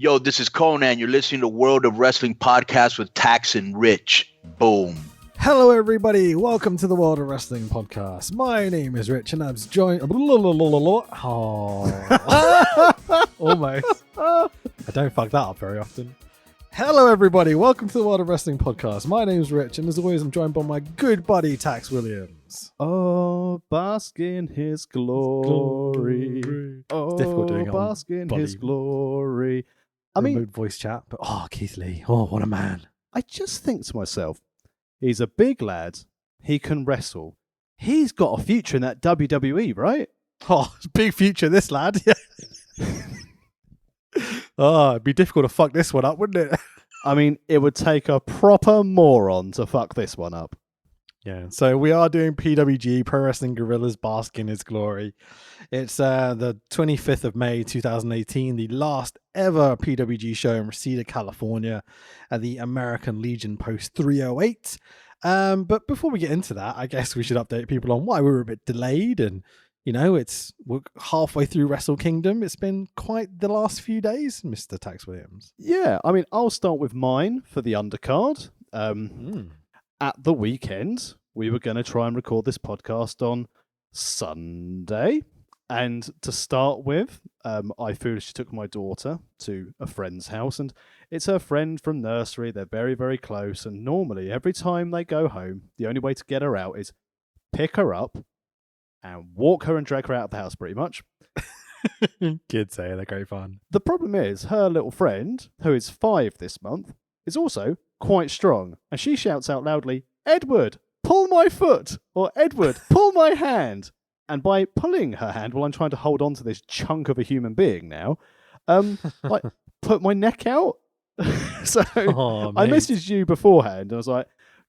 Yo, this is Conan. You're listening to World of Wrestling Podcast with Tax and Rich. Boom. Hello, everybody. Welcome to the World of Wrestling Podcast. My name is Rich, and I'm joined. Almost. I don't fuck that up very often. Hello, everybody. Welcome to the World of Wrestling Podcast. My name is Rich, and as always, I'm joined by my good buddy Tax Williams. Oh, bask in his glory. Oh, It's difficult doing it on bask in his glory. I remote mean, voice chat, but Keith Lee. Oh, what a man. I just think to myself, he's a big lad. He can wrestle. He's got a future in that WWE, right? Oh, big future, this lad. Oh, it'd be difficult to fuck this one up, wouldn't it? I mean, it would take a proper moron to fuck this one up. Yeah, so we are doing PWG, Pro Wrestling Guerrillas Bask in His Glory. It's the 25th of May 2018, the last ever PWG show in Reseda, California at the American Legion Post 308. But before we get into that, I guess we should update people on why we were a bit delayed. And, you know, we're halfway through Wrestle Kingdom. It's been quite the last few days, Mr. Tax Williams. Yeah, I mean, I'll start with mine for the undercard. At the weekend, we were going to try and record this podcast on Sunday. And to start with, I foolishly took my daughter to a friend's house, and it's her friend from nursery. They're very, very close. And normally, every time they go home, the only way to get her out is pick her up and walk her and drag her out of the house, pretty much. Kids say they're great fun. The problem is, her little friend, who is 5 this month, is also quite strong. And she shouts out loudly, "Edward, pull my foot!" Or "Edward, pull my hand!" And by pulling her hand while I'm trying to hold on to this chunk of a human being now, like, put my neck out. So I messaged you beforehand. And I was like,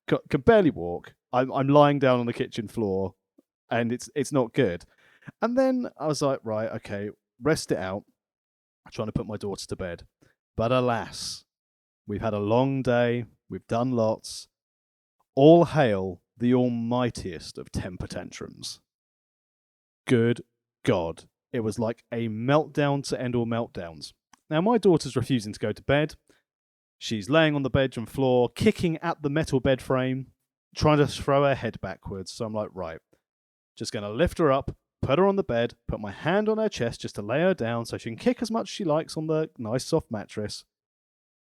can barely walk. I'm lying down on the kitchen floor, and it's not good. And then I was like, right, okay, rest it out. I'm trying to put my daughter to bed. But alas, we've had a long day. We've done lots. All hail the almightiest of temper tantrums. Good God. It was like a meltdown to end all meltdowns. Now, my daughter's refusing to go to bed. She's laying on the bedroom floor, kicking at the metal bed frame, trying to throw her head backwards. So I'm like, right, just going to lift her up, put her on the bed, put my hand on her chest just to lay her down so she can kick as much as she likes on the nice soft mattress.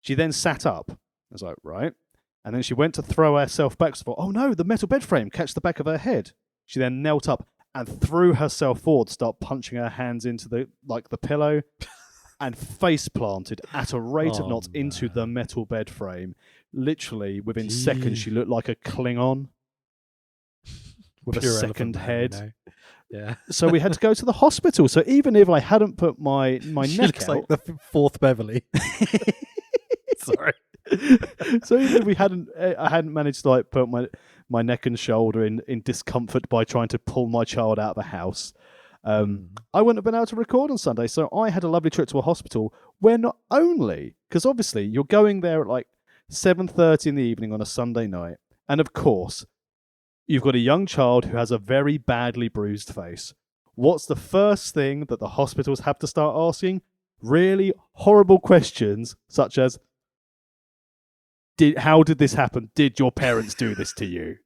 She then sat up. I was like, right. And then she went to throw herself back. So I thought, oh no, the metal bed frame catch the back of her head. She then knelt up and threw herself forward, start punching her hands into the pillow, and face planted at a rate of knots into the metal bed frame. Literally, within seconds, she looked like a Klingon with Pure a second head. Man, you know? Yeah. So we had to go to the hospital. So even if I hadn't put my She neck looks out, like the fourth Beverly. Sorry. So even if I hadn't managed to like put my neck and shoulder in discomfort by trying to pull my child out of the house, I wouldn't have been able to record on Sunday. So I had a lovely trip to a hospital where not only, because obviously you're going there at like 7:30 in the evening on a Sunday night, and of course you've got a young child who has a very badly bruised face. What's the first thing that the hospitals have to start asking? Really horrible questions such as, how did this happen? Did your parents do this to you?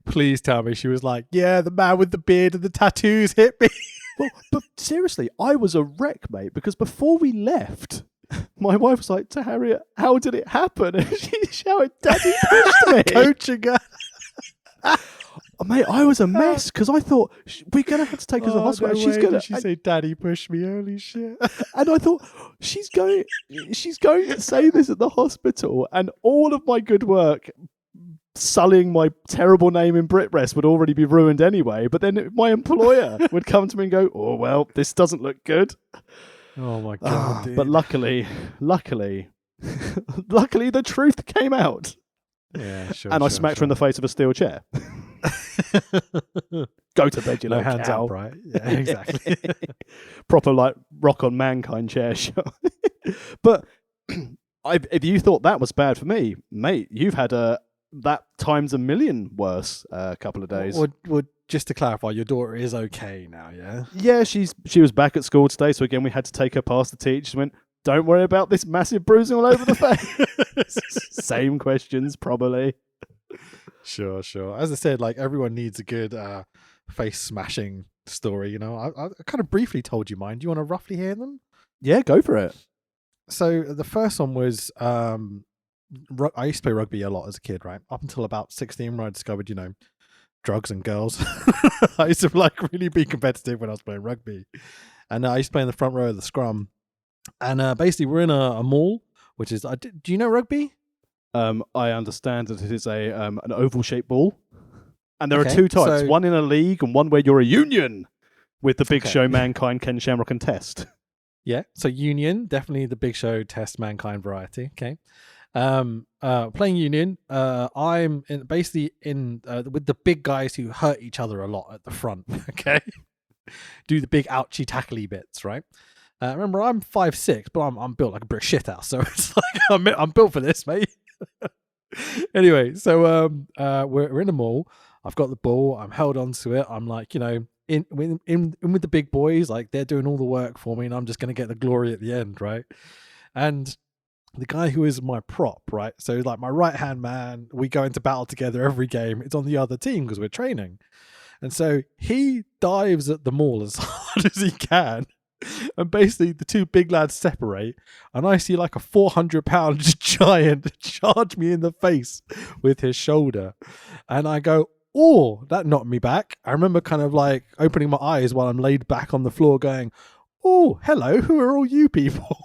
Please tell me she was like, yeah, the man with the beard and the tattoos hit me. Well, but seriously, I was a wreck, mate, because before we left, my wife was like, to Harriet, how did it happen? And she shouted, "Daddy pushed me." Coaching her. Oh, mate, I was a mess because I thought we're going to have to take her to the hospital. No She's way going did she say, "Daddy pushed me"? Holy shit. And I thought, she's going to say this at the hospital, and all of my good work sullying my terrible name in BritRest would already be ruined anyway. But then my employer would come to me and go, "Oh, well, this doesn't look good." Oh my God. Dude. But luckily, the truth came out. Yeah, sure. And I smacked her in the face with a steel chair. Go to bed, you no little hands cow. up, right? Yeah, exactly. Proper like Rock on Mankind chair shot. But if you thought that was bad for me, mate, you've had a that times a million worse a couple of days. Well, just to clarify, your daughter is okay now, yeah? Yeah, she was back at school today, so again we had to take her past the teacher. She went, "Don't worry about this massive bruising all over the face." Same questions, probably. Sure. As I said, like everyone needs a good face smashing story. You know, I kind of briefly told you mine. Do you want to roughly hear them? Yeah, go for it. So the first one was I used to play rugby a lot as a kid, right? Up until about 16, when I discovered, you know, drugs and girls. I used to like really be competitive when I was playing rugby, and I used to play in the front row of the scrum. And basically, we're in a mall, which is. Do you know rugby? I understand that it is an oval-shaped ball, and there are Okay, two types: so- one in a league and one where you're a union with the Big Show, Mankind, Ken Shamrock, and Test. Yeah, so Union, definitely the Big Show, Test, Mankind variety. Okay. Playing Union, I'm basically in with the big guys who hurt each other a lot at the front. Okay. Do the big ouchy tackly bits, right? Remember, I'm 5'6", but I'm built like a brick shithouse, so it's like I'm built for this, mate. Anyway, so we're in the mall. I've got the ball. I'm held onto it. I'm like, you know, in with the big boys, like they're doing all the work for me, and I'm just going to get the glory at the end, right? And the guy who is my prop, right? So like my right hand man, we go into battle together every game. It's on the other team because we're training, and so he dives at the mall as hard as he can. And basically, the two big lads separate, and I see like a 400-pound giant charge me in the face with his shoulder. And I go, "Oh, that knocked me back." I remember kind of like opening my eyes while I'm laid back on the floor going, "Oh, hello, who are all you people?"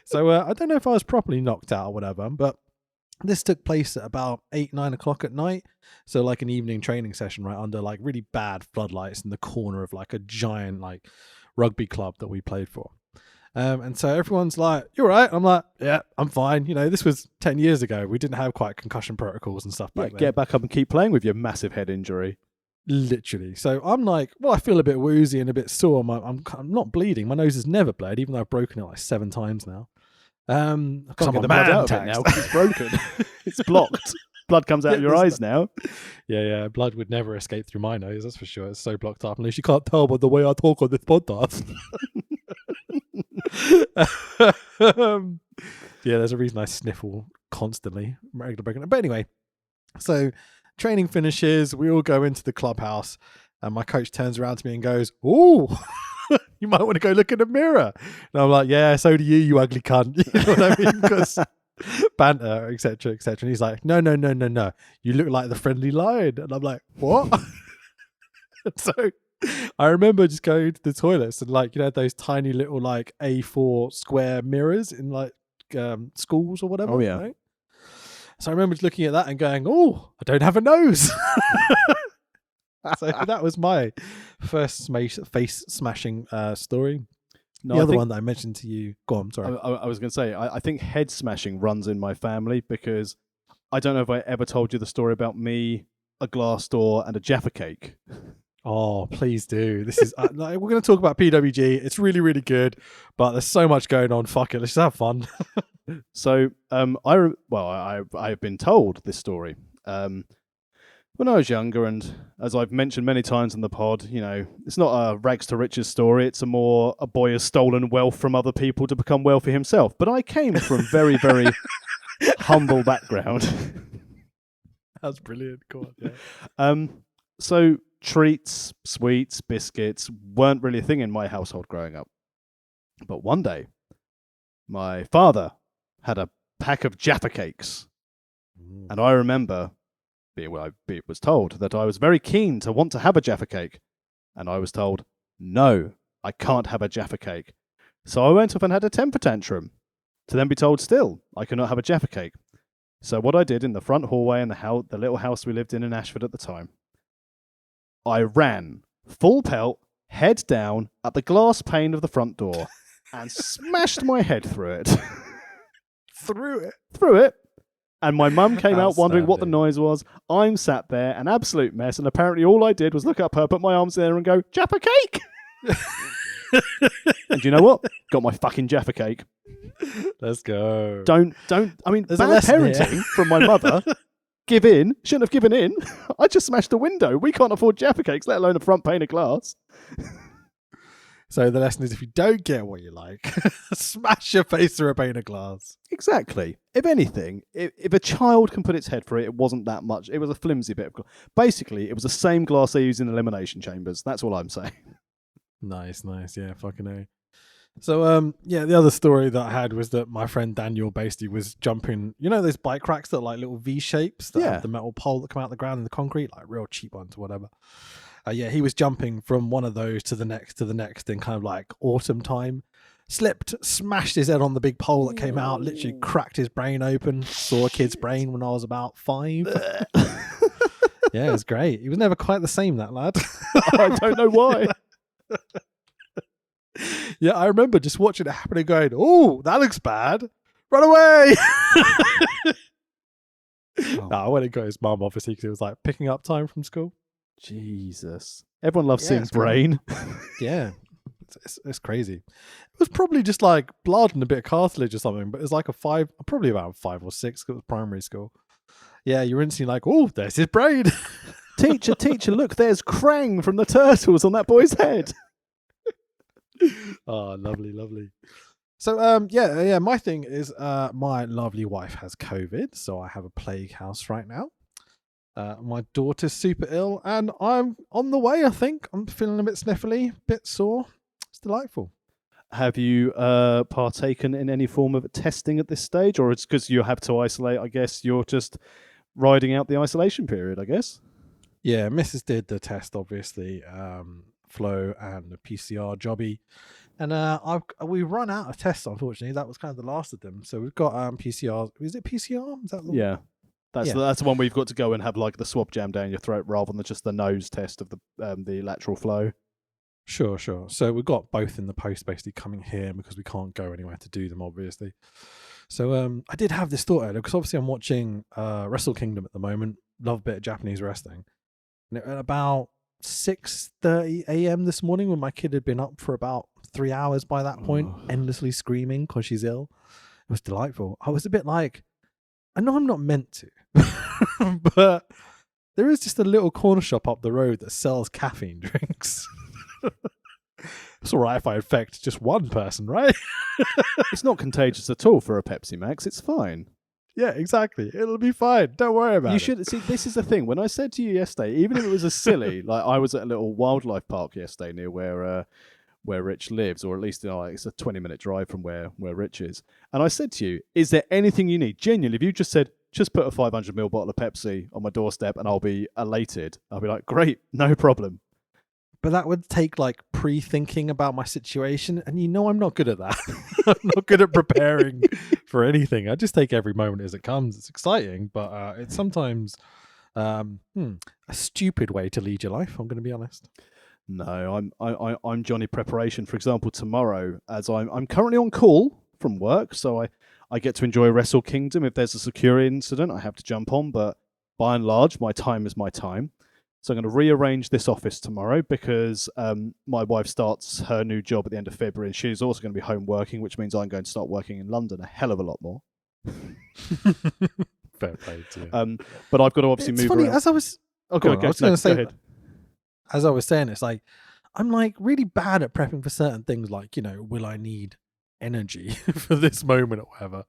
So I don't know if I was properly knocked out or whatever, but this took place at about 8-9 o'clock at night. So like an evening training session, right, under like really bad floodlights in the corner of like a giant like rugby club that we played for. And so everyone's like, "You're right." I'm like, "Yeah, I'm fine." You know, this was 10 years ago. We didn't have quite concussion protocols and stuff back then. Get back up and keep playing with your massive head injury. Literally. So I'm like, well, I feel a bit woozy and a bit sore. I'm not bleeding. My nose has never bled, even though I've broken it like 7 times now. I can't I'm get a the blood man out of it taxed. now because it's broken. It's blocked. Blood comes out of your eyes now. Yeah. Blood would never escape through my nose, that's for sure. It's so blocked up. Unless you can't tell by the way I talk on this podcast. Yeah, there's a reason I sniffle constantly. But anyway, so training finishes. We all go into the clubhouse, and my coach turns around to me and goes, "Oh, you might want to go look in the mirror." And I'm like, "Yeah, so do you ugly cunt." You know what I mean? Because banter, etc., etc. And he's like, No. You look like the friendly lion." And I'm like, "What?" So I remember just going to the toilets and like, you know, those tiny little like A4 square mirrors in like schools or whatever. Oh, yeah. Right? So I remember just looking at that and going, "Oh, I don't have a nose." So that was my first face smashing story. No, The I other think- one that I mentioned to you. Go on, sorry. I was going to say, I think head smashing runs in my family because I don't know if I ever told you the story about me, a glass door, and a Jaffa cake. Oh, please do. This is we're going to talk about PWG. It's really, really good, but there's so much going on. Fuck it, let's just have fun. So I've been told this story when I was younger, and as I've mentioned many times on the pod, you know, it's not a rags to riches story. It's a boy has stolen wealth from other people to become wealthy himself. But I came from very, very humble background. That's brilliant. Go on. Yeah. So treats, sweets, biscuits weren't really a thing in my household growing up. But one day, my father had a pack of Jaffa cakes. And I remember being was told that I was very keen to want to have a Jaffa cake. And I was told, "No, I can't have a Jaffa cake." So I went off and had a temper tantrum to then be told still I cannot have a Jaffa cake. So what I did in the front hallway in the little house we lived in Ashford at the time, I ran full pelt, head down, at the glass pane of the front door and smashed my head through it. Through it. And my mum came out wondering what the noise was. I'm sat there, an absolute mess, and apparently all I did was look up her, put my arms there and go, "Jaffa cake!" And you know what? Got my fucking Jaffa cake. Let's go. I mean, There's a bad lesson parenting here. from my mother, give in. Shouldn't have given in. I just smashed the window. We can't afford Jaffa Cakes, let alone a front pane of glass. So the lesson is, if you don't get what you like, smash your face through a pane of glass. Exactly. If anything, if a child can put its head through it, it wasn't that much. It was a flimsy bit of glass. Basically, it was the same glass they use in elimination chambers. That's all I'm saying. Nice. Yeah, fucking A. So, the other story that I had was that my friend Daniel basically was jumping, those bike racks that are like little V shapes that have the metal pole that come out of the ground in the concrete, like real cheap ones or whatever. He was jumping from one of those to the next in kind of like autumn time. Slipped, smashed his head on the big pole that came out, literally cracked his brain open. Saw a kid's brain when I was about 5. Yeah, it was great. He was never quite the same, that lad. I don't know why. Yeah, I remember just watching it happen and going, "Oh, that looks bad. Run away!" I went and got his mum, obviously, because it was like picking up time from school. Jesus. Everyone loves seeing brain. Yeah. It's crazy. It was probably just like blood and a bit of cartilage or something, but it was like probably about 5 or 6, because it was primary school. Yeah, you're instantly like, "Oh, there's his brain." Teacher, look, there's Krang from the Turtles on that boy's head. Oh, lovely. So, my thing is, my lovely wife has COVID, so I have a plague house right now. My daughter's super ill, and I'm on the way, I think. I'm feeling a bit sniffly, bit sore. It's delightful. Have you partaken in any form of testing at this stage, or it's because you have to isolate, I guess you're just riding out the isolation period, I guess? Yeah, Mrs. did the test, obviously, flow and the PCR jobby. And we've run out of tests, unfortunately. That was kind of the last of them. So we've got PCR. Is it PCR? Is that the Yeah. That's the one where you've got to go and have like the swab jam down your throat rather than just the nose test of the lateral flow. Sure. So we've got both in the post basically coming here because we can't go anywhere to do them, obviously. So I did have this thought earlier, because obviously I'm watching Wrestle Kingdom at the moment. Love a bit of Japanese wrestling. And at about 6:30 a.m. this morning, when my kid had been up for about 3 hours by that point, endlessly screaming because she's ill. It was delightful. I was a bit like, I know I'm not meant to, but there is just a little corner shop up the road that sells caffeine drinks. It's all right if I infect just one person, right? It's not contagious at all for a Pepsi Max. It's fine. Yeah, exactly. It'll be fine. Don't worry about it. You should see. This is the thing. When I said to you yesterday, even if it was a silly, like I was at a little wildlife park yesterday near where Rich lives, or at least it's a 20-minute drive from where Rich is. And I said to you, "Is there anything you need?" Genuinely, if you just said, "Just put a 500ml bottle of Pepsi on my doorstep," and I'll be elated. I'll be like, "Great, no problem." But that would take like pre-thinking about my situation, and I'm not good at that. I'm not good at preparing for anything. I just take every moment as it comes. It's exciting, but it's sometimes a stupid way to lead your life. I'm going to be honest. No, I'm Johnny Preparation. For example, tomorrow, as I'm currently on call from work, so I get to enjoy Wrestle Kingdom. If there's a security incident, I have to jump on, but by and large, my time is my time. So I'm going to rearrange this office tomorrow because my wife starts her new job at the end of February, and she's also going to be home working, which means I'm going to start working in London a hell of a lot more. Fair play to you. But I've got to obviously move around. As I was, go ahead. As I was saying, it's like I'm like really bad at prepping for certain things, like will I need energy for this moment or whatever.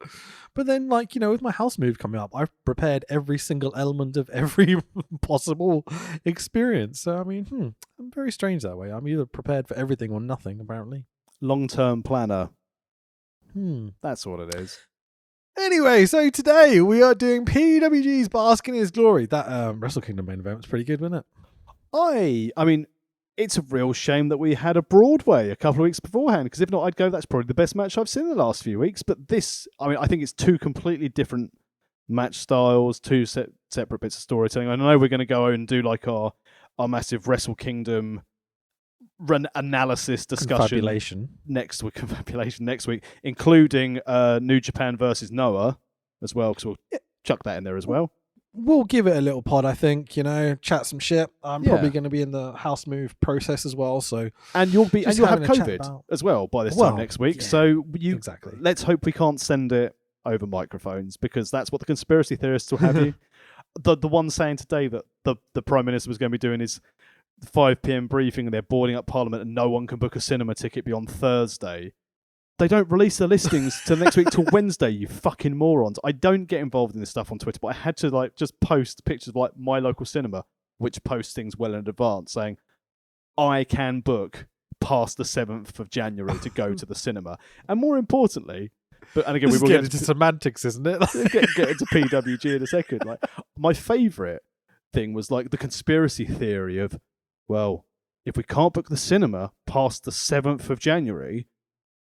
But then, like, with my house move coming up, I've prepared every single element of every possible experience. So I mean, I'm very strange that way. I'm either prepared for everything or nothing, apparently. Long-term planner. That's what it is. Anyway, so today we are doing PWG's Bask in His Glory. That Wrestle Kingdom main event was pretty good, wasn't it? I mean, it's a real shame that we had a Broadway a couple of weeks beforehand, because if not, I'd go, that's probably the best match I've seen in the last few weeks. But this, I think it's two completely different match styles, two separate bits of storytelling. I know we're going to go and do like our massive Wrestle Kingdom analysis discussion next week, including New Japan versus Noah as well, because we'll chuck that in there as well. We'll give it a little pod, I think, chat some shit. I'm probably going to be in the house move process as well, so and you'll have COVID as well by this time next week. Yeah, so exactly. Let's hope we can't send it over microphones, because that's what the conspiracy theorists will have you. the one saying today that the Prime Minister was going to be doing his 5 p.m. briefing and they're boarding up Parliament and no one can book a cinema ticket beyond Thursday. They don't release the listings till next week till Wednesday, you fucking morons. I don't get involved in this stuff on Twitter, but I had to like just post pictures of like my local cinema, which posts things well in advance, saying I can book past the 7th of January to go to the cinema. And more importantly, and again, we will get into semantics, isn't it? get into PWG in a second. Like, my favourite thing was like the conspiracy theory of, well, if we can't book the cinema past the 7th of January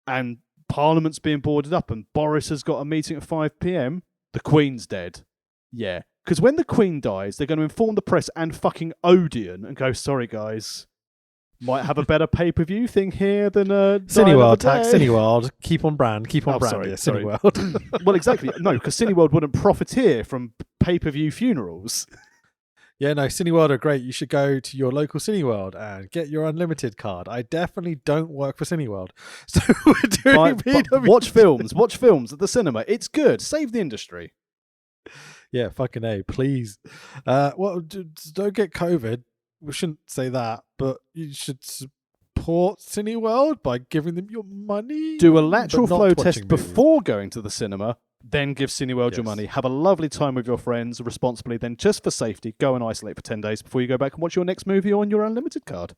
and Parliament's being boarded up and Boris has got a meeting at 5 p.m, the Queen's dead. Yeah. Because when the Queen dies, they're going to inform the press and fucking Odeon and go, sorry guys, might have a better pay-per-view thing here than Cineworld, Cineworld, keep on brand. Sorry. Cineworld. Well, exactly. No, because Cineworld wouldn't profiteer from pay-per-view funerals. Yeah, no, Cineworld are great. You should go to your local Cineworld and get your unlimited card. I definitely don't work for Cineworld. So we're doing PWG. Watch films at the cinema. It's good. Save the industry. Yeah, fucking A, please. Well, don't get COVID. We shouldn't say that, but you should support Cineworld by giving them your money. Do a lateral flow test movies before going to the cinema. Then give Cineworld your Yes. money. Have a lovely time with your friends responsibly. Then, just for safety, go and isolate for 10 days before you go back and watch your next movie on your unlimited card.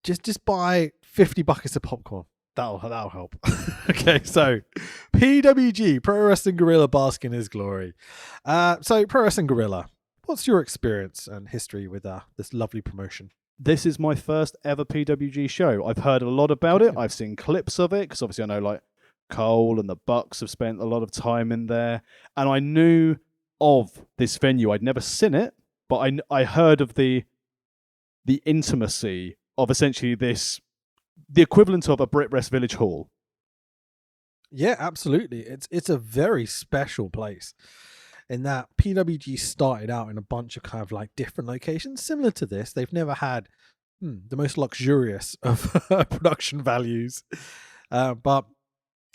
Just buy 50 buckets of popcorn. That'll help. Okay, so PWG, Pro Wrestling Guerrilla, bask in his glory. So Pro Wrestling Guerrilla, what's your experience and history with this lovely promotion? This is my first ever PWG show. I've heard a lot about it. I've seen clips of it because obviously I know like Cole and the Bucks have spent a lot of time in there, and I knew of this venue. I'd never seen it, but I heard of the intimacy of essentially the equivalent of a Brit Rest Village Hall. Yeah, absolutely. It's a very special place in that PWG started out in a bunch of kind of like different locations similar to this. They've never had the most luxurious of production values, but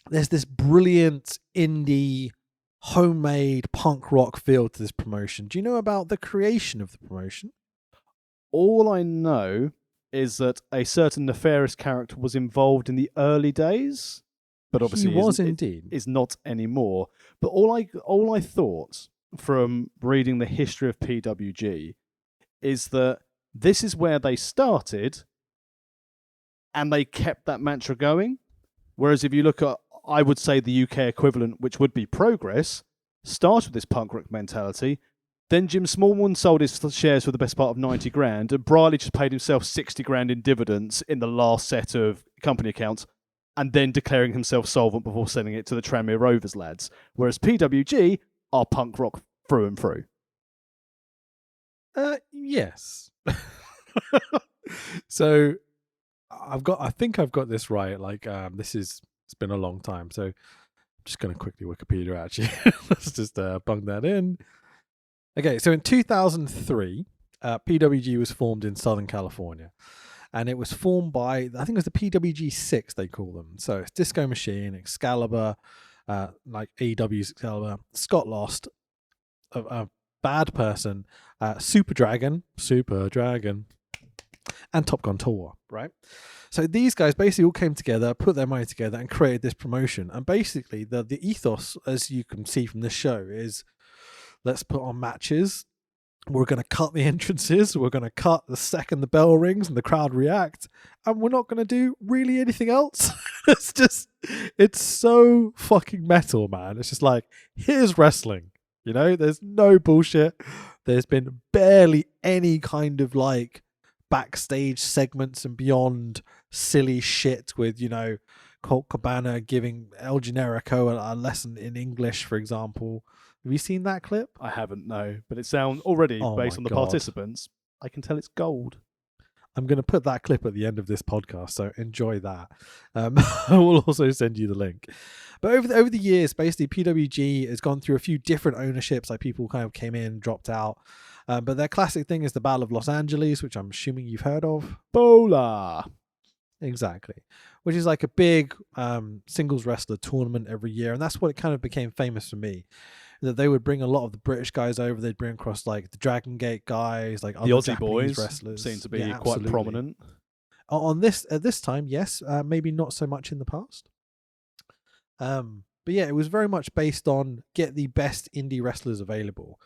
there's this brilliant indie homemade punk rock feel to this promotion. Do you know about the creation of the promotion? All I know is that a certain nefarious character was involved in the early days, but obviously is not anymore. But all I thought from reading the history of PWG is that this is where they started and they kept that mantra going. Whereas if you look at, I would say, the UK equivalent, which would be Progress, started with this punk rock mentality. Then Jim Smallman sold his shares for the best part of 90 grand, and Briley just paid himself 60 grand in dividends in the last set of company accounts, and then declaring himself solvent before selling it to the Tranmere Rovers lads. Whereas PWG are punk rock through and through. Yes. So I think I've got this right. Like, it's been a long time, so I'm just going to quickly Wikipedia actually. Let's just bung that in. Okay, so in 2003, PWG was formed in Southern California, and it was formed by, I think it was the PWG 6 they call them. So it's Disco Machine, Excalibur, like AEW's Excalibur, Scott Lost, a Bad Person, Super Dragon, and Top Gun Tour, right? So these guys basically all came together, put their money together, and created this promotion. And basically, the ethos, as you can see from this show, is let's put on matches. We're going to cut the entrances. We're going to cut the second the bell rings and the crowd react. And we're not going to do really anything else. It's so fucking metal, man. It's just like, here's wrestling. You know, there's no bullshit. There's been barely any kind of like backstage segments and beyond silly shit with, you know, Colt Cabana giving El Generico a lesson in English, for example. Have you seen that clip? I haven't, no. But it sounds already, based on the participants, I can tell it's gold. I'm going to put that clip at the end of this podcast, so enjoy that. I will also send you the link. But over the years, basically, PWG has gone through a few different ownerships. Like people kind of came in, dropped out. But their classic thing is the Battle of Los Angeles, which I'm assuming you've heard of. Bola! Exactly. Which is like a big singles wrestler tournament every year. And that's what it kind of became famous for me. that they would bring a lot of the British guys over. They'd bring across like the Dragon Gate guys, like The other Aussie Japanese boys wrestlers. seem to be Yeah, quite absolutely. prominent. On this at this time, yes, maybe not so much in the past. But yeah, it was very much based on get the best indie wrestlers available.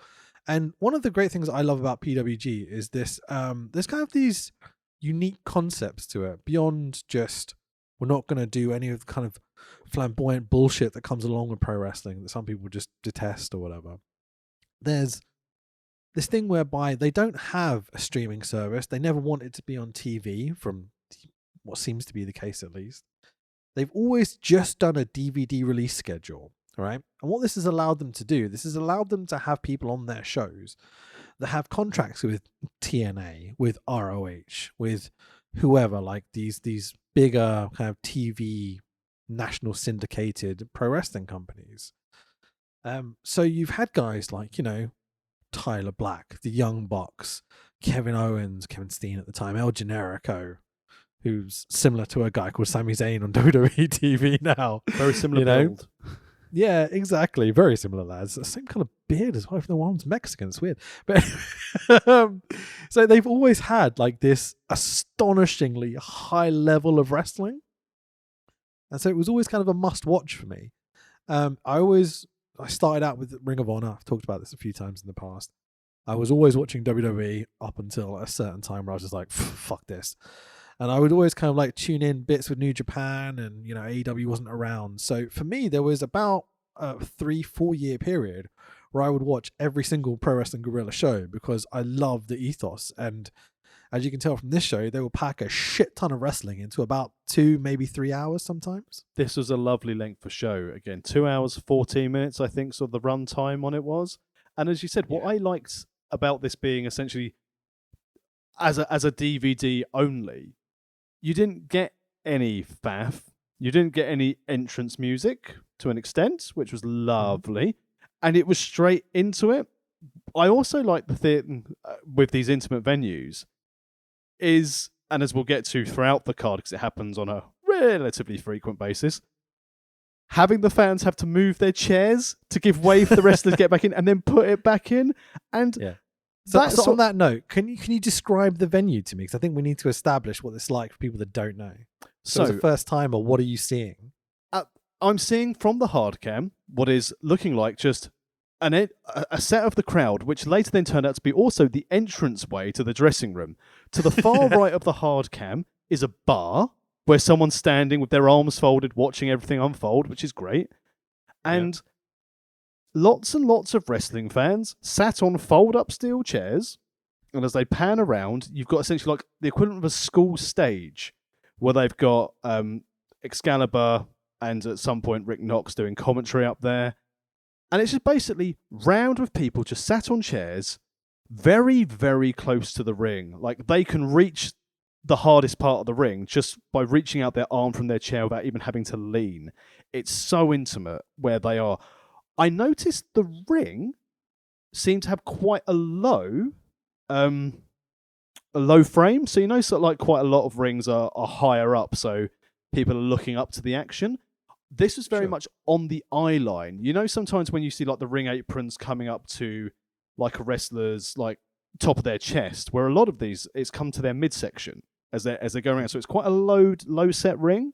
And one of the great things I love about PWG is this there's kind of these unique concepts to it beyond just we're not going to do any of the kind of flamboyant bullshit that comes along with pro wrestling that some people just detest or whatever. There's this thing whereby they don't have a streaming service. They never want it to be on TV, from what seems to be the case at least. They've always just done a DVD release schedule, right? And what this has allowed them to do, this has allowed them to have people on their shows that have contracts with TNA, with ROH, with whoever, like these bigger kind of TV national syndicated pro wrestling companies. So you've had guys like, Tyler Black, the Young Bucks, Kevin Owens, Kevin Steen at the time, El Generico, who's similar to a guy called Sami Zayn on WWE TV now. Very similar build. Yeah, exactly. Very similar lads. Same kind of beard as well. Even though one's Mexican, it's weird. But so they've always had like this astonishingly high level of wrestling, and so it was always kind of a must-watch for me. I started out with Ring of Honor. I've talked about this a few times in the past. I was always watching WWE up until a certain time where I was just like, fuck this. And I would always kind of like tune in bits with New Japan, and, AEW wasn't around. So for me, there was about a 3-4 year period where I would watch every single Pro Wrestling Guerrilla show because I love the ethos. And as you can tell from this show, they will pack a shit ton of wrestling into about 2, maybe 3 hours sometimes. This was a lovely length for show. Again, 2 hours, 14 minutes, I think, sort of the run time on it was. And as you said, what I liked about this being essentially as a DVD only, you didn't get any faff. You didn't get any entrance music to an extent, which was lovely. And it was straight into it. I also like the thing with these intimate venues is, and as we'll get to throughout the card because it happens on a relatively frequent basis, having the fans have to move their chairs to give way for the wrestlers to get back in and then put it back in. And So on that note, can you describe the venue to me? Because I think we need to establish what it's like for people that don't know. So as a first time, or what are you seeing? I'm seeing from the hard cam what is looking like just a set of the crowd, which later then turned out to be also the entranceway to the dressing room. To the far right of the hard cam is a bar where someone's standing with their arms folded, watching everything unfold, which is great. And lots and lots of wrestling fans sat on fold-up steel chairs, and as they pan around, you've got essentially like the equivalent of a school stage, where they've got Excalibur and at some point Rick Knox doing commentary up there. And it's just basically round with people just sat on chairs, very, very close to the ring. Like they can reach the hardest part of the ring just by reaching out their arm from their chair without even having to lean. It's so intimate where they are. I noticed the ring seemed to have quite a low frame. So, sort of like quite a lot of rings are higher up, so people are looking up to the action. This was very much on the eye line. Sometimes when you see like the ring aprons coming up to like a wrestler's like top of their chest, where a lot of these, it's come to their midsection as they're going around. So it's quite a low set ring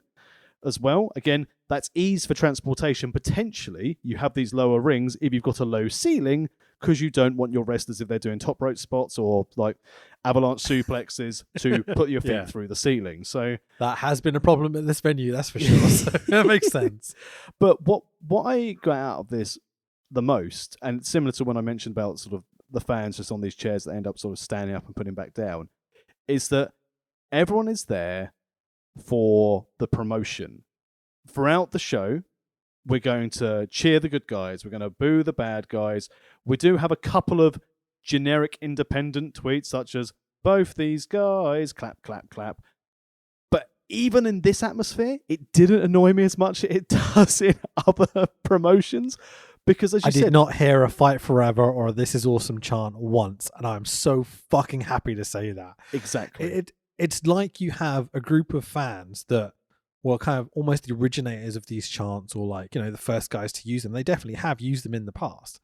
as well. Again, that's ease for transportation. Potentially, you have these lower rings if you've got a low ceiling, because you don't want your wrestlers, if they're doing top rope spots or like avalanche suplexes, to put your feet through the ceiling. So that has been a problem at this venue, that's for sure. So that makes sense. But what I got out of this the most, and similar to when I mentioned about sort of the fans just on these chairs that end up sort of standing up and putting back down, is that everyone is there for the promotion. Throughout the show, we're going to cheer the good guys. We're going to boo the bad guys. We do have a couple of generic independent tweets, such as, both these guys, clap, clap, clap. But even in this atmosphere, it didn't annoy me as much as it does in other promotions. Because as you said, I did not hear a fight forever or this is awesome chant once. And I'm so fucking happy to say that. Exactly. It's like you have a group of fans that were kind of almost the originators of these chants, or like, the first guys to use them. They definitely have used them in the past,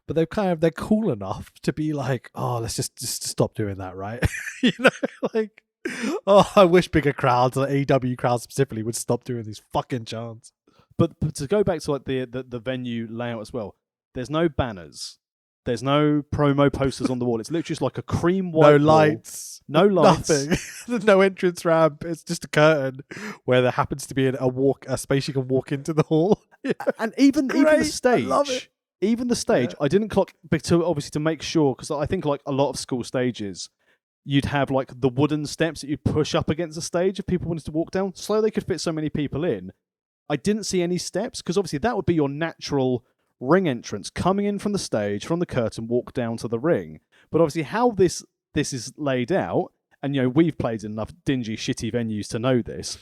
but they're cool enough to be like, oh, let's just stop doing that, right? Like, oh, I wish bigger crowds, like AEW crowds specifically, would stop doing these fucking chants. But to go back to like the venue layout as well, there's no banners, there's no promo posters on the wall. It's literally just like a cream white No wall. lights, no lights, nothing. There's no entrance ramp. It's just a curtain where there happens to be a space you can walk into the hall. And even the Great. stage. I love it. Even the stage, Yeah. I didn't clock, but obviously to make sure, because I think like a lot of school stages, you'd have like the wooden steps that you'd push up against the stage if people wanted to walk down, so they could fit so many people in. I didn't see any steps, because obviously that would be your natural ring entrance, coming in from the stage, from the curtain, walk down to the ring. But obviously how this is laid out, and we've played in enough dingy, shitty venues to know this.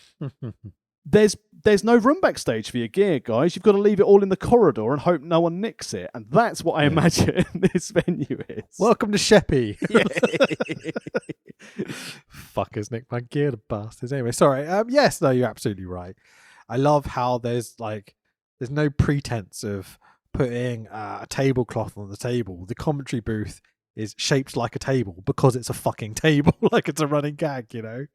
There's no room backstage for your gear, guys. You've got to leave it all in the corridor and hope no one nicks it. And that's what I imagine this venue is. Welcome to Sheppy. Fuckers nicked my gear, the bastards. Anyway, sorry. Yes, no, you're absolutely right. I love how there's no pretense of putting a tablecloth on the table. The commentary booth is shaped like a table because it's a fucking table, like it's a running gag, it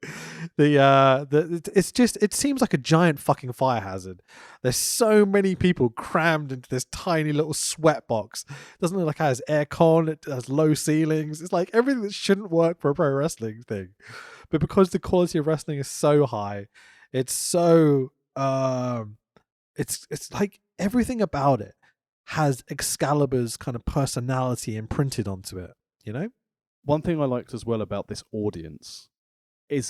seems like a giant fucking fire hazard. There's so many people crammed into this tiny little sweat box. Doesn't look like it has aircon, it has low ceilings. It's like everything that shouldn't work for a pro wrestling thing. But because the quality of wrestling is so high, it's so it's like everything about it has Excalibur's kind of personality imprinted onto it, One thing I liked as well about this audience is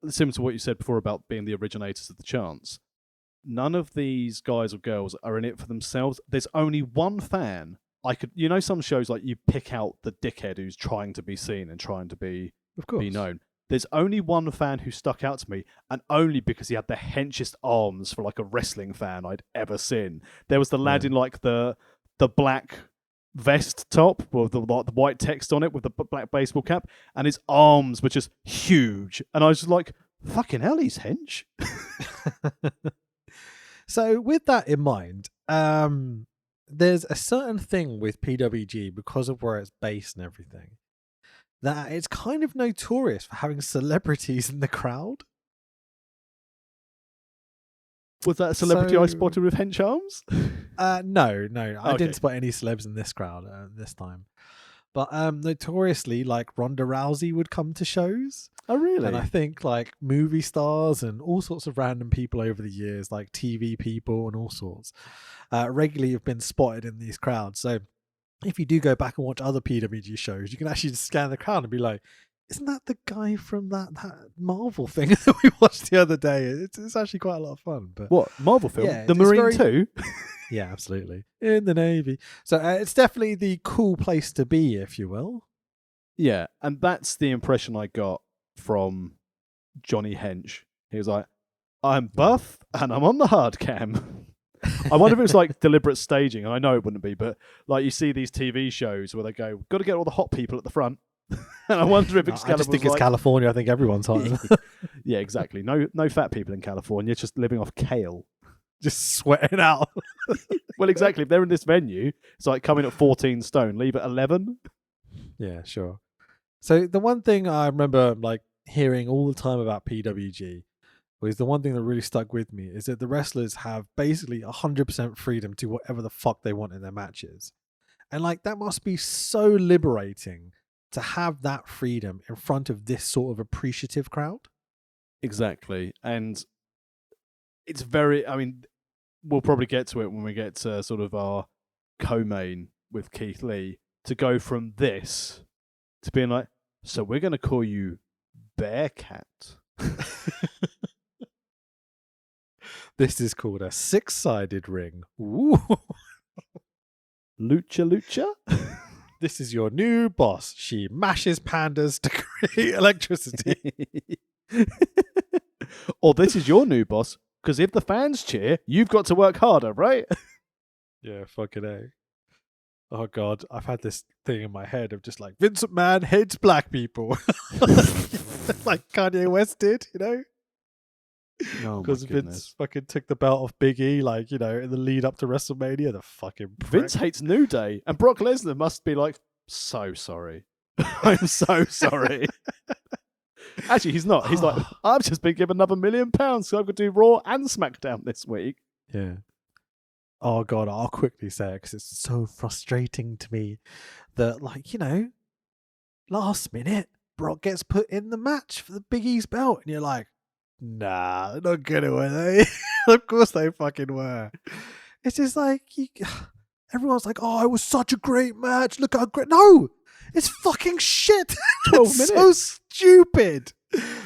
similar to what you said before about being the originators of the chants. None of these guys or girls are in it for themselves. There's only one fan. Some shows like you pick out the dickhead who's trying to be seen and trying to be known. There's only one fan who stuck out to me, and only because he had the henchest arms for like a wrestling fan I'd ever seen. There was the lad in like the black vest top with the white text on it with the black baseball cap, and his arms were just huge. And I was just like, fucking hell, he's hench. So with that in mind, there's a certain thing with PWG, because of where it's based and everything, that it's kind of notorious for having celebrities in the crowd. Was that a celebrity I spotted with hench arms? No. I Okay. didn't spot any celebs in this crowd this time. But notoriously, like Ronda Rousey would come to shows. Oh, really? And I think like movie stars and all sorts of random people over the years, like TV people and all sorts, regularly have been spotted in these crowds. So if you do go back and watch other PWG shows, you can actually just scan the crowd and be like, isn't that the guy from that Marvel thing that we watched the other day? It's actually quite a lot of fun. But what, Marvel film? Yeah, The it's Marine very- 2? yeah, absolutely. In the Navy. So it's definitely the cool place to be, if you will. Yeah, and that's the impression I got from Johnny Hench. He was like, I'm buff and I'm on the hard cam. I wonder if it was like deliberate staging, and I know it wouldn't be, but like you see these TV shows where they go, got to get all the hot people at the front. And I wonder if Excalibur I just think was it's like, California. I think everyone's hot. yeah, exactly. No fat people in California, just living off kale. Just sweating out. Well, exactly. If they're in this venue, it's like coming at 14 stone, leave at 11. Yeah, sure. So the one thing I remember like hearing all the time about PWG was the one thing that really stuck with me is that the wrestlers have basically 100% freedom to whatever the fuck they want in their matches. And like that must be so liberating to have that freedom in front of this sort of appreciative crowd. Exactly. And it's very, I mean, we'll probably get to it when we get to sort of our co-main with Keith Lee, to go from this to being like, so we're going to call you Bearcat. This is called a 6-sided ring. Ooh. Lucha? This is your new boss. She mashes pandas to create electricity. Or this is your new boss, because if the fans cheer, you've got to work harder, right? Yeah, fucking A. Oh God, I've had this thing in my head of just like, Vince McMahon hates black people. Like Kanye West did, you know? Oh, my Because Vince goodness. fucking took the belt off Big E, like, you know, in the lead up to WrestleMania. The fucking prick. Vince hates New Day, and Brock Lesnar must be like, so sorry. I'm so sorry. Actually, he's not. He's like, I've just been given another £1 million, so I could do Raw and SmackDown this week. Yeah. Oh, God, I'll quickly say it because it's so frustrating to me that, like, you know, last minute, Brock gets put in the match for the Big E's belt. And you're like, nah, they're not gonna, were they? Of course they fucking were. It's just like, everyone's like, oh, it was such a great match. Look how great. No, it's fucking shit. 12 It's so minutes. stupid.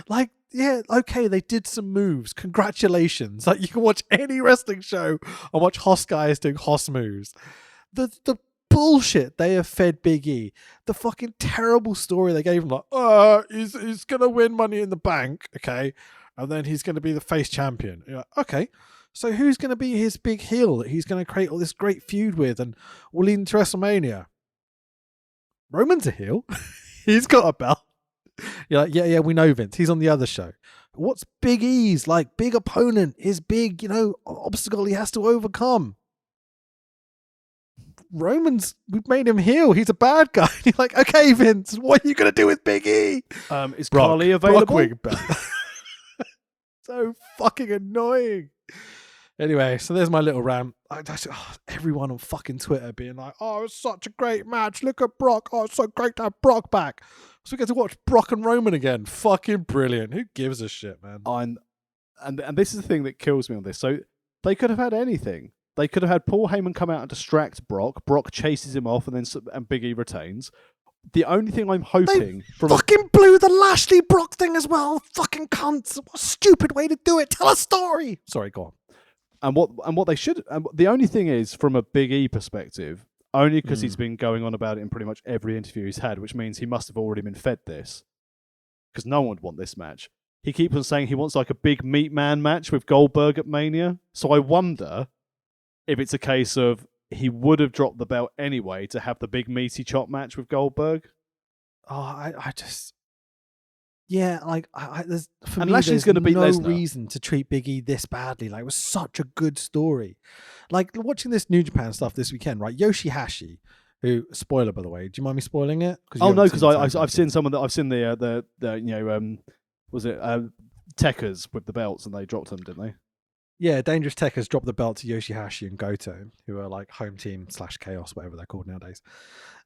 Like, yeah, okay, they did some moves. Congratulations. Like, you can watch any wrestling show and watch Hoss guys doing Hoss moves. The bullshit they have fed Big E, the fucking terrible story they gave him, like, he's gonna win Money in the Bank, okay, and then he's gonna be the face champion. You're like, okay, so who's gonna be his big heel that he's gonna create all this great feud with and will lead into WrestleMania? Roman's a heel. He's got a belt. You're like, yeah, we know Vince. He's on the other show. What's Big E's like big opponent? His big, you know, obstacle he has to overcome. Roman's, we've made him heel. He's a bad guy. You're like, okay, Vince, what are you gonna do with Big E? Is Carly available? Brock wing belt. So fucking annoying. Anyway, so there's my little rant. Everyone on fucking Twitter being like, oh, it's such a great match. Look at Brock. Oh, it's so great to have Brock back. So we get to watch Brock and Roman again. Fucking brilliant. Who gives a shit, man? And this is the thing that kills me on this. So they could have had anything. They could have had Paul Heyman come out and distract Brock. Brock chases him off, and Big E retains. The only thing I'm hoping fucking blew the Lashley Brock thing as well. Fucking cunts. What a stupid way to do it. Tell a story. Sorry, go on. And what they should. And the only thing is, from a Big E perspective, only because he's been going on about it in pretty much every interview he's had, which means he must have already been fed this. Because no one would want this match. He keeps on saying he wants like a big meat man match with Goldberg at Mania. So I wonder if it's a case of he would have dropped the belt anyway to have the big meaty chop match with Goldberg. Oh, I just... Yeah, like, there's, for and me, Lashley's there's going to beat no Lesnar. reason to treat Big E this badly. Like, it was such a good story. Like, watching this New Japan stuff this weekend, right? Yoshihashi, who, spoiler, by the way, do you mind me spoiling it? Oh, no, because I've seen someone that I've seen the was it Tekkers with the belts, and they dropped them, didn't they? Yeah, Dangerous Tech has dropped the belt to Yoshihashi and Goto, who are like home team / Chaos, whatever they're called nowadays.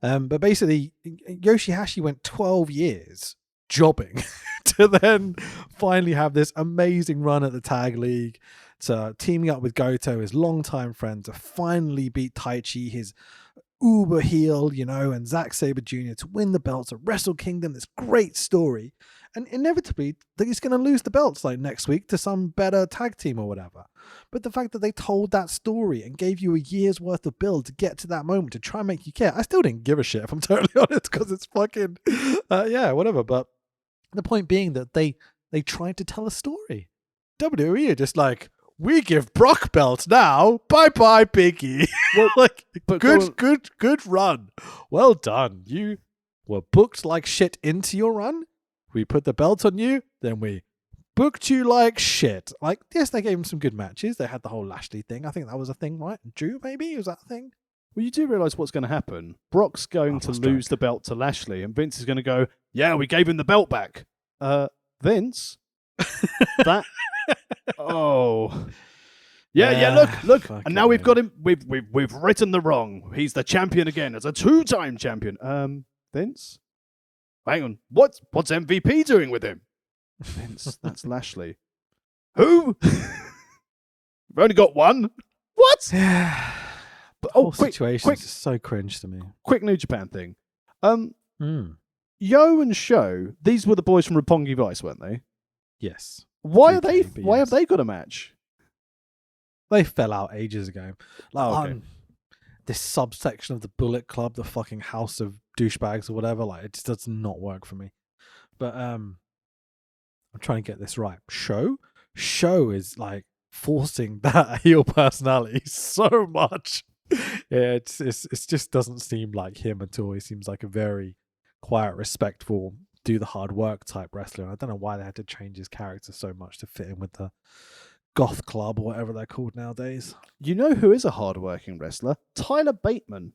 But basically, Yoshihashi went 12 years jobbing to then finally have this amazing run at the Tag League, to teaming up with Goto, his longtime friend, to finally beat Taichi, his uber heel, you know, and Zack Sabre Jr. to win the belts at Wrestle Kingdom. This great story. And inevitably, he's going to lose the belts like next week to some better tag team or whatever. But the fact that they told that story and gave you a year's worth of build to get to that moment to try and make you care, I still didn't give a shit, if I'm totally honest, because it's fucking, yeah, whatever. But the point being that they tried to tell a story. WWE are just like, we give Brock belts now. Bye-bye, Big E. Well, like, but good run. Well done. You were booked like shit into your run. We put the belt on you, then we booked you like shit. Like, yes, they gave him some good matches. They had the whole Lashley thing. I think that was a thing, right? Drew, maybe? Was that a thing? Well, you do realise what's going to happen. Brock's going to lose the belt to Lashley, and Vince is going to go, yeah, we gave him the belt back. Vince? That... Oh... Yeah, look. And now we've got him. We've written the wrong. He's the champion again as a 2-time champion. Vince? Hang on. What's MVP doing with him? Vince, that's Lashley. Who? We've only got one. What? But, the whole situation is just so cringe to me. Quick New Japan thing. Yo and Sho, these were the boys from Roppongi Vice, weren't they? Yes. Why have they got a match? They fell out ages ago. Like, okay. This subsection of the Bullet Club, the fucking house of douchebags or whatever, like, it just does not work for me. But I'm trying to get this right. Sho is like forcing that heel personality so much. Yeah, it just doesn't seem like him at all. He seems like a very quiet, respectful do the hard work type wrestler. I don't know why they had to change his character so much to fit in with the goth club or whatever they're called nowadays. You know who is a hard-working wrestler? Tyler Bateman.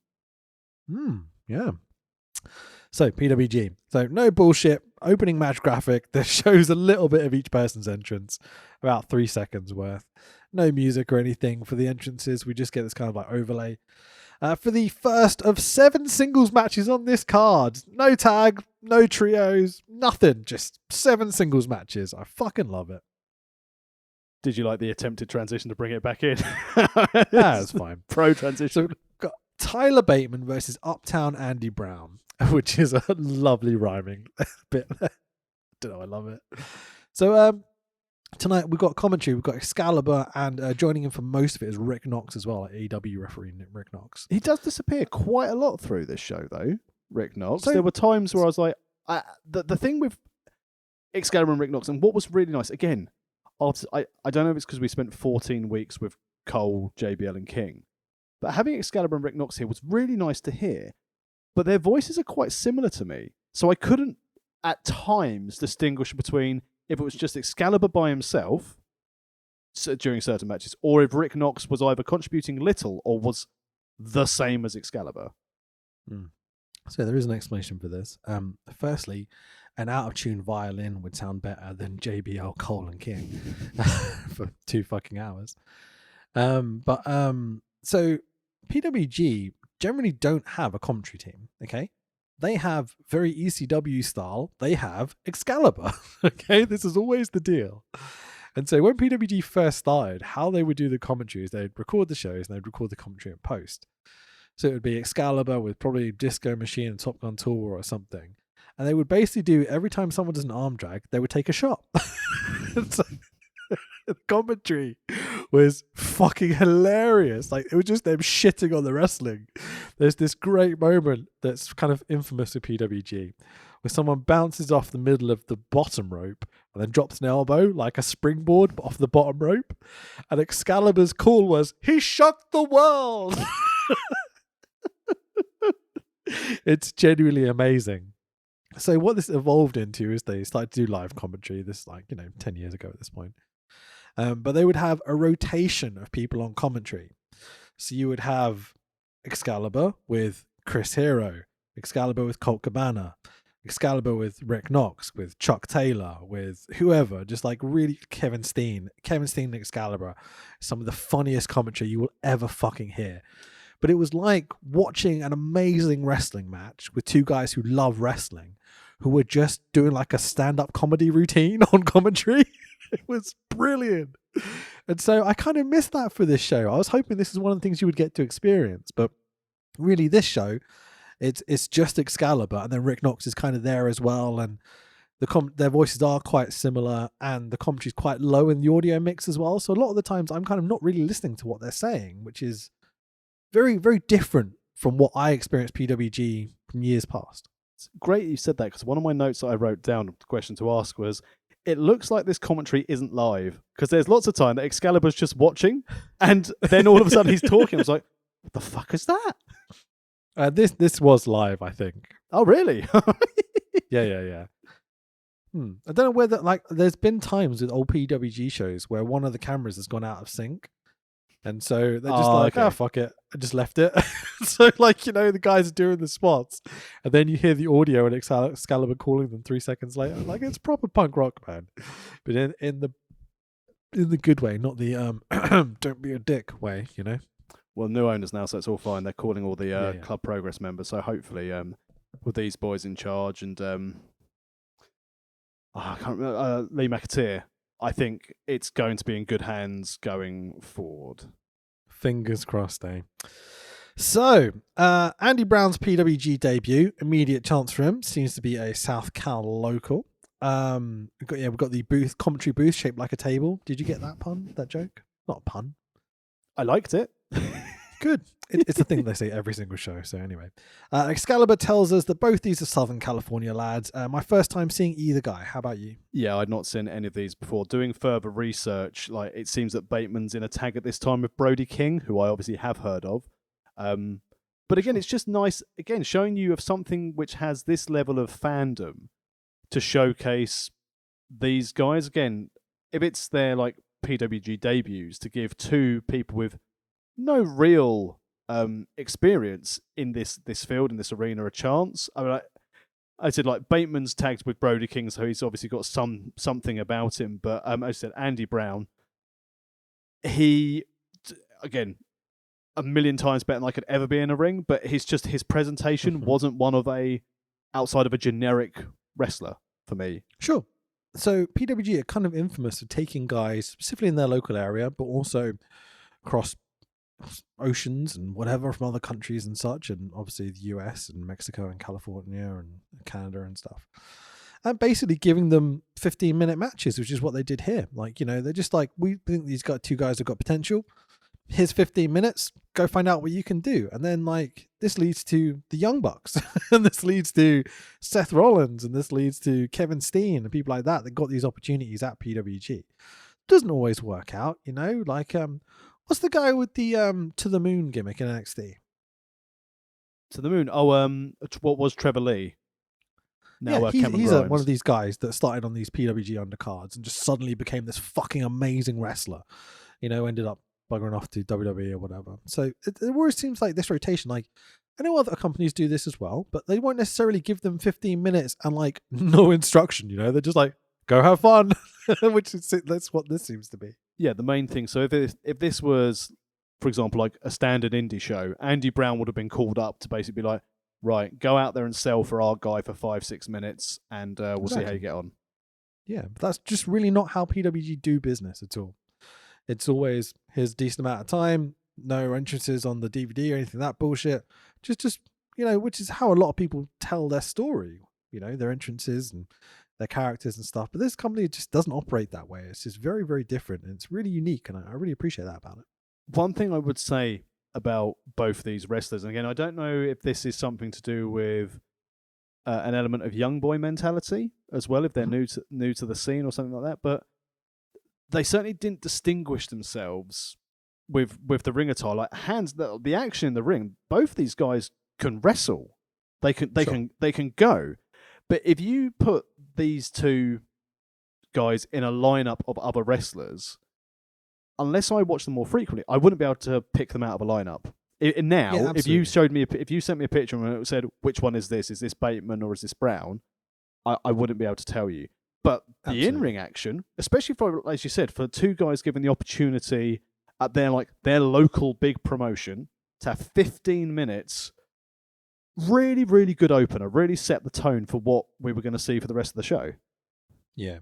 Yeah. So PWG. So no bullshit. Opening match graphic that shows a little bit of each person's entrance, about 3 seconds worth. No music or anything for the entrances. We just get this kind of like overlay. For the first of 7 singles matches on this card. No tag, no trios, nothing. Just 7 singles matches. I fucking love it. Did you like the attempted transition to bring it back in? Yeah, it's fine. Pro transition. So got Tyler Bateman versus Uptown Andy Brown, which is a lovely rhyming bit. Don't know, I love it. So tonight we've got commentary, we've got Excalibur, and joining in for most of it is Rick Knox as well, like AEW referee Rick Knox. He does disappear quite a lot through this show, though, Rick Knox. So- there were times where I was like, the thing with Excalibur and Rick Knox, and what was really nice, again, I don't know if it's because we spent 14 weeks with Cole, JBL, and King, but having Excalibur and Rick Knox here was really nice to hear. But their voices are quite similar to me, so I couldn't at times distinguish between if it was just Excalibur by himself during certain matches, or if Rick Knox was either contributing little or was the same as Excalibur. So there is an explanation for this. Firstly, an out-of-tune violin would sound better than JBL, Cole, and King for 2 fucking hours. So PWG generally don't have a commentary team, okay? They have very ECW style. They have Excalibur, okay? This is always the deal. And so when PWG first started, how they would do the commentaries, they'd record the shows and they'd record the commentary in post. So it would be Excalibur with probably Disco Machine and Top Gun Tour or something. And they would basically do, every time someone does an arm drag, they would take a shot. So the commentary was fucking hilarious. Like, it was just them shitting on the wrestling. There's this great moment that's kind of infamous with PWG, where someone bounces off the middle of the bottom rope and then drops an elbow like a springboard off the bottom rope. And Excalibur's call was, "He shocked the world!" It's genuinely amazing. So what this evolved into is they started to do live commentary. This is 10 years ago at this point. But they would have a rotation of people on commentary. So you would have Excalibur with Chris Hero, Excalibur with Colt Cabana, Excalibur with Rick Knox, with Chuck Taylor, with whoever, just like really Kevin Steen and Excalibur, some of the funniest commentary you will ever fucking hear. But it was like watching an amazing wrestling match with 2 guys who love wrestling, who were just doing like a stand-up comedy routine on commentary. It was brilliant. And so I kind of missed that for this show. I was hoping this is one of the things you would get to experience. But really this show, it's just Excalibur, and then Rick Knox is kind of there as well. And their voices are quite similar, and the commentary is quite low in the audio mix as well. So a lot of the times I'm kind of not really listening to what they're saying, which is very, very different from what I experienced PWG from years past. It's great you said that, because one of my notes that I wrote down, the question to ask was, it looks like this commentary isn't live, because there's lots of time that Excalibur's just watching, and then all of a sudden he's talking. I was like, what the fuck is that? This was live, I think. Oh, really? Yeah. I don't know whether, there's been times with old PWG shows where one of the cameras has gone out of sync. And so they're just okay. oh, fuck it. I just left it. So, the guys are doing the spots. And then you hear the audio and Excalibur calling them 3 seconds later. Like, it's proper punk rock, man. But in the good way, not the don't be a dick way, Well, new owners now, so it's all fine. They're calling all the Club Progress members. So hopefully, with these boys in charge and I can't remember, Lee McAteer, I think it's going to be in good hands going forward. Fingers crossed, eh? So, Andy Brown's PWG debut, immediate chance for him, seems to be a South Cal local. We've got the commentary booth shaped like a table. Did you get that pun? That joke? Not a pun. I liked it. Good. It's a thing they say every single show. So anyway, Excalibur tells us that both these are Southern California lads. My first time seeing either guy. How about you? Yeah, I'd not seen any of these before. Doing further research, it seems that Bateman's in a tag at this time with Brody King, who I obviously have heard of. But again, it's just nice, again, showing you of something which has this level of fandom to showcase these guys again. If it's their like PWG debuts, to give two people with no real experience in this field, in this arena, a chance. I mean, I said like Bateman's tagged with Brody King, so he's obviously got something about him. But I said Andy Brown, he again a million times better than I could ever be in a ring. But his presentation wasn't one of outside of a generic wrestler for me. Sure. So PWG are kind of infamous for taking guys specifically in their local area, but also across oceans and whatever from other countries and such, and obviously the US and Mexico and California and Canada and stuff, and basically giving them 15-minute matches, which is what they did here. Like, they're just like, we think these two guys have got potential. Here's 15 minutes. Go find out what you can do. And then like this leads to the Young Bucks, and this leads to Seth Rollins, and this leads to Kevin Steen and people like that got these opportunities at PWG. Doesn't always work out, like what's the guy with the to the moon gimmick in NXT? To the moon. What was Trevor Lee? Now, yeah, he's one of these guys that started on these PWG undercards and just suddenly became this fucking amazing wrestler. Ended up buggering off to WWE or whatever. So it always seems like this rotation. Like, I know other companies do this as well, but they won't necessarily give them 15 minutes and like no instruction. They're just like, go have fun, that's what this seems to be. Yeah, the main thing. So if this was, for example, like a standard indie show, Andy Brown would have been called up to basically be like, right, go out there and sell for our guy for 5-6 minutes, and we'll see how you get on. Yeah, but that's just really not how PWG do business at all. It's always, here's a decent amount of time, no entrances on the DVD or anything, that bullshit. Just which is how a lot of people tell their story, their entrances and their characters and stuff. But this company just doesn't operate that way. It's just very, very different, and it's really unique, and I really appreciate that about it. One thing I would say about both these wrestlers, and again, I don't know if this is something to do with an element of young boy mentality as well, if they're new to the scene or something like that, but they certainly didn't distinguish themselves with the ring attire. Like the action in the ring, both these guys can wrestle. They can go. But if you put these two guys in a lineup of other wrestlers, unless I watch them more frequently, I wouldn't be able to pick them out of a lineup. If you sent me a picture and it said, which one is this? Is this Bateman or is this Brown? I wouldn't be able to tell you. But the in-ring action, especially for, as you said, for two guys given the opportunity at their local big promotion to have 15 minutes, really, really good opener, really set the tone for what we were going to see for the rest of the show. Yeah.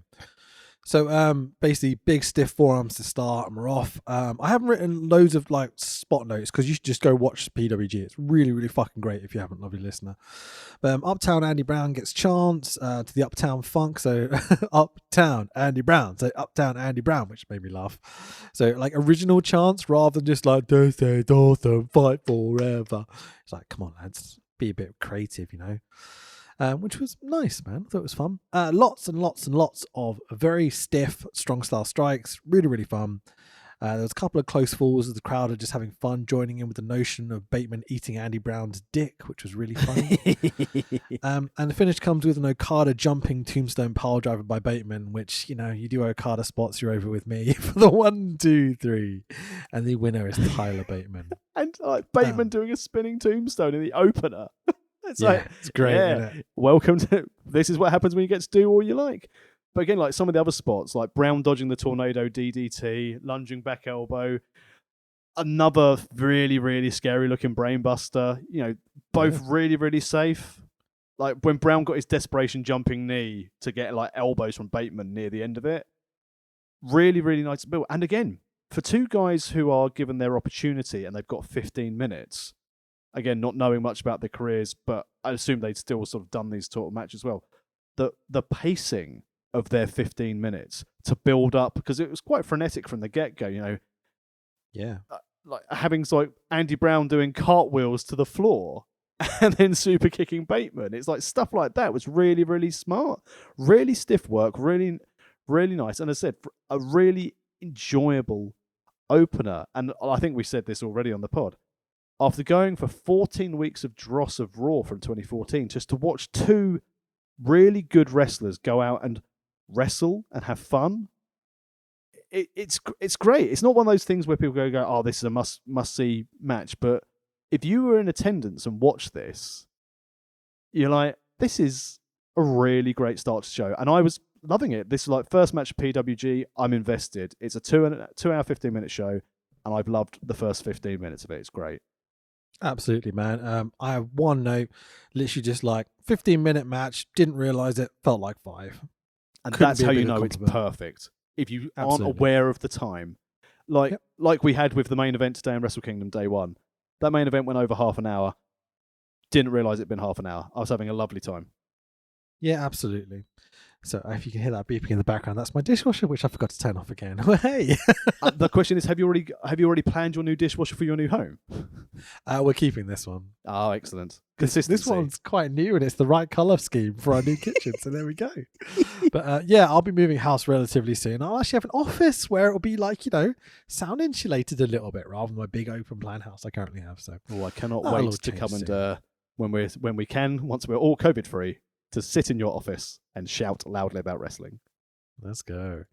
So basically big stiff forearms to start and we're off. I haven't written loads of like spot notes because you should just go watch PWG. It's really, really fucking great if you haven't, lovely listener. Uptown Andy Brown gets chance to the Uptown Funk. So Uptown Andy Brown. So Uptown Andy Brown, which made me laugh. So like original chants rather than just like Thursday, Dawson, fight forever. It's like, come on lads, be a bit creative, which was nice, man. I thought it was fun. Lots and lots and lots of very stiff, strong style strikes. Really, really fun. There was a couple of close falls as the crowd are just having fun, joining in with the notion of Bateman eating Andy Brown's dick, which was really funny. And the finish comes with an Okada jumping tombstone pile driver by Bateman, which, you do Okada spots, you're over with me for the 1, 2, 3. And the winner is Tyler Bateman. And Bateman doing a spinning tombstone in the opener. It's it's great. Isn't it? Welcome to this is what happens when you get to do all you like. But again, like some of the other spots, like Brown dodging the tornado DDT, lunging back elbow, another really, really scary looking brainbuster. Both really, really safe. Like when Brown got his desperation jumping knee to get like elbows from Bateman near the end of it. Really, really nice build. And again, for two guys who are given their opportunity and they've got 15 minutes. Again, not knowing much about their careers, but I assume they'd still sort of done these sort of matches well. The pacing of their 15 minutes to build up, because it was quite frenetic from the get-go, Yeah. Like having like Andy Brown doing cartwheels to the floor and then super kicking Bateman. It's like stuff like that was really, really smart. Really stiff work, really, really nice. And as I said, a really enjoyable opener. And I think we said this already on the pod. After going for 14 weeks of dross of Raw from 2014, just to watch two really good wrestlers go out and wrestle and have fun, it's great. It's not one of those things where people go, oh, this is a must see match. But if you were in attendance and watched this, you're like, this is a really great start to the show. And I was loving it. This is like first match of PWG. I'm invested. It's a 2 hour 15-minute show, and I've loved the first 15 minutes of it. It's great. Absolutely, man. I have one note, literally just like 15-minute match. Didn't realize it. Felt like 5. And Couldn't that's be a how you bigger know it's compliment. perfect. If you Absolutely. aren't aware of the time, like we had with the main event today in Wrestle Kingdom Day 1, that main event went over half an hour. Didn't realise it'd been half an hour. I was having a lovely time. Yeah, absolutely. So if you can hear that beeping in the background, that's my dishwasher, which I forgot to turn off again. Hey. The question is, have you already planned your new dishwasher for your new home? We're keeping this one. Oh, excellent. This one's quite new, and it's the right colour scheme for our new kitchen. So there we go. But yeah, I'll be moving house relatively soon. I'll actually have an office where it'll be like, sound insulated a little bit rather than my big open plan house I currently have. So I cannot wait to come and when we can, once we're all COVID free, to sit in your office and shout loudly about wrestling. Let's go.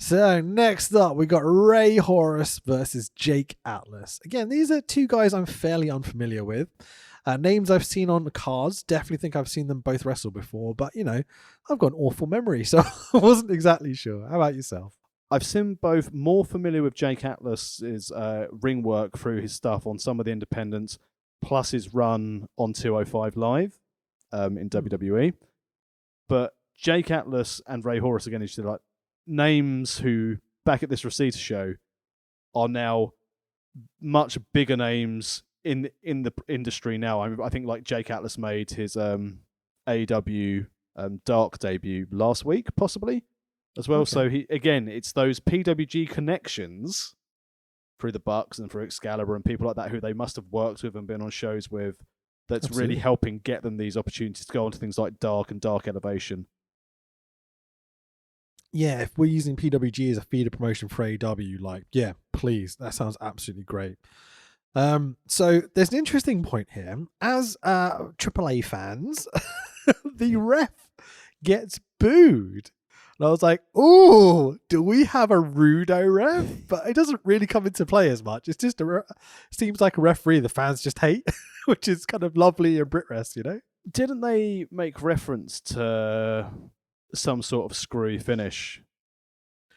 So next up, we got Ray Horus versus Jake Atlas. Again, these are two guys I'm fairly unfamiliar with. Names I've seen on the cards. Definitely think I've seen them both wrestle before, but I've got an awful memory, so I wasn't exactly sure. How about yourself? I've seen both. More familiar with Jake Atlas's ring work through his stuff on some of the independents, plus his run on 205 Live in WWE. But Jake Atlas and Ray Horus, again, is like names who, back at this Receiver show, are now much bigger names in the industry now. I think like Jake Atlas made his AEW Dark debut last week, possibly, as well. Okay. So it's those PWG connections through the Bucks and through Excalibur and people like that who they must have worked with and been on shows with. That's Absolutely. Really helping get them these opportunities to go on to things like Dark and Dark Elevation. Yeah, if we're using PWG as a feeder promotion for AEW, yeah, please. That sounds absolutely great. So there's an interesting point here. As AAA fans, the ref gets booed. And I was like, ooh, do we have a Rudo ref? But it doesn't really come into play as much. It's just seems like a referee the fans just hate, which is kind of lovely and Britrest, Didn't they make reference to some sort of screwy finish?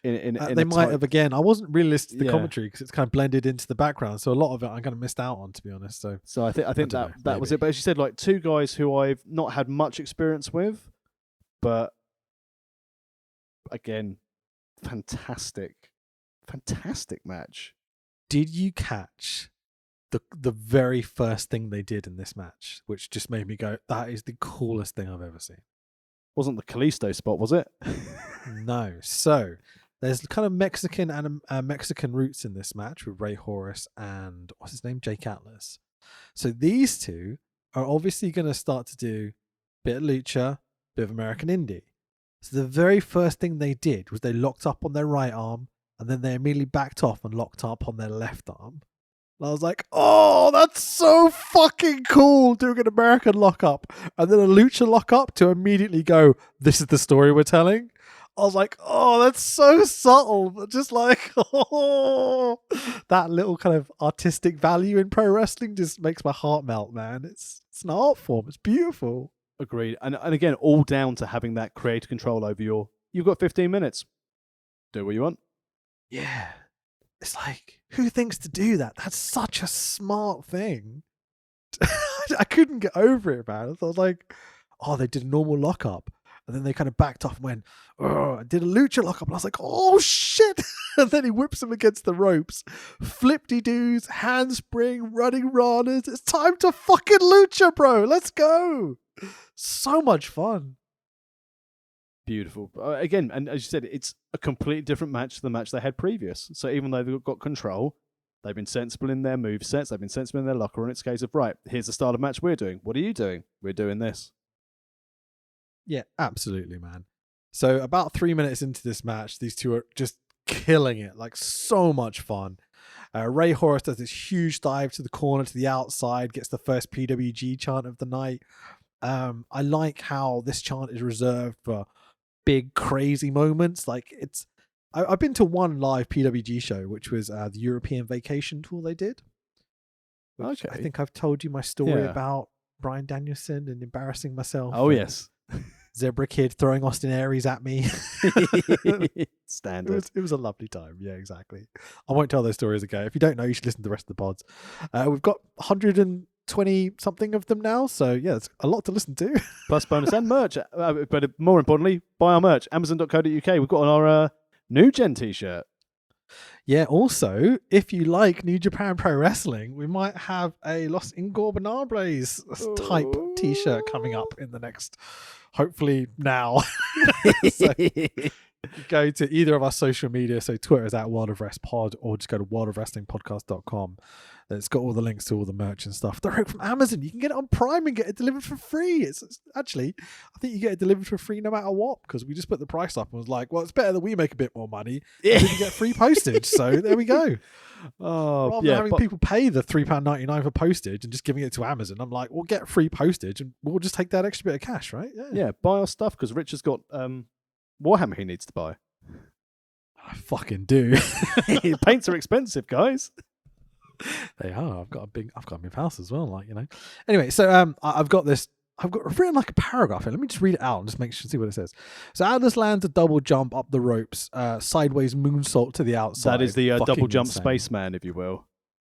They might have again. I wasn't really listening to the commentary because it's kind of blended into the background, so a lot of it I kind of missed out on, to be honest. So I think that was it. But as you said, like two guys who I've not had much experience with, but again, fantastic match. Did you catch the very first thing they did in this match, which just made me go, that is the coolest thing I've ever seen? Wasn't the Kalisto spot, was it? No. So there's kind of Mexican and Mexican roots in this match with Ray Horus and what's his name, Jake Atlas. So these two are obviously going to start to do a bit of lucha, bit of American indie. So the very first thing they did was they locked up on their right arm, and then they immediately backed off and locked up on their left arm. And I was like, oh, that's so fucking cool, doing an American lockup. And then a lucha lockup to immediately go, this is the story we're telling. I was like, oh, that's so subtle. But just like, oh, that little kind of artistic value in pro wrestling just makes my heart melt, man. It's an art form. It's beautiful. Agreed. And again, all down to having that creative control over you've got 15 minutes. Do what you want. Yeah. It's like, who thinks to do that? That's such a smart thing. I couldn't get over it, man. I was like, oh, they did a normal lockup. And then they kind of backed off and went, oh, I did a lucha lockup. And I was like, oh, shit. And then he whips him against the ropes. Flip-de-doos, handspring, running ranas. It's time to fucking lucha, bro. Let's go. So much fun. Beautiful. Again, and as you said, it's a completely different match to the match they had previous. So even though they've got control, they've been sensible in their move sets, they've been sensible in their locker, and it's a case of, right, here's the style of match we're doing. What are you doing? We're doing this. Yeah, absolutely, man. So about 3 minutes into this match, these two are just killing it. Like, so much fun. Ray Horus does this huge dive to the corner, to the outside, gets the first PWG chant of the night. I like how this chant is reserved for big crazy moments. Like I've been to one live PWG show, which was the European Vacation tour they did. Which I think I've told you my story about Bryan Danielson and embarrassing myself. Oh, yes. Zebra Kid throwing Austin Aries at me. Standard. It was a lovely time. Yeah, exactly. I won't tell those stories again. If you don't know, you should listen to the rest of the pods. We've got 120 something of them now, so yeah, it's a lot to listen to. Plus bonus and merch. But more importantly, buy our merch. Amazon.co.uk. We've got on our New Gen t-shirt. Yeah, also, if you like New Japan Pro Wrestling, we might have a Los Ingobernables type t-shirt coming up in the next, hopefully now. So go to either of our social media. So Twitter is at World of Rest Pod, or just go to worldofwrestlingpodcast.com. It's got all the links to all the merch and stuff. Direct from Amazon. You can get it on Prime and get it delivered for free. It's actually, I think you get it delivered for free no matter what, because we just put the price up and was like, well, it's better that we make a bit more money. And we can get free postage. So there we go. Rather than having people pay the £3.99 for postage and just giving it to Amazon, I'm like, we'll get free postage and we'll just take that extra bit of cash, right? Yeah, buy our stuff, because Rich has got Warhammer he needs to buy. I fucking do. Paints are expensive, guys. They are. I've got a big house as well, like, you know. Anyway, so I've got written like a paragraph here. Let me just read it out and just make sure, see what it says. So Atlas lands a double jump up the ropes, sideways moonsault to the outside. That is the double jump insane. spaceman, if you will.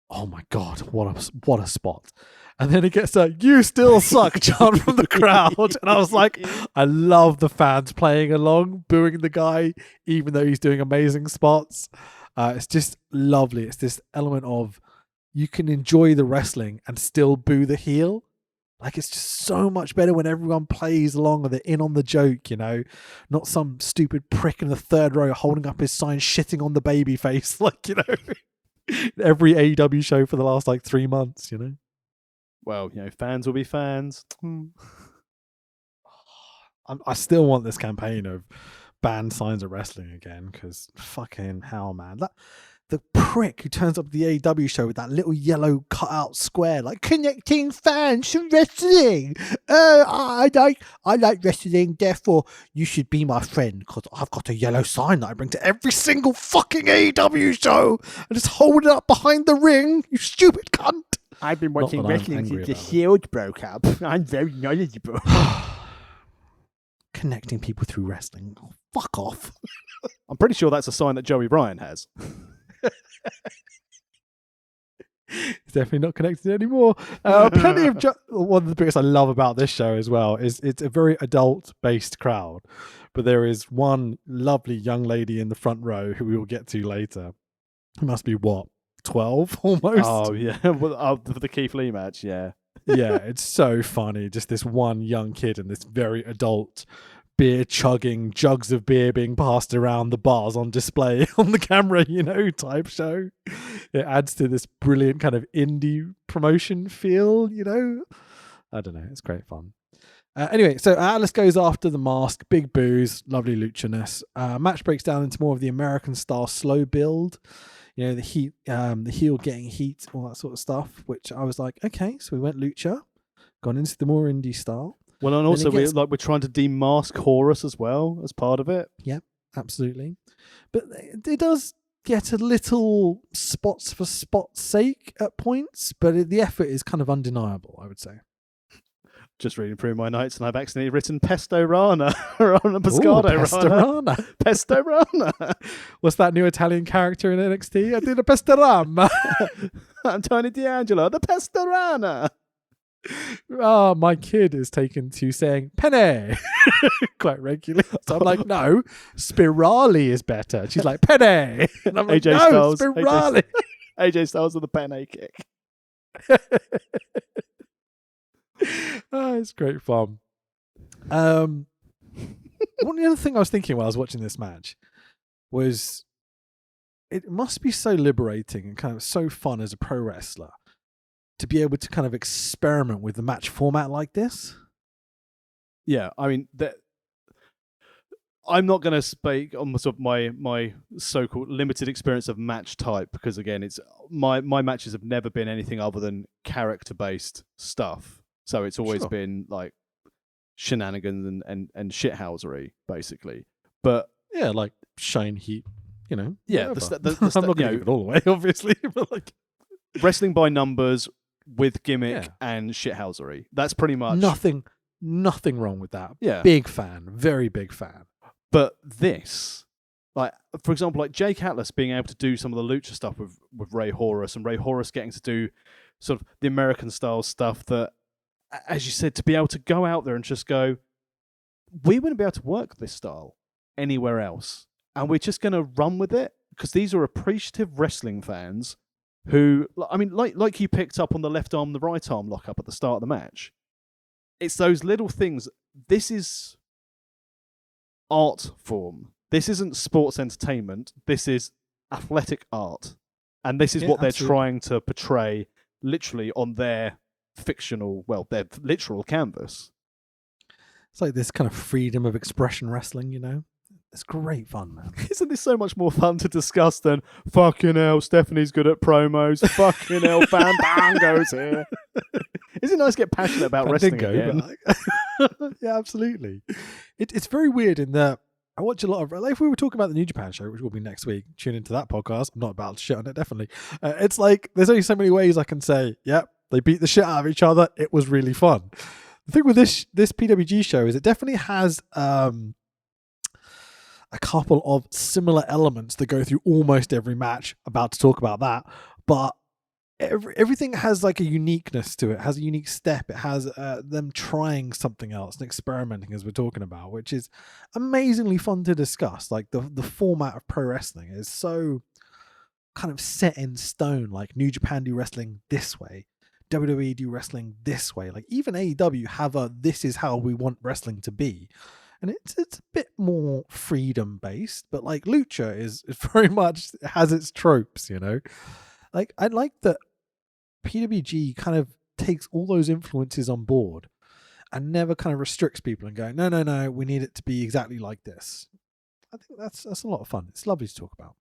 Oh my god, what a spot. And then it gets a "you still suck" chant from the crowd. And I was like, I love the fans playing along, booing the guy, even though he's doing amazing spots. It's just lovely. It's this element of you can enjoy the wrestling and still boo the heel. Like, it's just so much better when everyone plays along and they're in on the joke, you know, not some stupid prick in the third row holding up his sign, shitting on the baby face, like, you know, every AEW show for the last like 3 months, you know. Well, you know, fans will be fans. I still want this campaign of ban signs of wrestling again, because fucking hell, man. The prick who turns up at the AEW show with that little yellow cutout square, like, connecting fans to wrestling. I like wrestling, therefore you should be my friend, because I've got a yellow sign that I bring to every single fucking AEW show and just hold it up behind the ring, you stupid cunt. I've been watching wrestling since the Shield broke up. I'm very knowledgeable. Connecting people through wrestling. Oh, fuck off. I'm pretty sure that's a sign that Joey Bryan has. It's definitely not connected anymore. Plenty of one of the biggest I love about this show as well is it's a very adult-based crowd, but there is one lovely young lady in the front row who we will get to later. Who must be 12 almost. Oh yeah, well, for the Keith Lee match, yeah. Yeah, it's so funny. Just this one young kid and this very adult beer chugging, jugs of beer being passed around the bars on display on the camera, you know, type show. It adds to this brilliant kind of indie promotion feel, you know. I don't know. It's great fun. Anyway, so Atlas goes after the Mask, big boos, lovely lucha-ness. Match breaks down into more of the American style slow build. You know, the heel getting heat, all that sort of stuff, which I was like, okay, so we went lucha, gone into the more indie style. Well, and also we're trying to demask Horus as well as part of it. Yep, absolutely. But it does get a little spots for spots sake at points, but the effort is kind of undeniable, I would say. Just reading through my notes, and I've accidentally written Pesto Rana on a Pescado Rana. Pesto Rana. What's that new Italian character in NXT? I did a Pestorama. I'm Tony D'Angelo, the Pesto Rana. Oh, my kid is taken to saying penne quite regularly. So I'm like, no, spirali is better. She's like, penne. And I'm like, AJ no, Styles, spirali. AJ Styles with the penne kick. Oh, it's great fun. One other thing I was thinking while I was watching this match was it must be so liberating and kind of so fun as a pro wrestler to be able to kind of experiment with the match format like this. Yeah, I mean, I'm not going to speak on sort of my so-called limited experience of match type, because again, it's my matches have never been anything other than character-based stuff. So it's always been like shenanigans and shithousery, basically. But yeah, like shine heat, yeah, I'm not going to give it all away, obviously, but like wrestling by numbers with gimmick and shithousery. That's pretty much nothing wrong with that. Yeah, big fan, very big fan. But this, like, for example, like Jake Atlas being able to do some of the lucha stuff with Ray Horus, and Ray Horus getting to do sort of the American style stuff that, as you said, to be able to go out there and just go, we wouldn't be able to work this style anywhere else, and we're just going to run with it because these are appreciative wrestling fans who, I mean, like you picked up on the left arm, the right arm lock up at the start of the match. It's those little things. This is art form. This isn't sports entertainment. This is athletic art. And this is what they're trying to portray literally on their their literal canvas. It's like this kind of freedom of expression wrestling, It's great fun, man. Isn't this so much more fun to discuss than fucking hell, Stephanie's good at promos, fucking hell, Fandango's here. Isn't it nice to get passionate about wrestling again? Yeah, absolutely. It's very weird in that I watch a lot of, like if we were talking about the New Japan show, which will be next week, tune into that podcast. I'm not about to shit on it, definitely. It's like, there's only so many ways I can say, yep, they beat the shit out of each other. It was really fun. The thing with this PWG show is it definitely has a couple of similar elements that go through almost every match. About to talk about that, but everything has like a uniqueness to it. Has a unique step. It has them trying something else and experimenting, as we're talking about, which is amazingly fun to discuss. Like the format of pro wrestling is so kind of set in stone. Like New Japan do wrestling this way, WWE do wrestling this way. Like even AEW have this is how we want wrestling to be. And it's a bit more freedom based, but like lucha is very much has its tropes, Like I like that PWG kind of takes all those influences on board and never kind of restricts people and going, no, we need it to be exactly like this. I think that's a lot of fun. It's lovely to talk about.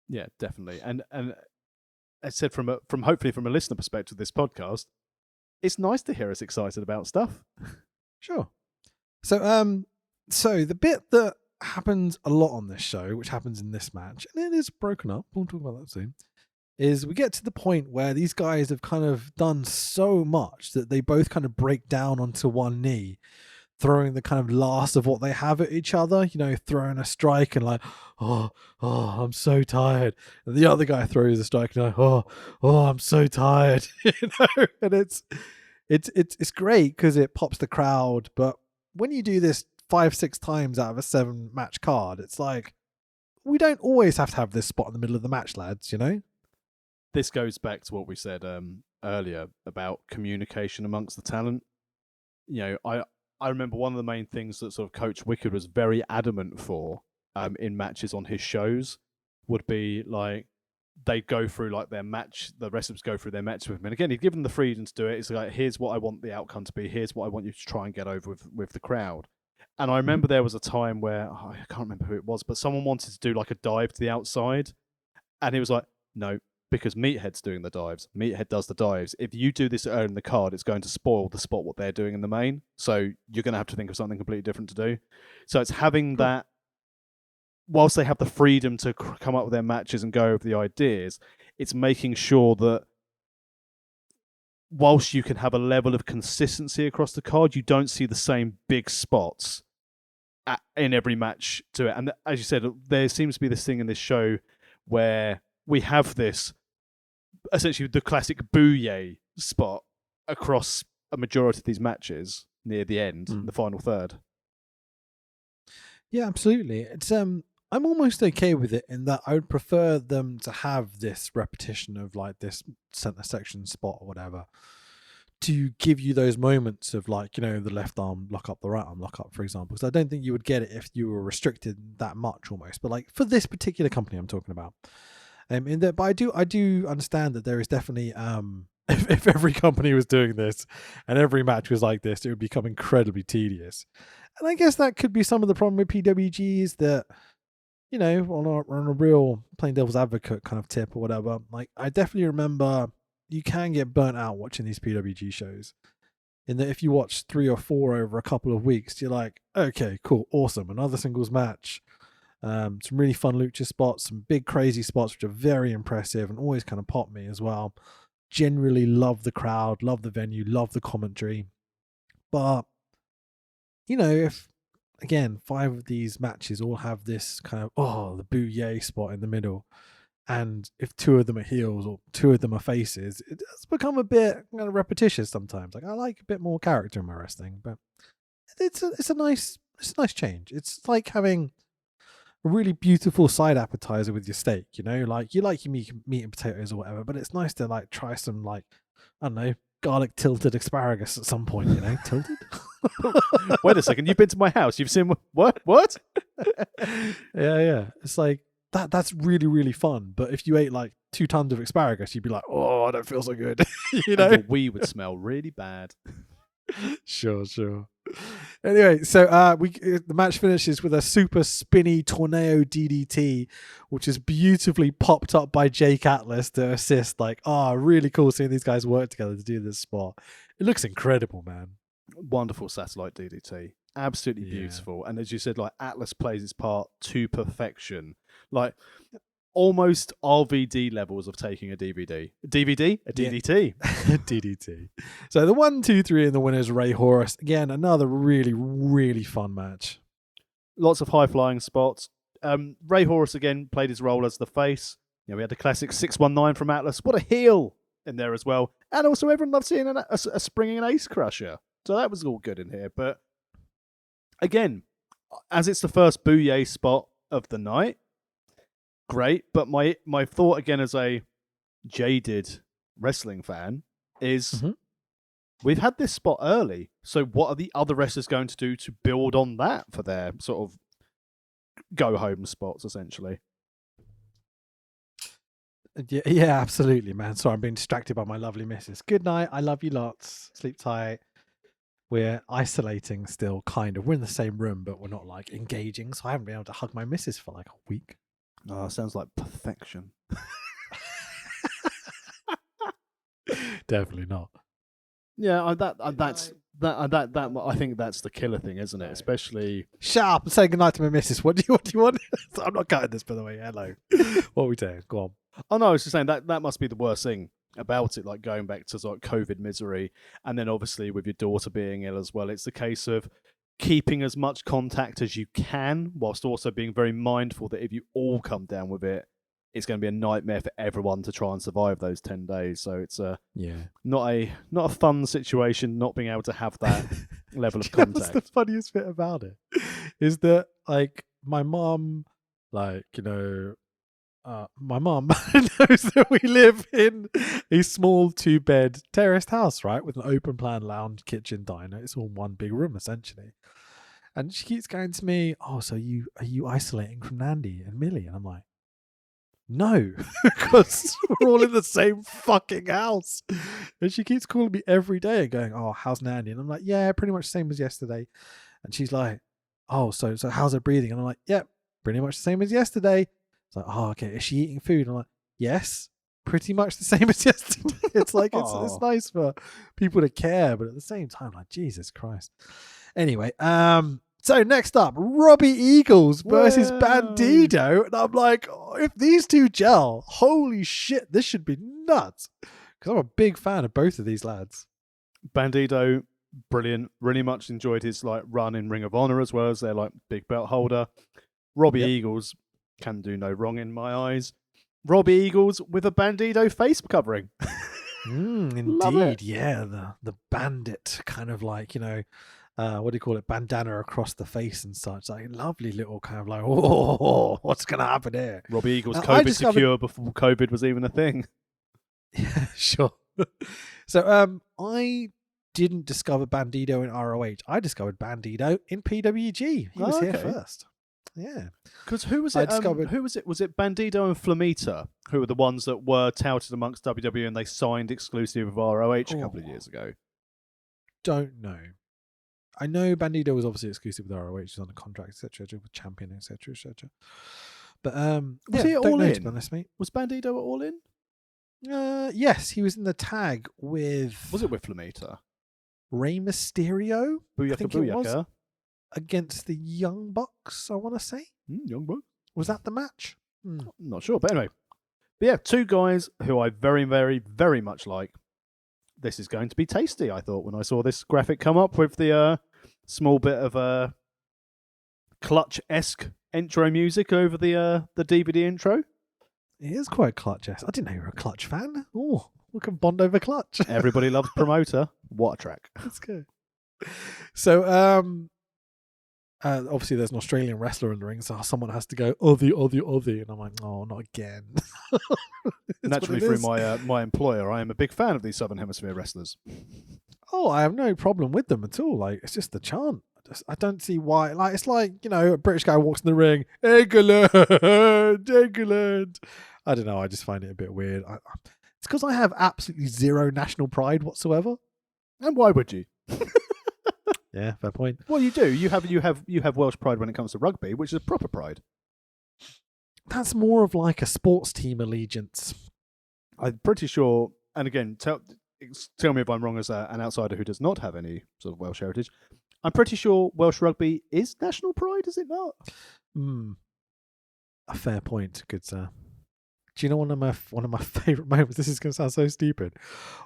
Yeah, definitely. And as said from hopefully from a listener perspective, this podcast, it's nice to hear us excited about stuff. Sure. So the bit that happens a lot on this show, which happens in this match, and it is broken up, we'll talk about that soon, is we get to the point where these guys have kind of done so much that they both kind of break down onto one knee, throwing the kind of last of what they have at each other, throwing a strike and like, oh, I'm so tired. And the other guy throws a strike and like, oh, I'm so tired. And it's great because it pops the crowd. But when you do this 5-6 times out of a 7-match card, it's like, we don't always have to have this spot in the middle of the match, lads, This goes back to what we said earlier about communication amongst the talent. I remember one of the main things that sort of Coach Wicked was very adamant for in matches on his shows would be like they'd go through like their match, the wrestlers go through their match with him. And again, he'd given them the freedom to do it. It's like, here's what I want the outcome to be. Here's what I want you to try and get over with the crowd. And I remember there was a time where, I can't remember who it was, but someone wanted to do like a dive to the outside. And he was like, no, because Meathead's doing the dives. Meathead does the dives. If you do this early in the card, it's going to spoil the spot what they're doing in the main. So you're going to have to think of something completely different to do. So it's having that, whilst they have the freedom to come up with their matches and go over the ideas, it's making sure that whilst you can have a level of consistency across the card, you don't see the same big spots in every match to it. And as you said, there seems to be this thing in this show where we have this, essentially the classic booyah spot across a majority of these matches near the end, the final third. Yeah, absolutely. It's I'm almost okay with it in that I would prefer them to have this repetition of like this center section spot or whatever to give you those moments of like, the left arm lock up, the right arm lock up, for example. Because I don't think you would get it if you were restricted that much almost. But like for this particular company I'm talking about, but I do understand that there is definitely if every company was doing this and every match was like this, it would become incredibly tedious. And I guess that could be some of the problem with PWG is that, on a real plain devil's advocate kind of tip or whatever, like I definitely remember you can get burnt out watching these PWG shows. in that if you watch 3 or 4 over a couple of weeks, you're like, okay, cool, awesome, another singles match. Some really fun lucha spots, some big crazy spots which are very impressive and always kind of pop me as well. Generally love the crowd, love the venue, love the commentary. But, you know, if, again, 5 of these matches all have this kind of, the boo-yay spot in the middle, and if 2 of them are heels or 2 of them are faces, it does become a bit kind of repetitious sometimes. Like, I like a bit more character in my wrestling, but it's a nice change. It's like having a really beautiful side appetizer with your steak, you know, like you like your meat and potatoes or whatever, but it's nice to like try some, like, I don't know, garlic tilted asparagus at some point, you know. Tilted? Wait a second, you've been to my house, you've seen what? Yeah. It's like that's really, really fun. But if you ate like 2 tons of asparagus, you'd be like, oh, I don't feel so good. You know, and we would smell really bad. Sure. Anyway, so the match finishes with a super spinny tornado DDT, which is beautifully popped up by Jake Atlas to assist. Like, really cool seeing these guys work together to do this spot. It looks incredible, man. Wonderful satellite DDT, absolutely beautiful. And as you said, like, Atlas plays his part to perfection, like almost RVD levels of taking a DDT. DDT. So the 1, 2, 3 and the winner is Ray Horus. Again, another really, really fun match. Lots of high flying spots. Ray Horus again played his role as the face. You know, we had the classic 619 from Atlas. What a heel in there as well. And also everyone loves seeing a springing ace crusher. So that was all good in here. But again, as it's the first Booyah spot of the night, great. But my thought again as a jaded wrestling fan is we've had this spot early. So what are the other wrestlers going to do to build on that for their sort of go home spots, essentially? Yeah, absolutely, man. Sorry, I'm being distracted by my lovely missus. Good night. I love you lots. Sleep tight. We're isolating still, kind of. We're in the same room, but we're not like engaging. So I haven't been able to hug my missus for like a week. Oh, sounds like perfection. Definitely not. Yeah, I think that's the killer thing, isn't it? Especially. Shut up and say goodnight to my missus. What do you want? I'm not cutting this, by the way. Hello. What are we doing? Go on. Oh no, I was just saying that must be the worst thing about it, like going back to like COVID misery, and then obviously with your daughter being ill as well. It's the case of keeping as much contact as you can, whilst also being very mindful that if you all come down with it, it's going to be a nightmare for everyone to try and survive those 10 days. So it's not a fun situation not being able to have that level of contact. That's the funniest bit about it, is that like my mom, like, you know, my mom knows that we live in a small 2-bed terraced house, right, with an open plan lounge, kitchen, diner. It's all one big room essentially. And she keeps going to me, "Oh, so are you isolating from Nandy and Millie?" And I'm like, "No," because we're all in the same fucking house. And she keeps calling me every day and going, "Oh, how's Nandy?" And I'm like, "Yeah, pretty much the same as yesterday." And she's like, "Oh, so how's her breathing?" And I'm like, "Yep, pretty much the same as yesterday." It's like, "Oh, okay. Is she eating food?" And I'm like, "Yes, pretty much the same as yesterday." It's like it's nice for people to care, but at the same time, like, Jesus Christ. Anyway, so next up, Robbie Eagles versus Bandido, and I'm like, if these two gel, holy shit, this should be nuts. Because I'm a big fan of both of these lads. Bandido, brilliant. Really much enjoyed his like run in Ring of Honor as well as their like big belt holder. Robbie Eagles can do no wrong in my eyes. Robbie Eagles with a Bandido face covering. Indeed, yeah, the bandit kind of like, you know, what do you call it, bandana across the face and such. Like, lovely little kind of like, oh, what's gonna happen here? Robbie Eagles COVID secure before COVID was even a thing. Yeah, sure. So I didn't discover Bandido in ROH. I discovered Bandido in PWG. He was here first. Yeah. Because who was it? Who was it? Was it Bandido and Flamita, who were the ones that were touted amongst WWE and they signed exclusive with ROH a couple of years ago? Don't know. I know Bandido was obviously exclusive with ROH. He's on a contract, etc., with Champion, etc., etc. But was he at All In? To be honest, mate. Was Bandido at All In? Yes, he was in the tag with. Was it with Flamita? Rey Mysterio, I think it was, Booyaka. against the Young Bucks, I want to say. Young Bucks. Was that the match? I'm not sure, but anyway. But yeah, two guys who I very, very, very much like. This is going to be tasty, I thought, when I saw this graphic come up with the small bit of Clutch-esque intro music over the DVD intro. It is quite Clutch-esque. I didn't know you were a Clutch fan. Oh, we can bond over Clutch. Everybody loves Promoter. What a track. That's good. So, obviously there's an Australian wrestler in the ring, so someone has to go, Aussie. And I'm like, oh, not again. Naturally, through my employer, I am a big fan of these Southern Hemisphere wrestlers. Oh, I have no problem with them at all. Like, it's just the chant. I don't see why. Like, it's like, a British guy walks in the ring, England. I don't know. I just find it a bit weird. It's because I have absolutely zero national pride whatsoever. And why would you? Yeah, fair point. Well, you do. You have Welsh pride when it comes to rugby, which is a proper pride. That's more of like a sports team allegiance. I'm pretty sure. And again, tell me if I'm wrong as an outsider who does not have any sort of Welsh heritage. I'm pretty sure Welsh rugby is national pride, is it not? A fair point, good sir. Do you know one of my favourite moments? This is going to sound so stupid.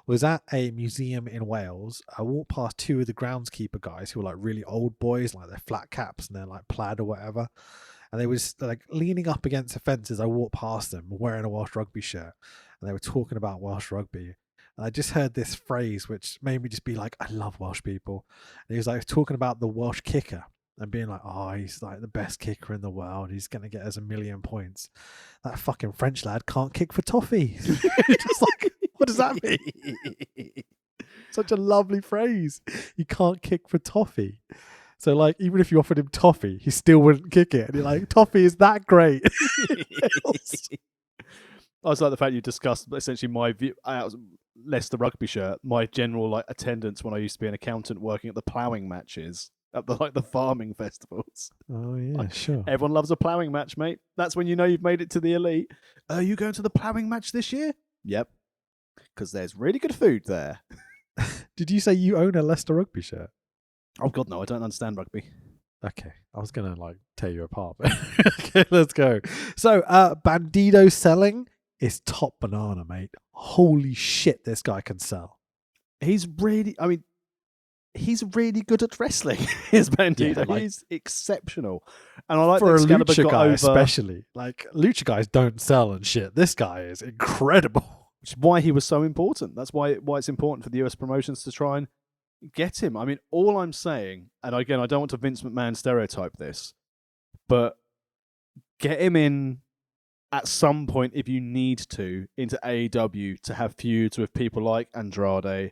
Was at a museum in Wales. I walked past two of the groundskeeper guys who were like really old boys, like they're flat caps and they're like plaid or whatever. And they were just like leaning up against the fences. I walked past them wearing a Welsh rugby shirt, and they were talking about Welsh rugby. And I just heard this phrase which made me just be like, I love Welsh people. And he was like talking about the Welsh kicker and being like, oh, he's like the best kicker in the world. He's going to get us 1 million points. That fucking French lad can't kick for toffee. Just like, what does that mean? Such a lovely phrase. He can't kick for toffee. So, like, even if you offered him toffee, he still wouldn't kick it. And you're like, toffee is that great. I was like the fact you discussed essentially my view, less the rugby shirt, my general like attendance when I used to be an accountant working at the ploughing matches at the farming festivals. Oh yeah, sure. Everyone loves a ploughing match, mate. That's when you know you've made it to the elite. Are you going to the ploughing match this year? Yep, because there's really good food there. Did you say you own a Leicester rugby shirt? Oh god, no, I don't understand rugby. Okay, I was gonna like tear you apart. But okay, let's go. So, Bandido selling is top banana, mate. Holy shit, this guy can sell. He's really good at wrestling. Is Bandido? Yeah, like, he's exceptional, and I like for that a Excalibur lucha got guy, over, especially. Like lucha guys don't sell and shit. This guy is incredible. which is why he was so important. That's why it's important for the US promotions to try and get him. I mean, all I'm saying, and again, I don't want to Vince McMahon stereotype this, but get him in at some point if you need to into AEW to have feuds with people like Andrade.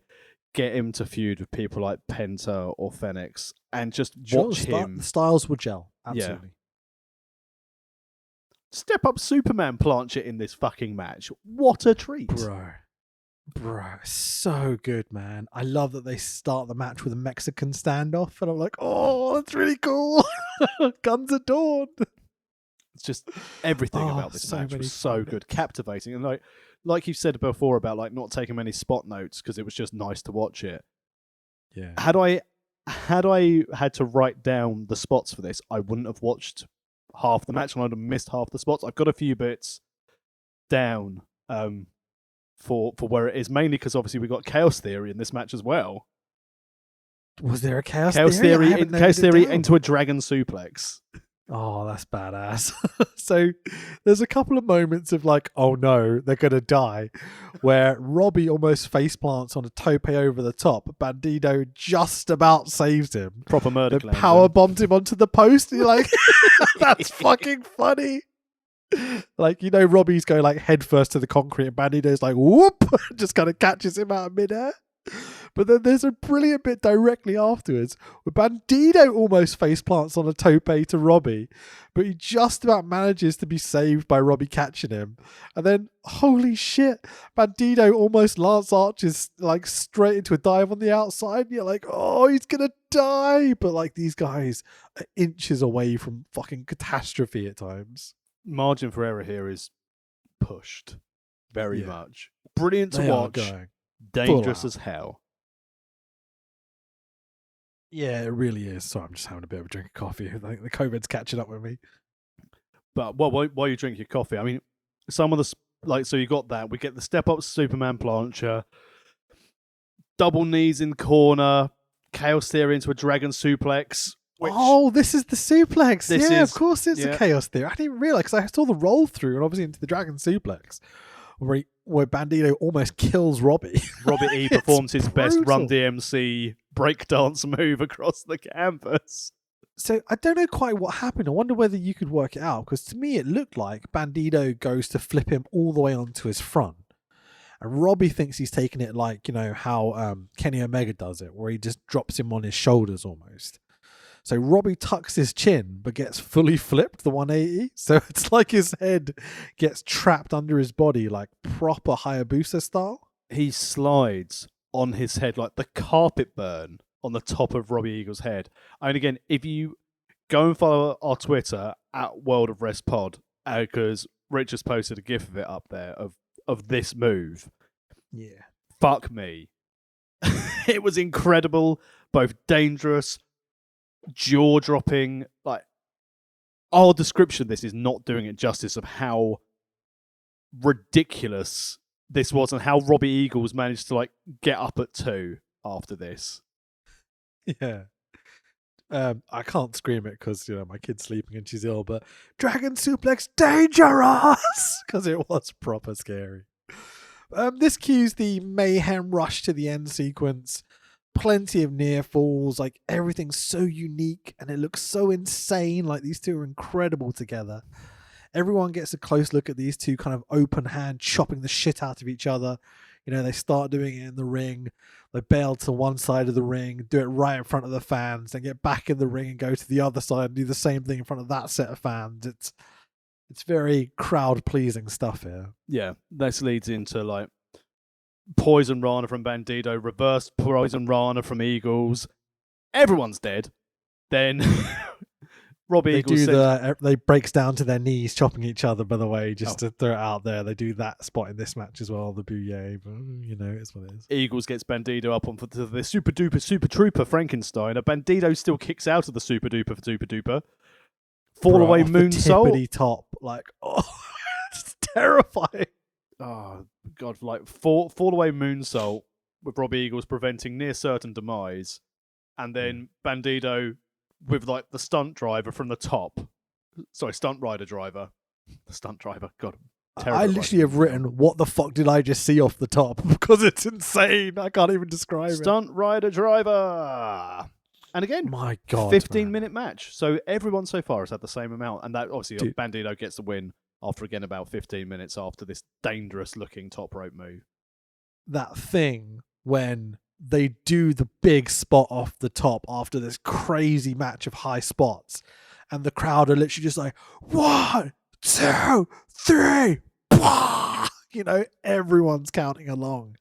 Get him to feud with people like Penta or Phoenix and just watch him. Styles would gel. Absolutely. Yeah. Step up Superman Planchet in this fucking match. What a treat. Bro, so good, man. I love that they start the match with a Mexican standoff, and I'm like, oh, that's really cool. Guns at dawn. It's just everything about this match was so good, captivating, and like you said before about like not taking many spot notes because it was just nice to watch it. Yeah. Had I had to write down the spots for this, I wouldn't have watched half the match, and I'd have missed half the spots. I've got a few bits down for where it is, mainly because obviously we got Chaos Theory in this match as well. Was there a Chaos Theory? Chaos Theory into a dragon suplex. Oh, that's badass. So there's a couple of moments of like, oh no, they're going to die, where Robbie almost face plants on a tope over the top. Bandido just about saves him. Proper murder. Power bombed him onto the post. And you're like, that's fucking funny. Like, Robbie's going like head first to the concrete and Bandido's like, whoop, just kind of catches him out of midair. But then there's a brilliant bit directly afterwards where Bandido almost face plants on a tope to Robbie, but he just about manages to be saved by Robbie catching him. And then, holy shit, Bandido almost Lance Arches like straight into a dive on the outside. And you're like, oh, he's going to die. But like these guys are inches away from fucking catastrophe at times. Margin for error here is pushed very much. Brilliant to watch. Dangerous as hell. Yeah, it really is. So I'm just having a bit of a drink of coffee. I think the COVID's catching up with me. But while you drink your coffee, I mean, some of the so you got that. We get the step up Superman plancher, double knees in corner, Chaos Theory into a dragon suplex. This is the suplex. Of course it's a Chaos Theory. I didn't realize because I saw the roll through and obviously into the dragon suplex where Bandito almost kills Robbie. Robbie E performs his best Run DMC breakdance move across the campus. So I don't know quite what happened. I wonder whether you could work it out, because to me it looked like Bandito goes to flip him all the way onto his front. And Robbie thinks he's taking it like, how Kenny Omega does it, where he just drops him on his shoulders almost. So Robbie tucks his chin, but gets fully flipped, the 180. So it's like his head gets trapped under his body, like proper Hayabusa style. He slides on his head like the carpet burn on the top of Robbie Eagle's head. And again, if you go and follow our Twitter at World of Rest Pod, because Rich has posted a GIF of it up there of this move. Yeah. Fuck me. It was incredible, both dangerous, jaw-dropping. Like, our description of this is not doing it justice of how ridiculous this was and how Robbie Eagles managed to get up at 2 after this. Yeah. I can't scream it because my kid's sleeping and she's ill, but Dragon Suplex dangerous because it was proper scary. This cues the mayhem rush to the end sequence. Plenty of near falls, like everything's so unique and it looks so insane. Like these two are incredible together. Everyone gets a close look at these two kind of open hand chopping the shit out of each other. They start doing it in the ring. They bail to one side of the ring, do it right in front of the fans, then get back in the ring and go to the other side and do the same thing in front of that set of fans. It's very crowd-pleasing stuff here. Yeah, this leads into Poison Rana from Bandito, reverse Poison Rana from Eagles. Everyone's dead. Then Robbie Eagles they breaks down to their knees chopping each other, by the way, just to throw it out there. They do that spot in this match as well, the bouye, but it's what it is. Eagles gets Bandito up onto the super duper super trooper Frankenstein. Bandito still kicks out of the super duper fall away moonsault. Top, it's terrifying. Oh god, fall away moonsault with Robbie Eagles preventing near certain demise, and then Bandito with the stunt driver from the top. Sorry, stunt rider driver. The stunt driver. God. I literally have written, what the fuck did I just see off the top? Because it's insane. I can't even describe it. Stunt rider driver. And again, my God, 15-minute match. So everyone so far has had the same amount. And that obviously Bandito gets the win after again about 15 minutes after this dangerous looking top rope move. That thing when they do the big spot off the top after this crazy match of high spots, and the crowd are literally just like 1, 2, 3, everyone's counting along.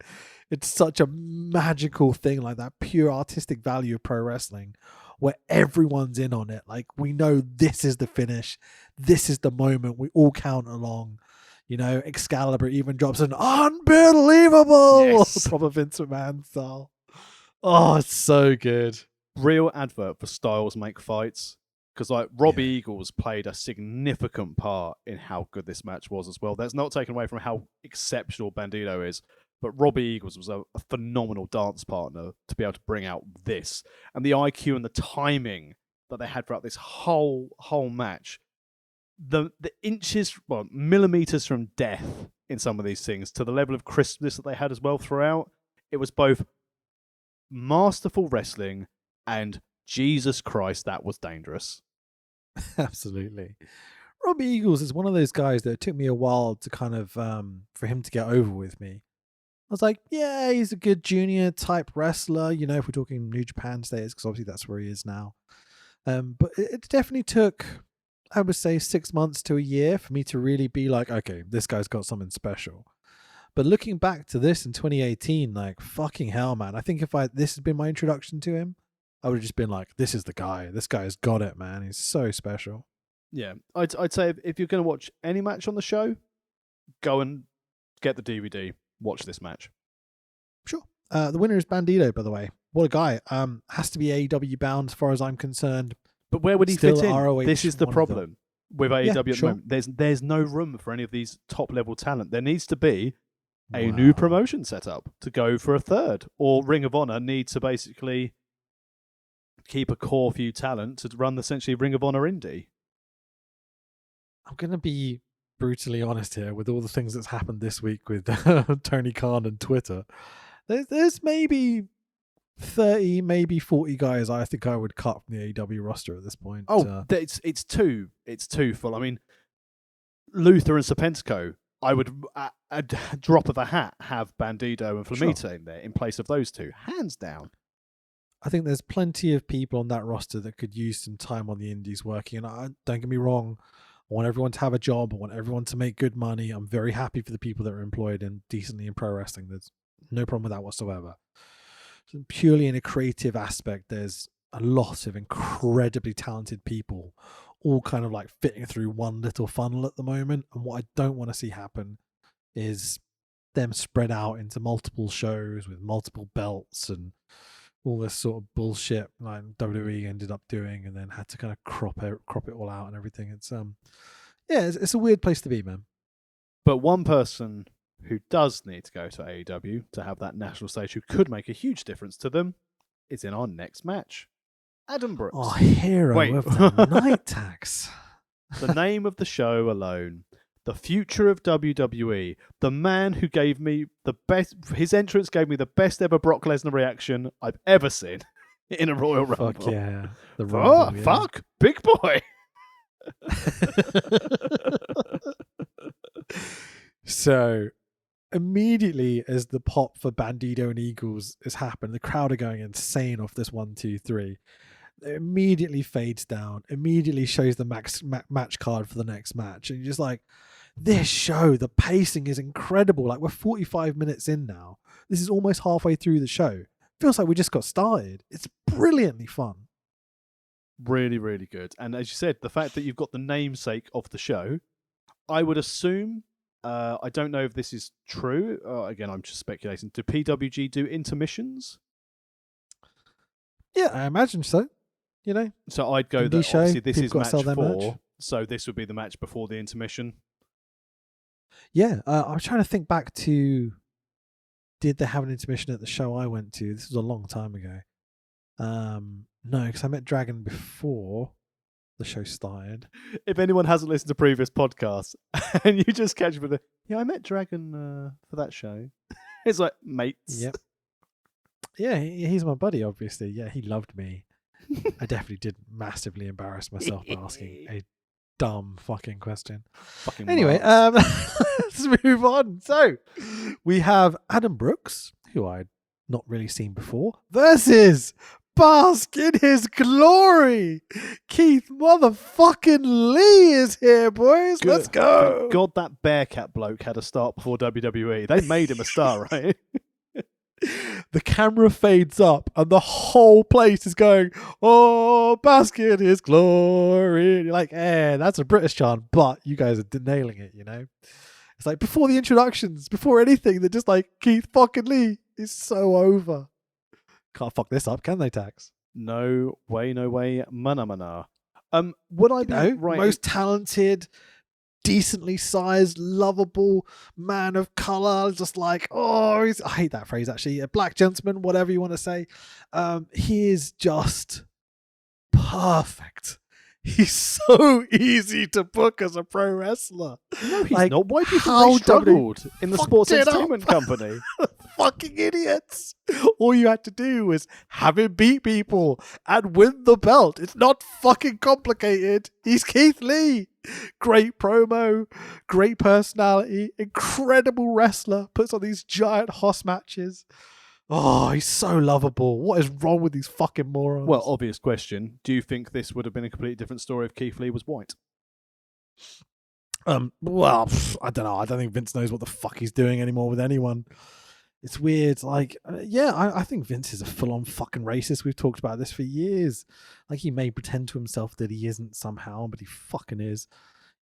It's such a magical thing, like that pure artistic value of pro wrestling where everyone's in on it. Like, we know this is the finish, this is the moment, we all count along. Excalibur even drops an unbelievable, yes, proper Vince McMahon style. Oh, it's so good. Real advert for Styles Make Fights. Because Robbie Eagles played a significant part in how good this match was as well. That's not taken away from how exceptional Bandito is. But Robbie Eagles was a phenomenal dance partner to be able to bring out this. And the IQ and the timing that they had throughout this whole match. The inches, millimeters from death in some of these things to the level of crispness that they had as well throughout. It was both masterful wrestling and Jesus Christ, that was dangerous. Absolutely. Robbie Eagles is one of those guys that it took me a while to kind of, for him to get over with me. I was like, yeah, he's a good junior type wrestler, if we're talking New Japan status, because obviously that's where he is now. But it definitely took, I would say, 6 months to a year for me to really be like, okay, this guy's got something special. But looking back to this in 2018, fucking hell, man. I think if this had been my introduction to him, I would have just been like, this is the guy. This guy's got it, man. He's so special. Yeah. I'd say if you're going to watch any match on the show, go and get the DVD. Watch this match. Sure. The winner is Bandito, by the way. What a guy. Has to be AEW bound as far as I'm concerned. But where would he Still fit in? ROH, This is the one of them. problem with AEW at the sure. moment. There's no room for any of these top level talent. There needs to be a new promotion set up to go for a third, or Ring of Honor need to basically keep a core few talent to run essentially Ring of Honor indie. I'm going to be brutally honest here with all the things that's happened this week with Tony Khan and Twitter. There's maybe 30, maybe 40 guys I think I would cut from the AEW roster at this point. It's too full. I mean, Luther and Serpentico, I would, a drop of a hat, have Bandido and Flamita in there in place of those two, hands down. I think there's plenty of people on that roster that could use some time on the indies working. And don't get me wrong, I want everyone to have a job. I want everyone to make good money. I'm very happy for the people that are employed and decently in pro wrestling. There's no problem with that whatsoever. So purely in a creative aspect, there's a lot of incredibly talented people all kind of like fitting through one little funnel at the moment. And what I don't want to see happen is them spread out into multiple shows with multiple belts and all this sort of bullshit like WWE ended up doing, and then had to kind of crop it all out and everything. It's it's a weird place to be, man. But one person who does need to go to AEW to have that national stage, who could make a huge difference to them, is in our next match. Adam Brooks. Oh, hero of the night tax. The name of the show alone. The future of WWE. The man who gave me the best... His entrance gave me the best ever Brock Lesnar reaction I've ever seen in a Royal Rumble. Fuck yeah. The Rumble, fuck. Big boy. So, immediately as the pop for Bandido and Eagles has happened, the crowd are going insane off this 1, 2, 3. It immediately fades down, immediately shows the match card for the next match. And you're just like, this show, the pacing is incredible. Like, we're 45 minutes in now. This is almost halfway through the show. Feels like we just got started. It's brilliantly fun. Really, really good. And as you said, the fact that you've got the namesake of the show, I would assume, I don't know if this is true. Again, I'm just speculating. Do PWG do intermissions? Yeah, I imagine so. You know? So I'd go that obviously this is match 4, so this would be the match before the intermission. Yeah, I'm trying to think back to, did they have an intermission at the show I went to? This was a long time ago. No, because I met Dragon before the show started. If anyone hasn't listened to previous podcasts and you just catch me with I met Dragon for that show. It's like, mates. Yep. Yeah, he's my buddy, obviously. Yeah, he loved me. I definitely did massively embarrass myself by asking a dumb fucking question. Anyway, let's move on. So, we have Adam Brooks, who I'd not really seen before, versus Bask in his glory. Keith motherfucking Lee is here, boys. Good. Let's go. Thank God that Bearcat bloke had a start before WWE. They made him a star, right? The camera fades up and the whole place is going, oh, Bask in his glory. And you're like, that's a British chant, but you guys are nailing it, you know? It's like before the introductions, before anything, they're just like, Keith fucking Lee is so over. Can't fuck this up, can they, Tax? No way, mana. Would I be right? Most talented, decently sized, lovable man of color, just like, I hate that phrase actually, a black gentleman, whatever you want to say. He is just perfect. He's so easy to book as a pro wrestler. No, he's not. Why do you think they struggled in the sports entertainment company? Fucking idiots. All you had to do was have him beat people and win the belt. It's not fucking complicated. He's Keith Lee. Great promo, great personality, incredible wrestler, puts on these giant hoss matches. Oh, he's so lovable. What is wrong with these fucking morons? Well, obvious question. Do you think this would have been a completely different story if Keith Lee was white? Well, I don't know. I don't think Vince knows what the fuck he's doing anymore with anyone. It's weird. Like, I think Vince is a full-on fucking racist. We've talked about this for years. Like, he may pretend to himself that he isn't somehow, but he fucking is.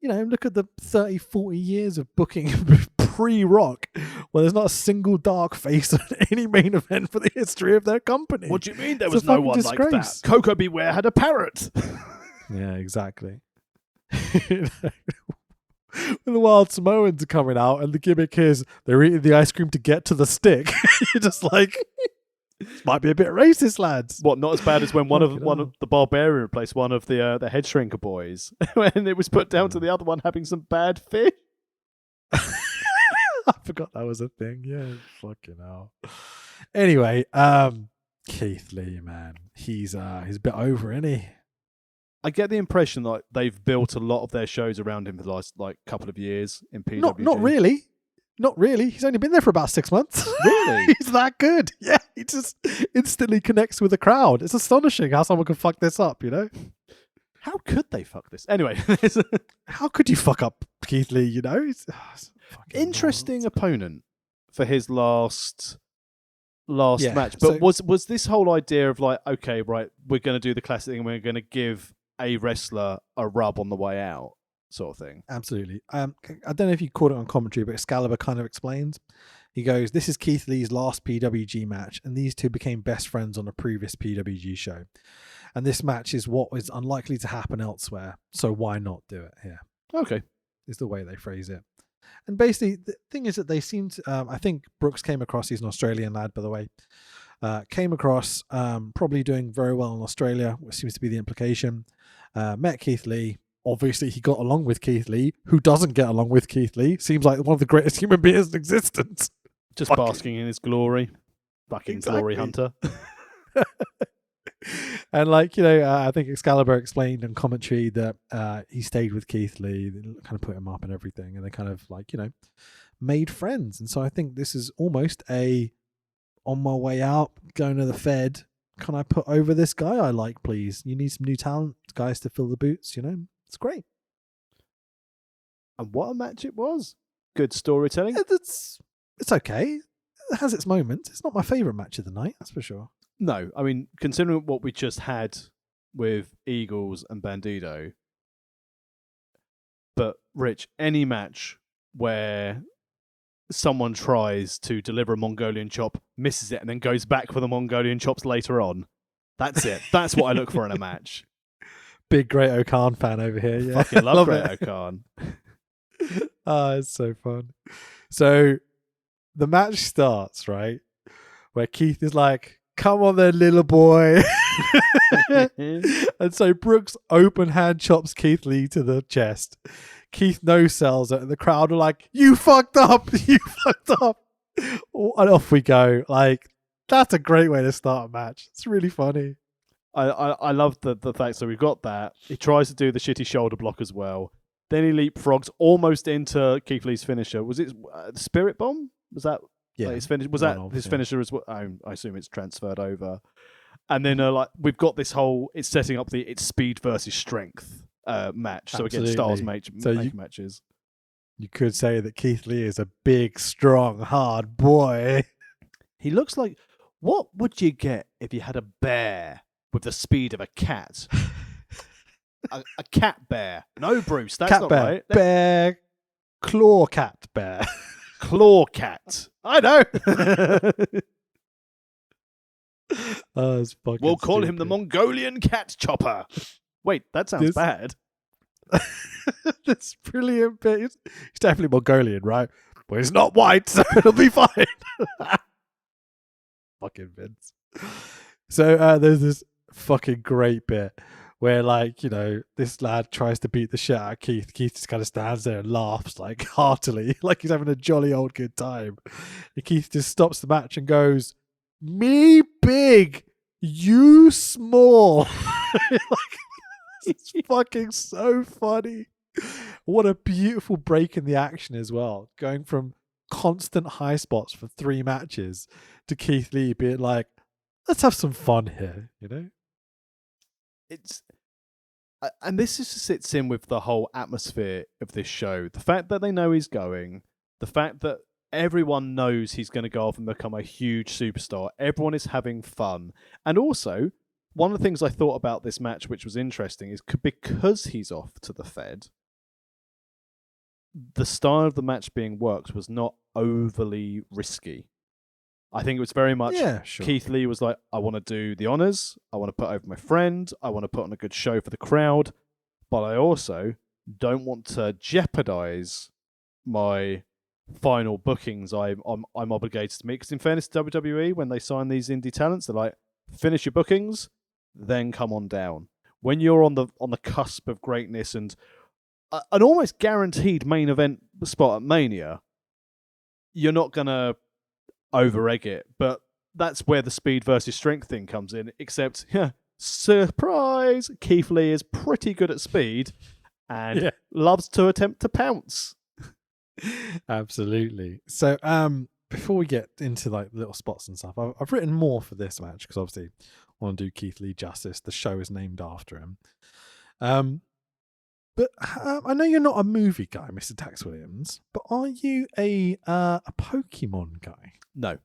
You know, look at the 30, 40 years of booking pre-Rock, where there's not a single dark face on any main event for the history of their company. What do you mean there It's was a no fucking one like disgrace. that? Coco Beware had a parrot. Yeah, exactly. When the Wild Samoans are coming out and the gimmick is they're eating the ice cream to get to the stick, you're just like, this might be a bit racist, lads. What, not as bad as when one of Fucking the Barbarian replaced one of the head shrinker boys when it was put down to the other one having some bad fish? I forgot that was a thing. Yeah, fucking hell. Anyway, Keith Lee, man, he's a bit over, isn't he? I get the impression that they've built a lot of their shows around him for the last couple of years in PWG. Not really. Not really. He's only been there for about 6 months. Really? He's that good. Yeah, he just instantly connects with the crowd. It's astonishing how someone can fuck this up, you know? How could they fuck this? Anyway. How could you fuck up Keith Lee, you know? Interesting opponent for his last match. But was this whole idea of like, okay, right, we're going to do the classic thing and we're going to give a wrestler a rub on the way out sort of thing? Absolutely. I don't know if you caught it on commentary, but Excalibur kind of explains. He goes, this is Keith Lee's last PWG match, and these two became best friends on a previous PWG show. And this match is what is unlikely to happen elsewhere, so why not do it here? Okay. Is the way they phrase it. And basically, the thing is that they seem to, I think Brooks came across, he's an Australian lad, by the way, came across probably doing very well in Australia, which seems to be the implication. Met Keith Lee. Obviously, he got along with Keith Lee. Who doesn't get along with Keith Lee? Seems like one of the greatest human beings in existence. Just basking in his glory. Fucking glory hunter. And like, you know, I think Excalibur explained in commentary that he stayed with Keith Lee, kind of put him up and everything, and they kind of like, you know, made friends. And so I think this is almost a on my way out, going to the Fed, can I put over this guy I like, please? You need some new talent, guys, to fill the boots, you know? It's great. And what a match it was. Good storytelling. It's okay. It has its moments. It's not my favourite match of the night, that's for sure. No, I mean, considering what we just had with Eagles and Bandido, but Rich, any match where someone tries to deliver a Mongolian chop, misses it, and then goes back for the Mongolian chops later on, that's it. That's what I look for in a match. Big Great O'Khan fan over here. Yeah, fucking love Great O'Khan. Oh, it's so fun. So the match starts, right, where Keith is like, come on then, little boy. And so Brooks open hand chops Keith Lee to the chest. Keith no-sells it, and the crowd are like, you fucked up. You fucked up. And off we go. Like, that's a great way to start a match. It's really funny. I love the fact, so we've got that. He tries to do the shitty shoulder block as well. Then he leapfrogs almost into Keith Lee's finisher. Was it Spirit Bomb? Was that his finish? Was that his finisher as well? I assume it's transferred over. And then we've got this whole, it's setting up it's speed versus strength match. So again, Styles matches. You could say that Keith Lee is a big, strong, hard boy. He looks like, what would you get if you had a bear with the speed of a cat? a cat bear. No, Bruce, that's cat not bear. right. Bear. Claw cat bear. Claw cat. I know. It's fucking we'll call stupid. him the Mongolian cat chopper. Wait, that sounds bad. That's brilliant bit. He's definitely Mongolian, right? But he's not white, so it'll be fine. Fucking Vince. So there's this fucking great bit where, like, you know, this lad tries to beat the shit out of Keith. Keith just kind of stands there and laughs, like, heartily, like he's having a jolly old good time. And Keith just stops the match and goes, me big, you small. Like, it's fucking so funny. What a beautiful break in the action as well. Going from constant high spots for 3 matches to Keith Lee being like, let's have some fun here, you know? And this just sits in with the whole atmosphere of this show. The fact that they know he's going, the fact that everyone knows he's going to go off and become a huge superstar. Everyone is having fun. And also, one of the things I thought about this match, which was interesting, is because he's off to the Fed, the style of the match being worked was not overly risky. I think it was very much sure. Keith Lee was like, I want to do the honors, I want to put over my friend, I want to put on a good show for the crowd, but I also don't want to jeopardize my final bookings I'm obligated to meet. Because in fairness to WWE, when they sign these indie talents, they're like, finish your bookings, then come on down. When you're on the cusp of greatness and an almost guaranteed main event spot at Mania, you're not gonna over-egg it. But that's where the speed versus strength thing comes in. Except, surprise, Keith Lee is pretty good at speed and loves to attempt to pounce. Absolutely. So, before we get into like little spots and stuff, I've written more for this match because obviously I want to do Keith Lee justice. The show is named after him. But I know you're not a movie guy, Mr. Tax Williams, but are you a Pokemon guy? No.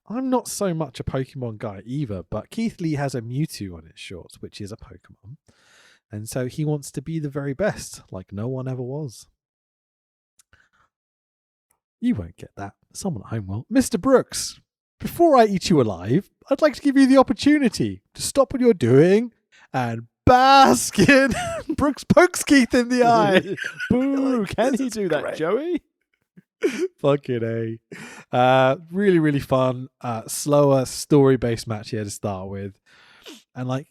I'm not so much a Pokemon guy either, but Keith Lee has a Mewtwo on his shorts, which is a Pokemon. And so he wants to be the very best, like no one ever was. You won't get that. Someone at home will. Mr. Brooks, before I eat you alive, I'd like to give you the opportunity to stop what you're doing and bask in. Brooks pokes Keith in the eye. Boo! Can he do that, Joey? Fucking A. Really, really fun. Slower, story-based match here to start with. And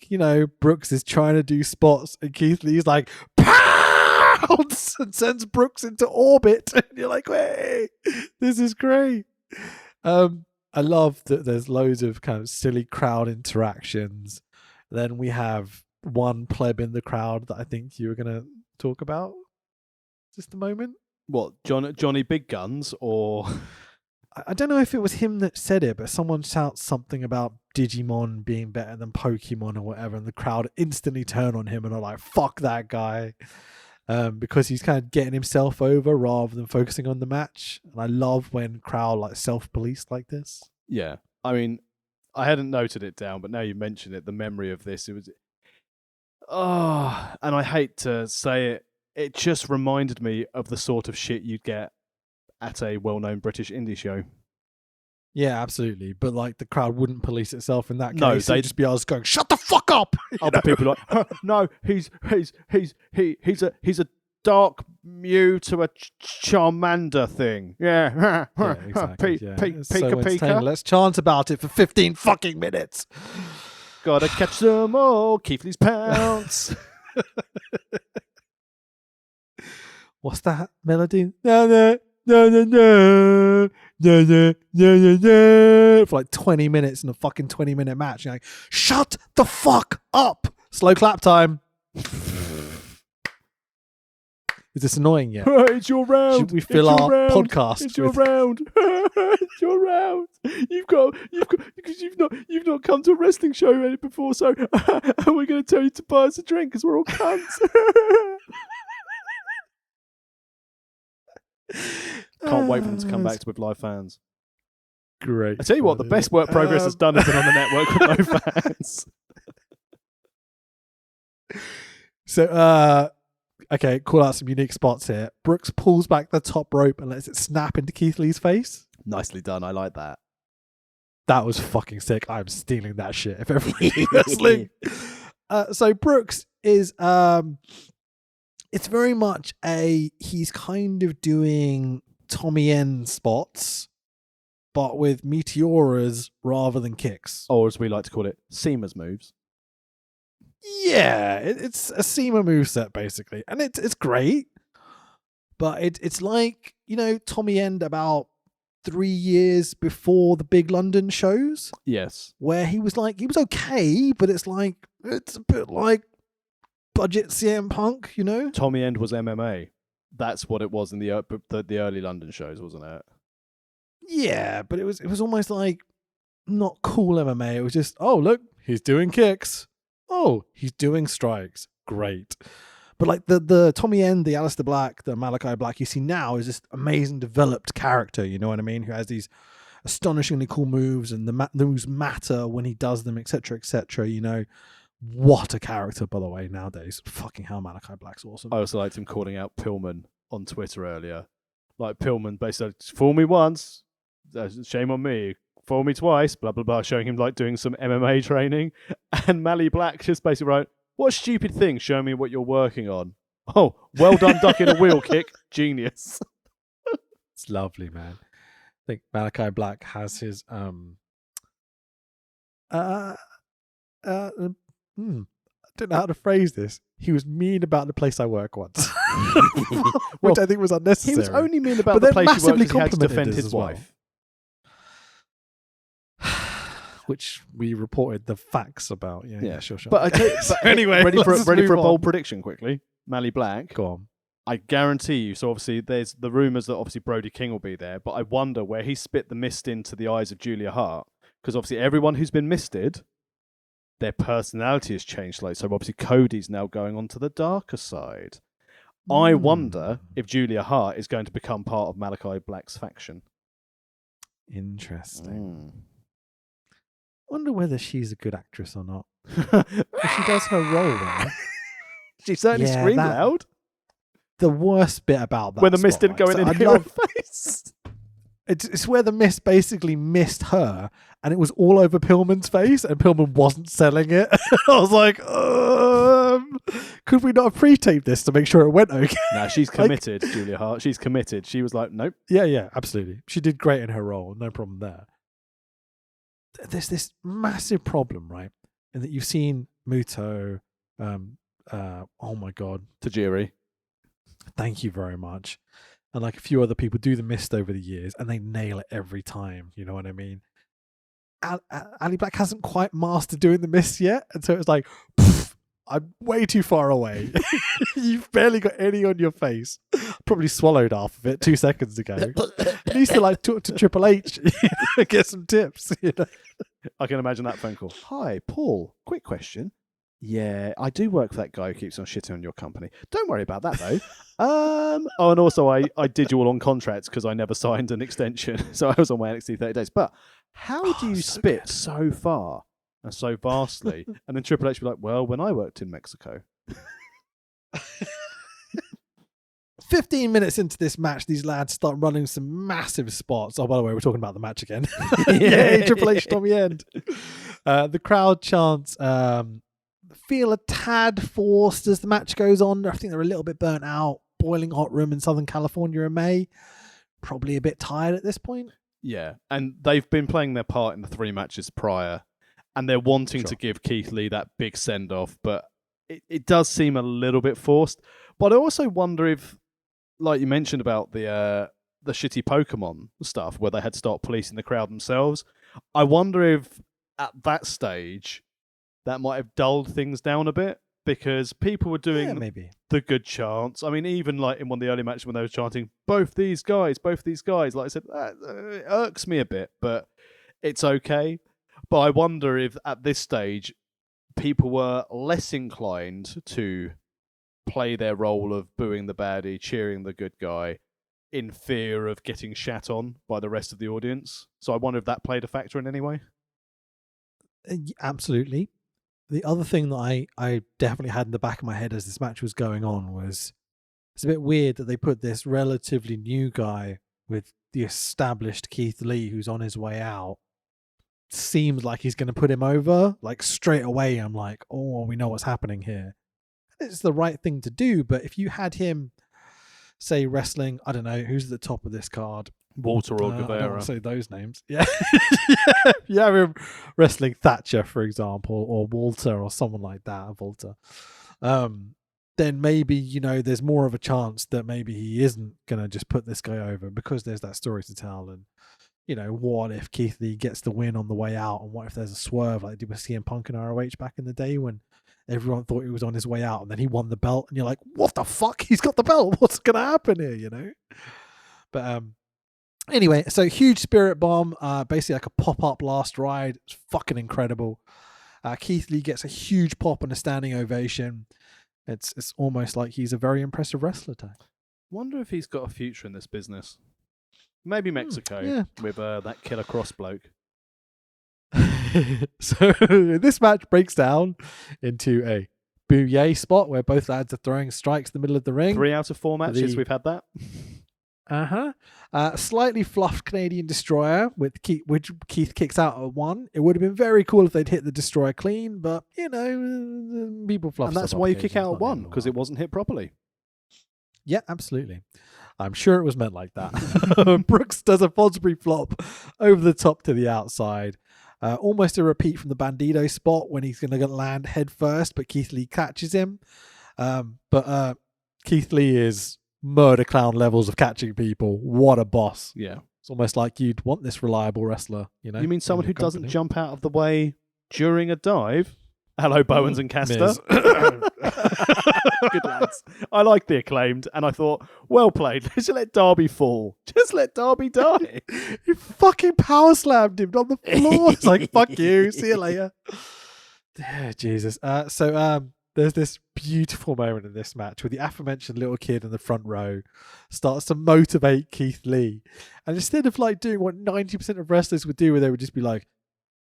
Brooks is trying to do spots and Keith Lee's like, pounds! And sends Brooks into orbit. And you're like, hey, this is great. I love that there's loads of kind of silly crowd interactions. Then we have one pleb in the crowd that I think you were going to talk about. Just a moment. What, Johnny Big Guns, or... I don't know if it was him that said it, but someone shouts something about Digimon being better than Pokemon or whatever, and the crowd instantly turn on him and are like, fuck that guy. Because he's kind of getting himself over rather than focusing on the match. And I love when crowd self-police like this. Yeah. I mean, I hadn't noted it down, but now you mention it, the memory of this, it was... Oh, and I hate to say it, it just reminded me of the sort of shit you'd get at a well-known British indie show. Yeah, absolutely. But the crowd wouldn't police itself in that case. No, they'd just be us going, "Shut the fuck up!" Other people are like, no, he's a dark Mew to a Charmander thing. Yeah, exactly. Pika. Let's chant about it for 15 fucking minutes. Gotta catch them all. Keith Lee's pounce. What's that melody? No. For 20 minutes in a fucking 20-minute match. You're like, shut the fuck up. Slow clap time. Is this annoying yet? It's your round. Should we fill our podcast? It's your round. It's your round. Because you've not come to a wrestling show before, so we're going to tell you to buy us a drink because we're all cunts. Can't wait for them to come back with live fans. Great. I tell you what, the best work Progress has done has been on the network with no fans. So, okay, call out some unique spots here. Brooks pulls back the top rope and lets it snap into Keith Lee's face. Nicely done. I like that. That was fucking sick. I'm stealing that shit if ever wrestling. So Brooks is it's very much he's kind of doing Tommy End spots, but with meteoras rather than kicks. Or as we like to call it, Seamers moves. Yeah, it's a Seamer moveset basically. And it's great. But it's like, Tommy End about 3 years before the big London shows. Yes. Where he was okay, but it's a bit like budget CM Punk, Tommy End was MMA. That's what it was in the early London shows, wasn't it? Yeah, but it was almost like not cool MMA. It was just, oh, look, he's doing kicks. Oh, he's doing strikes. Great. But the Tommy End, the Aleister Black, the Malachi Black you see now is this amazing developed character, you know what I mean? Who has these astonishingly cool moves and the moves matter when he does them, etc., etc., What a character, by the way, nowadays. Fucking hell, Malachi Black's awesome. I also liked him calling out Pillman on Twitter earlier. Like, Pillman basically said, fool me once, shame on me. Fool me twice, blah, blah, blah, showing him like doing some MMA training. And Mally Black just basically wrote, what stupid thing, show me what you're working on. Oh, well done ducking a wheel kick. Genius. It's lovely, man. I think Malachi Black has his I don't know how to phrase this. He was mean about the place I work once, which I think was unnecessary. He was only mean about the place he worked because he had to defend his wife. Which we reported the facts about. Yeah, sure. But I tell you, but anyway, ready for a on. bold prediction quickly. Mally Black. Go on. I guarantee you. So obviously, there's the rumours that obviously Brody King will be there, but I wonder where he spit the mist into the eyes of Julia Hart, because obviously everyone who's been misted, their personality has changed slightly. So obviously Cody's now going on to the darker side. I wonder if Julia Hart is going to become part of Malachi Black's faction. Interesting. Wonder whether she's a good actress or not. She does her role well. She certainly screamed loud. The worst bit about that when the mist didn't go in her face. It's where the mist basically missed her, and it was all over Pillman's face, and Pillman wasn't selling it. I was like, could we not have pre-taped this to make sure it went okay? No, she's committed, Julia Hart. She's committed. She was like, nope. Yeah, absolutely. She did great in her role. No problem there. There's this massive problem, right? In that you've seen Muto, oh my God. Tajiri. Thank you very much. And like a few other people do the mist over the years, and they nail it every time. You know what I mean? Ali Black hasn't quite mastered doing the mist yet, and so it's like, I'm way too far away. You've barely got any on your face. Probably swallowed half of it 2 seconds ago. He needs to like talk to Triple H, get some tips. You know? I can imagine that phone call. Hi, Paul. Quick question. Yeah, I do work for that guy who keeps on shitting on your company. Don't worry about that, though. And also I did you all on contracts because I never signed an extension. So I was on my NXT 30 days. But how do you spit so far and so vastly? And then Triple H would be like, well, when I worked in Mexico. 15 minutes into this match, these lads start running some massive spots. Oh, by the way, we're talking about the match again. Yay, Triple H Tommy End. The crowd chants, feel a tad forced as the match goes on. I think they're a little bit burnt out. Boiling hot room in Southern California in May. Probably a bit tired at this point. Yeah, and they've been playing their part in the 3 matches prior, and they're wanting to give Keith Lee that big send-off, but it does seem a little bit forced. But I also wonder if, like you mentioned about the shitty Pokemon stuff, where they had to start policing the crowd themselves, I wonder if at that stage that might have dulled things down a bit, because people were doing the good chants. I mean, even like in one of the early matches when they were chanting, both these guys, like I said, it irks me a bit, but it's okay. But I wonder if at this stage people were less inclined to play their role of booing the baddie, cheering the good guy, in fear of getting shat on by the rest of the audience. So I wonder if that played a factor in any way. Absolutely. The other thing that I definitely had in the back of my head as this match was going on was, it's a bit weird that they put this relatively new guy with the established Keith Lee who's on his way out. Seems like he's going to put him over. Like straight away, I'm like, oh, we know what's happening here. It's the right thing to do, but if you had him, say, wrestling, I don't know, who's at the top of this card? Walter or Guevara. I don't want to say those names. Yeah. You have him wrestling Thatcher, for example, or Walter or someone like that, Walter. Then maybe, there's more of a chance that maybe he isn't going to just put this guy over because there's that story to tell. And, what if Keith Lee gets the win on the way out? And what if there's a swerve like they did with CM Punk and ROH back in the day when everyone thought he was on his way out and then he won the belt and you're like, what the fuck? He's got the belt. What's going to happen here, But, anyway, so huge spirit bomb, basically like a pop-up last ride. It's fucking incredible. Keith Lee gets a huge pop and a standing ovation. It's almost like he's a very impressive wrestler tag. Wonder if he's got a future in this business. Maybe Mexico with that Killer Cross bloke. So this match breaks down into a booyah spot where both lads are throwing strikes in the middle of the ring. 3 out of 4 matches we've had that. Slightly fluffed Canadian Destroyer with which Keith kicks out at 1. It would have been very cool if they'd hit the Destroyer clean, but people fluff. And that's why you kick out at 1, because it wasn't hit properly. Yeah, absolutely. I'm sure it was meant like that. Brooks does a Fosbury flop over the top to the outside. Almost a repeat from the Bandito spot when he's going to land head first, but Keith Lee catches him. But Keith Lee is murder clown levels of catching people. What a boss. Yeah. It's almost like you'd want this reliable wrestler, you know? You mean someone who doesn't jump out of the way during a dive? Hello, Bowens and Castor. Good lads. I like the Acclaimed, and I thought, well played. Just let Darby fall. Just let Darby die. He fucking power slammed him on the floor. It's like, fuck you. See you later. Jesus. So there's this beautiful moment in this match where the aforementioned little kid in the front row starts to motivate Keith Lee. And instead of like doing what 90% of wrestlers would do, where they would just be like,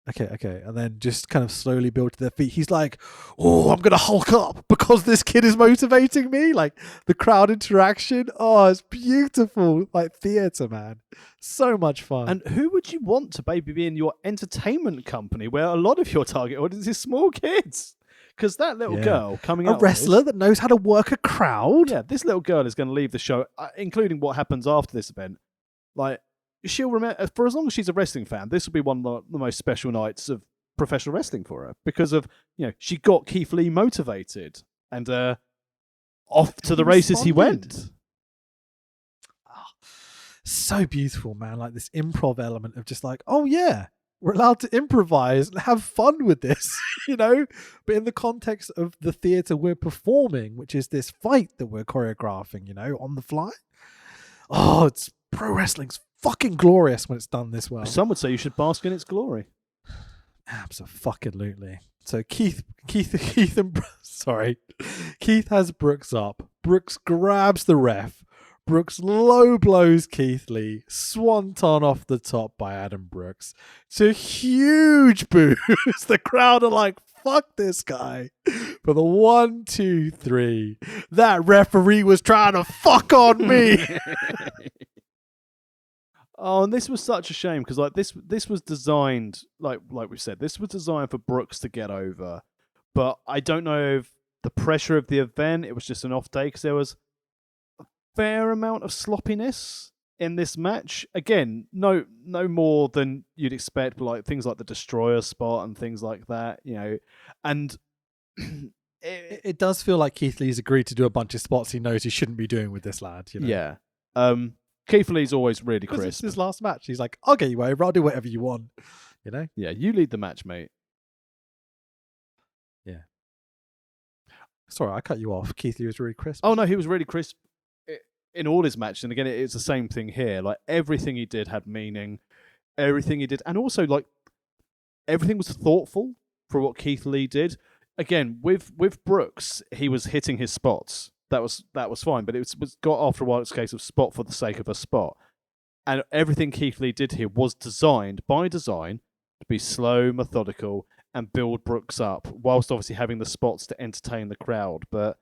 okay, and then just kind of slowly build to their feet. He's like, oh, I'm going to Hulk up because this kid is motivating me. Like the crowd interaction. Oh, it's beautiful. Like theater, man. So much fun. And who would you want to maybe be in your entertainment company where a lot of your target audience is small kids? Because that little girl coming out, a wrestler that knows how to work a crowd. Yeah, this little girl is going to leave the show, including what happens after this event. Like, she'll remember, for as long as she's a wrestling fan, this will be one of the most special nights of professional wrestling for her because of, she got Keith Lee motivated and off to the races he went. Oh, so beautiful, man. Like this improv element of just like, oh yeah, we're allowed to improvise and have fun with this, but in the context of the theater we're performing, which is this fight that we're choreographing, on the fly. Oh, it's pro wrestling's fucking glorious when it's done this well. Some would say you should bask in its glory. Absolutely. So Keith has Brooks up. Brooks grabs the ref. Brooks low blows Keith Lee. Swanton off the top by Adam Brooks. It's a huge boost. The crowd are like, fuck this guy. For the 1, 2, 3. That referee was trying to fuck on me. Oh, and this was such a shame because this was designed, like we said, this was designed for Brooks to get over. But I don't know if the pressure of the event, it was just an off day because there was a fair amount of sloppiness in this match. Again, no more than you'd expect, but like things like the Destroyer spot and things like that, and it does feel like Keith Lee's agreed to do a bunch of spots he knows he shouldn't be doing with this lad. Yeah. Keith Lee's always really crisp. It's his last match. He's like, I'll get you over. I'll do whatever you want. Yeah, you lead the match, mate. Yeah. Sorry, I cut you off. Keith Lee was really crisp. Oh, no, he was really crisp in all his matches. And again, it's the same thing here. Like, everything he did had meaning. Everything he did. And also, like, everything was thoughtful for what Keith Lee did. Again, with Brooks, he was hitting his spots. That was fine, but it was got after a while. It's a case of spot for the sake of a spot, and everything Keith Lee did here was designed by design to be slow, methodical, and build Brooks up, whilst obviously having the spots to entertain the crowd. But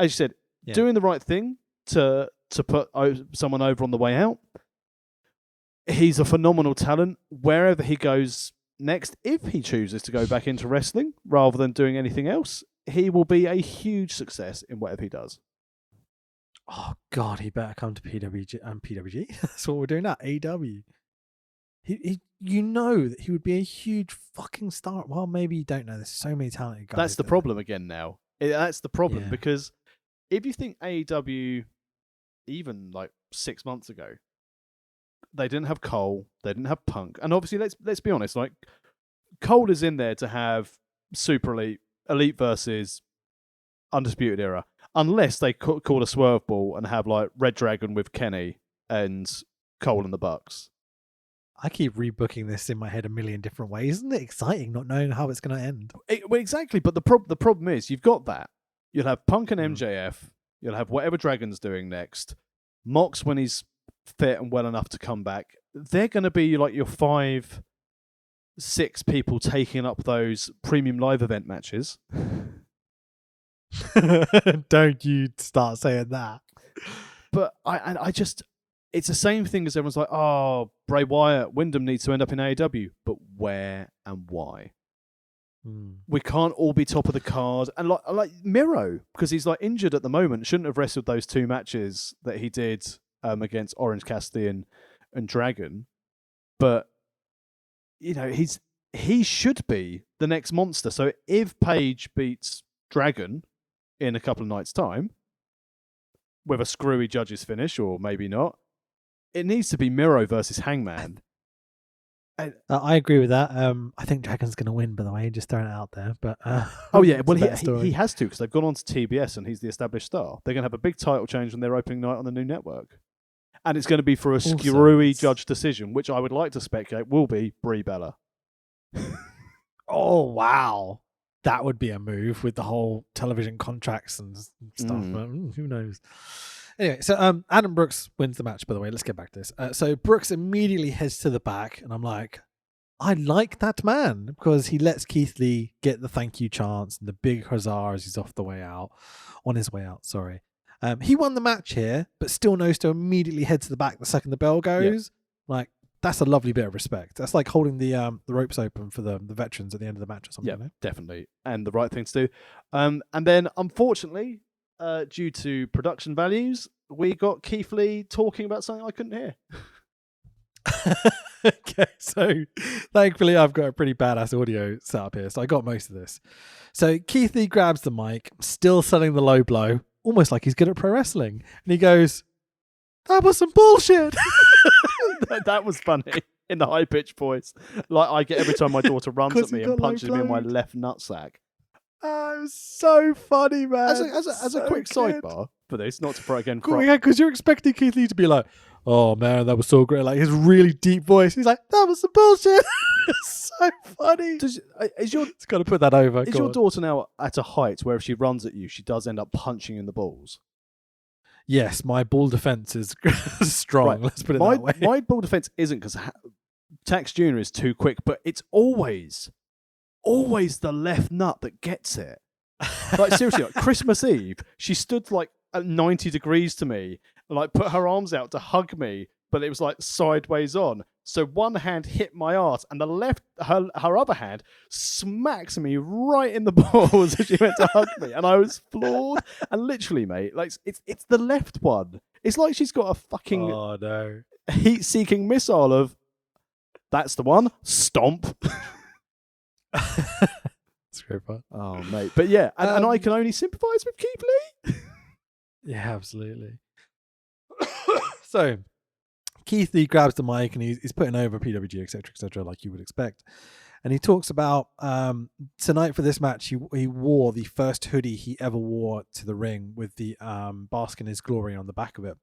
as you said, doing the right thing to put someone over on the way out. He's a phenomenal talent wherever he goes next. If he chooses to go back into wrestling rather than doing anything else, he will be a huge success in whatever he does. Oh God, he better come to PWG and PWG. That's what we're doing now. AEW. He, that he would be a huge fucking star. Well, maybe you don't know. There's so many talented guys. That's the problem again now. That's the problem because if you think AEW, even like 6 months ago, they didn't have Cole, they didn't have Punk, and obviously let's be honest, like Cole is in there to have Super Elite versus Undisputed Era. Unless they call a swerve ball and have like Red Dragon with Kenny and Cole and the Bucks. I keep rebooking this in my head a million different ways. Isn't it exciting not knowing how it's going to end? Well, exactly, but the problem is you've got that. You'll have Punk and MJF. You'll have whatever Dragon's doing next. Mox when he's fit and well enough to come back. They're going to be like your 5 6 people taking up those premium live event matches. Don't you start saying that. But I just, it's the same thing as everyone's like, oh, Bray Wyatt, Wyndham needs to end up in AEW. But where and why? We can't all be top of the card. And like Miro, because he's like injured at the moment, shouldn't have wrestled those 2 matches that he did against Orange Cassidy and Dragon. But, you know, he should be the next monster. So if Paige beats Dragon in a couple of nights' time, with a screwy judge's finish, or maybe not, it needs to be Miro versus Hangman. I agree with that. I think Dragon's going to win, by the way, just throwing it out there. But oh yeah, well he has to, because they've gone on to TBS and he's the established star. They're going to have a big title change on their opening night on the new network, and it's going to be for a screwy judge decision, which I would like to speculate will be Brie Bella. Oh wow, that would be a move with the whole television contracts and stuff. Who knows? Anyway, so Adam Brooks wins the match, by the way. Let's get back to this. So Brooks immediately heads to the back, and I'm like, I like that man, because he lets Keith Lee get the thank you chants and the big huzzah as he's on his way out. Sorry. He won the match here, but still knows to immediately head to the back the second the bell goes. Yeah. Like, that's a lovely bit of respect. That's like holding the ropes open for the veterans at the end of the match or something. Yeah, definitely. And the right thing to do. And then, unfortunately, due to production values, we got Keith Lee talking about something I couldn't hear. Okay, so thankfully I've got a pretty badass audio set up here, so I got most of this. So Keith Lee grabs the mic, still selling the low blow, almost like he's good at pro wrestling, and he goes, "That was some bullshit." That was funny in the high pitched voice, like I get every time my daughter runs at me and punches me in my left nutsack. Oh, it was so funny, man. As a quick sidebar for this, not to throw again. Yeah, because you're expecting Keith Lee to be like, "Oh man, that was so great!" Like his really deep voice. He's like, "That was some bullshit." It's so funny. It's got to put that over. Is your daughter now at a height where if she runs at you, she does end up punching in the balls? Yes, my ball defense is strong. Right. Let's put it that way. My ball defense isn't, because Tax Jr. is too quick, but it's always the left nut that gets it. Like seriously, like Christmas Eve, she stood like at 90 degrees to me, and like put her arms out to hug me, but it was like sideways on. So one hand hit my arse, and her other hand smacks me right in the balls as she went to hug me, and I was floored. And literally, mate, like it's the left one. It's like she's got a fucking heat-seeking missile of, that's the one, stomp. That's very fun. Oh, mate. But yeah, and I can only sympathise with Keith Lee. Yeah, absolutely. So Keith Lee grabs the mic and he's putting over PWG, etc., like you would expect. And he talks about tonight for this match, he wore the first hoodie he ever wore to the ring with the Bask in his glory on the back of it.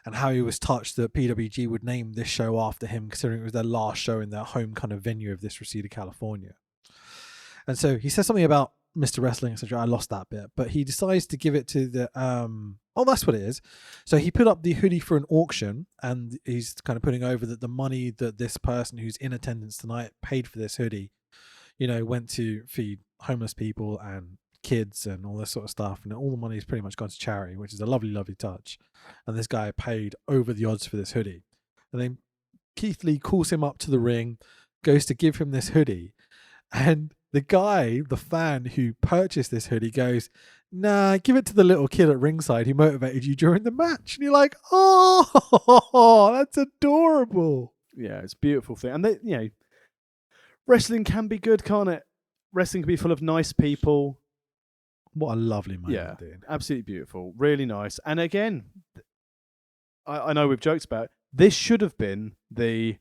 And how he was touched that PWG would name this show after him, considering it was their last show in their home kind of venue of this Reseda, California. And so he says something about Mr. Wrestling, etc. I lost that bit, but he decides to give it to the that's what it is. So he put up the hoodie for an auction, and he's kind of putting over that the money that this person who's in attendance tonight paid for this hoodie, went to feed homeless people and kids and all this sort of stuff, and all the money has pretty much gone to charity, which is a lovely, lovely touch. And this guy paid over the odds for this hoodie. And then Keith Lee calls him up to the ring, goes to give him this hoodie, and the guy, the fan who purchased this hoodie, goes, "Nah, give it to the little kid at ringside who motivated you during the match." And you're like, "Oh, that's adorable." Yeah, it's a beautiful thing. And wrestling can be good, can't it? Wrestling can be full of nice people. What a lovely moment. Yeah, absolutely beautiful. Really nice. And again, I know we've joked about it. This should have been the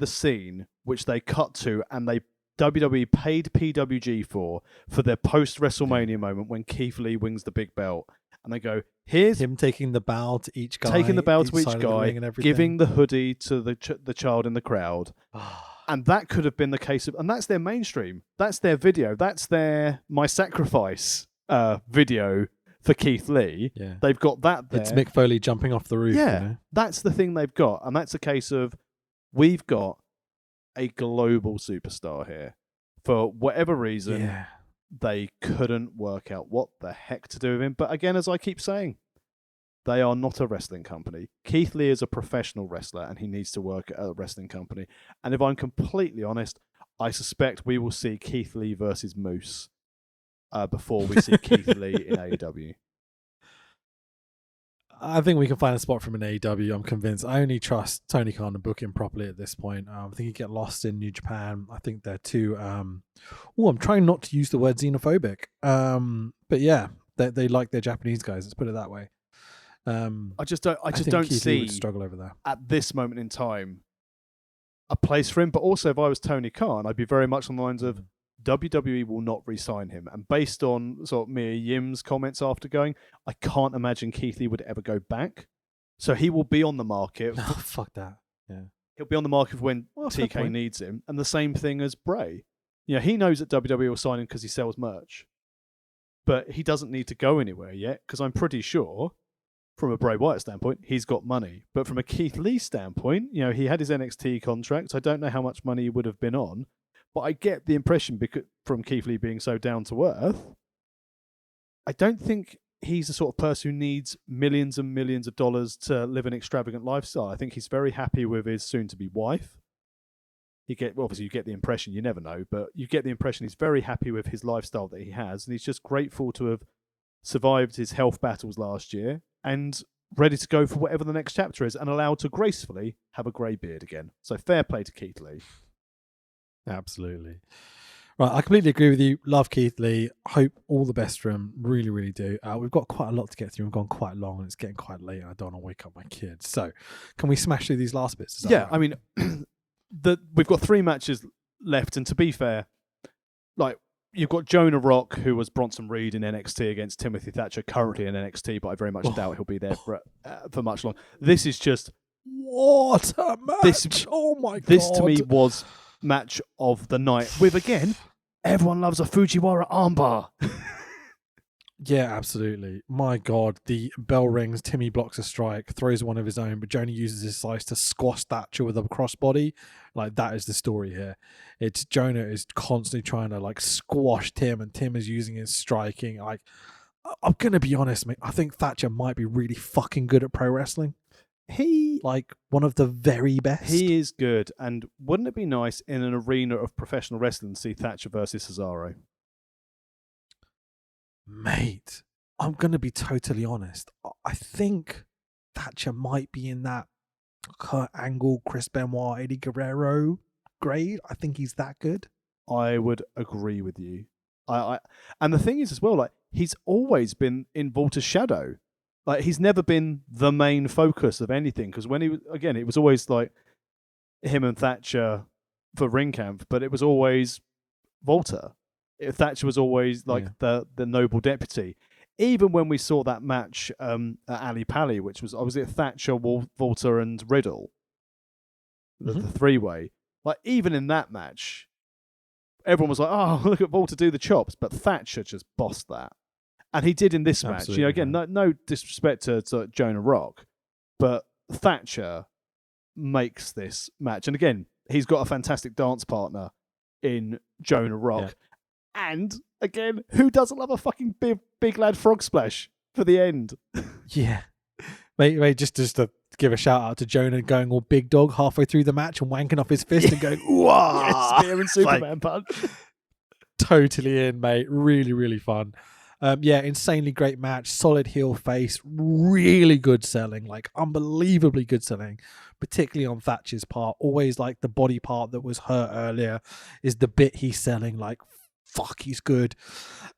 scene which they cut to, and WWE paid PWG for their post-WrestleMania moment when Keith Lee wins the big belt. And they go, here's him taking the bow to each guy. Taking the bow to each guy, giving the hoodie to the child in the crowd. And that could have been the case of, and that's their mainstream. That's their video. That's their My Sacrifice video for Keith Lee. Yeah. They've got that there. It's Mick Foley jumping off the roof. Yeah, that's the thing they've got. And that's a case of, we've got a global superstar here. For whatever reason, they couldn't work out what the heck to do with him. But again, as I keep saying, they are not a wrestling company. Keith Lee is a professional wrestler, and he needs to work at a wrestling company. And if I'm completely honest, I suspect we will see Keith Lee versus Moose before we see Keith Lee in AEW. I think we can find a spot from an AEW. I'm convinced. I only trust Tony Khan to book him properly at this point. I think he'd get lost in New Japan. I think they're too... I'm trying not to use the word xenophobic. But yeah, they like their Japanese guys. Let's put it that way. I just don't see struggle over there at this moment in time a place for him. But also, if I was Tony Khan, I'd be very much on the lines of WWE will not re-sign him. And based on sort of Mia Yim's comments after going, I can't imagine Keith Lee would ever go back. So he will be on the market. No, fuck that. Yeah, he'll be on the market when TK needs him. And the same thing as Bray. You know, he knows that WWE will sign him because he sells merch, but he doesn't need to go anywhere yet because I'm pretty sure, from a Bray Wyatt standpoint, he's got money. But from a Keith Lee standpoint, you know, he had his NXT contract. I don't know how much money he would have been on, but I get the impression from Keith Lee being so down to earth, I don't think he's the sort of person who needs millions and millions of dollars to live an extravagant lifestyle. I think he's very happy with his soon-to-be wife. Obviously, you get the impression, you never know, but you get the impression he's very happy with his lifestyle that he has, and he's just grateful to have survived his health battles last year and ready to go for whatever the next chapter is and allowed to gracefully have a grey beard again. So fair play to Keith Lee. Absolutely. Right, I completely agree with you. Love Keith Lee. Hope all the best for him. Really, really do. We've got quite a lot to get through. We've gone quite long and it's getting quite late and I don't want to wake up my kids. So can we smash through these last bits? Yeah, right? I mean, we've got 3 matches left, and to be fair, like, you've got Jonah Rock, who was Bronson Reed in NXT against Timothy Thatcher, currently in NXT, but I very much doubt he'll be there for much longer. This is just... What a match! Oh my God. This, to me, was match of the night. With, again, everyone loves a Fujiwara armbar. Yeah, absolutely. My God, the bell rings, Timmy blocks a strike, throws one of his own, but Jonah uses his slice to squash Thatcher with a crossbody. Like, that is the story here. It's Jonah is constantly trying to, like, squash Tim, and Tim is using his striking. Like, I'm going to be honest, mate, I think Thatcher might be really fucking good at pro wrestling. Like, one of the very best. He is good, and wouldn't it be nice in an arena of professional wrestling to see Thatcher versus Cesaro? Mate, I'm going to be totally honest. I think Thatcher might be in that Kurt Angle, Chris Benoit, Eddie Guerrero grade. I think he's that good. I would agree with you. And the thing is as well, like, he's always been in Walter's shadow. Like, he's never been the main focus of anything. Because when it was always like him and Thatcher for ring camp, but it was always Walter. Thatcher was always like the noble deputy. Even when we saw that match at Ali Pali, which was it Thatcher, Walter, and Riddle, the 3-way. Like, even in that match, everyone was like, "Oh, look at Walter do the chops," but Thatcher just bossed that, and he did in this match. You know, again, no disrespect to Jonah Rock, but Thatcher makes this match, and again, he's got a fantastic dance partner in Jonah Rock. Yeah. And, again, who doesn't love a fucking big lad frog splash for the end? Yeah. Mate, just to give a shout out to Jonah going all big dog halfway through the match and wanking off his fist and going, "Wah!" Yes, spear and Superman punch. Totally in, mate. Really, really fun. Insanely great match. Solid heel face. Really good selling. Like, unbelievably good selling. Particularly on Thatcher's part. Always, like, the body part that was hurt earlier is the bit he's selling. Like, fuck, he's good.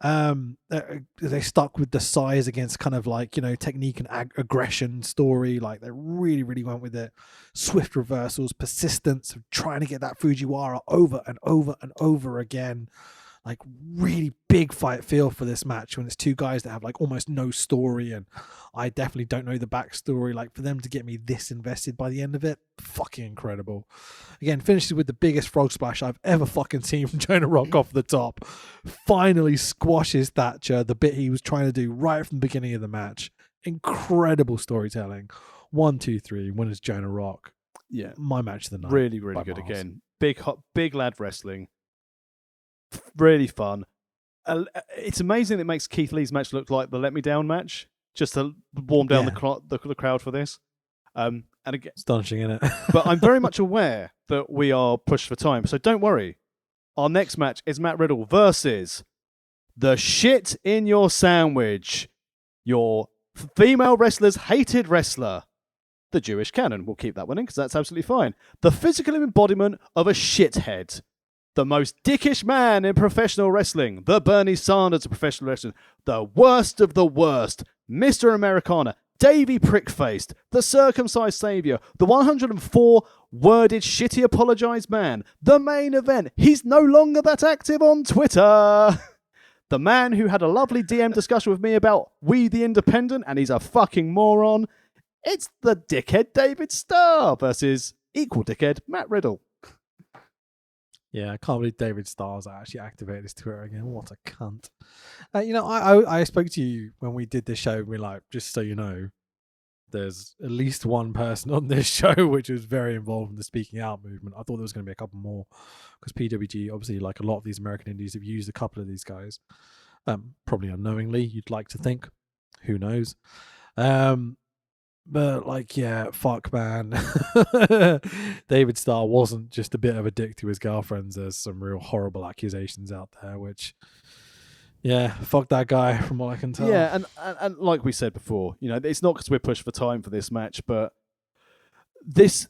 They stuck with the size against kind of like, you know, technique and aggression story. Like, they really, really went with it. Swift reversals, persistence of trying to get that Fujiwara over and over and over again. Like, really big fight feel for this match when it's 2 guys that have like almost no story, and I definitely don't know the backstory. Like, for them to get me this invested by the end of it, fucking incredible. Again, finishes with the biggest frog splash I've ever fucking seen from Jonah Rock off the top. Finally squashes Thatcher, the bit he was trying to do right from the beginning of the match. Incredible storytelling. 1, 2, 3, winners Jonah Rock. Yeah, my match of the night. Really, really good. Miles. Again, big lad wrestling. Really fun. It's amazing it makes Keith Lee's match look like the Let Me Down match, just to warm down the crowd for this. And again, astonishing, isn't it? but I'm very much aware that we are pushed for time, so don't worry. Our next match is Matt Riddle versus the shit in your sandwich, your female wrestler's hated wrestler, the Jewish Canon. We'll keep that one in because that's absolutely fine. The physical embodiment of a shithead. The most dickish man in professional wrestling. The Bernie Sanders of professional wrestling. The worst of the worst. Mr. Americana. Davey Prickfaced. The circumcised saviour. The 104-worded shitty apologised man. The main event. He's no longer that active on Twitter. The man who had a lovely DM discussion with me about We the Independent, and he's a fucking moron. It's the dickhead David Starr versus equal dickhead Matt Riddle. Yeah, I can't believe David Starr's actually activated his Twitter again. What a cunt. I spoke to you when we did this show, and we're like, just so you know, there's at least one person on this show which was very involved in the speaking out movement. I thought there was going to be a couple more because PWG, obviously, like a lot of these American indies, have used a couple of these guys. Probably unknowingly, you'd like to think. Who knows? But like, yeah, fuck, man. David Starr wasn't just a bit of a dick to his girlfriends. There's some real horrible accusations out there, which, yeah, fuck that guy from what I can tell. Yeah, and like we said before, it's not because we're pushed for time for this match, but this...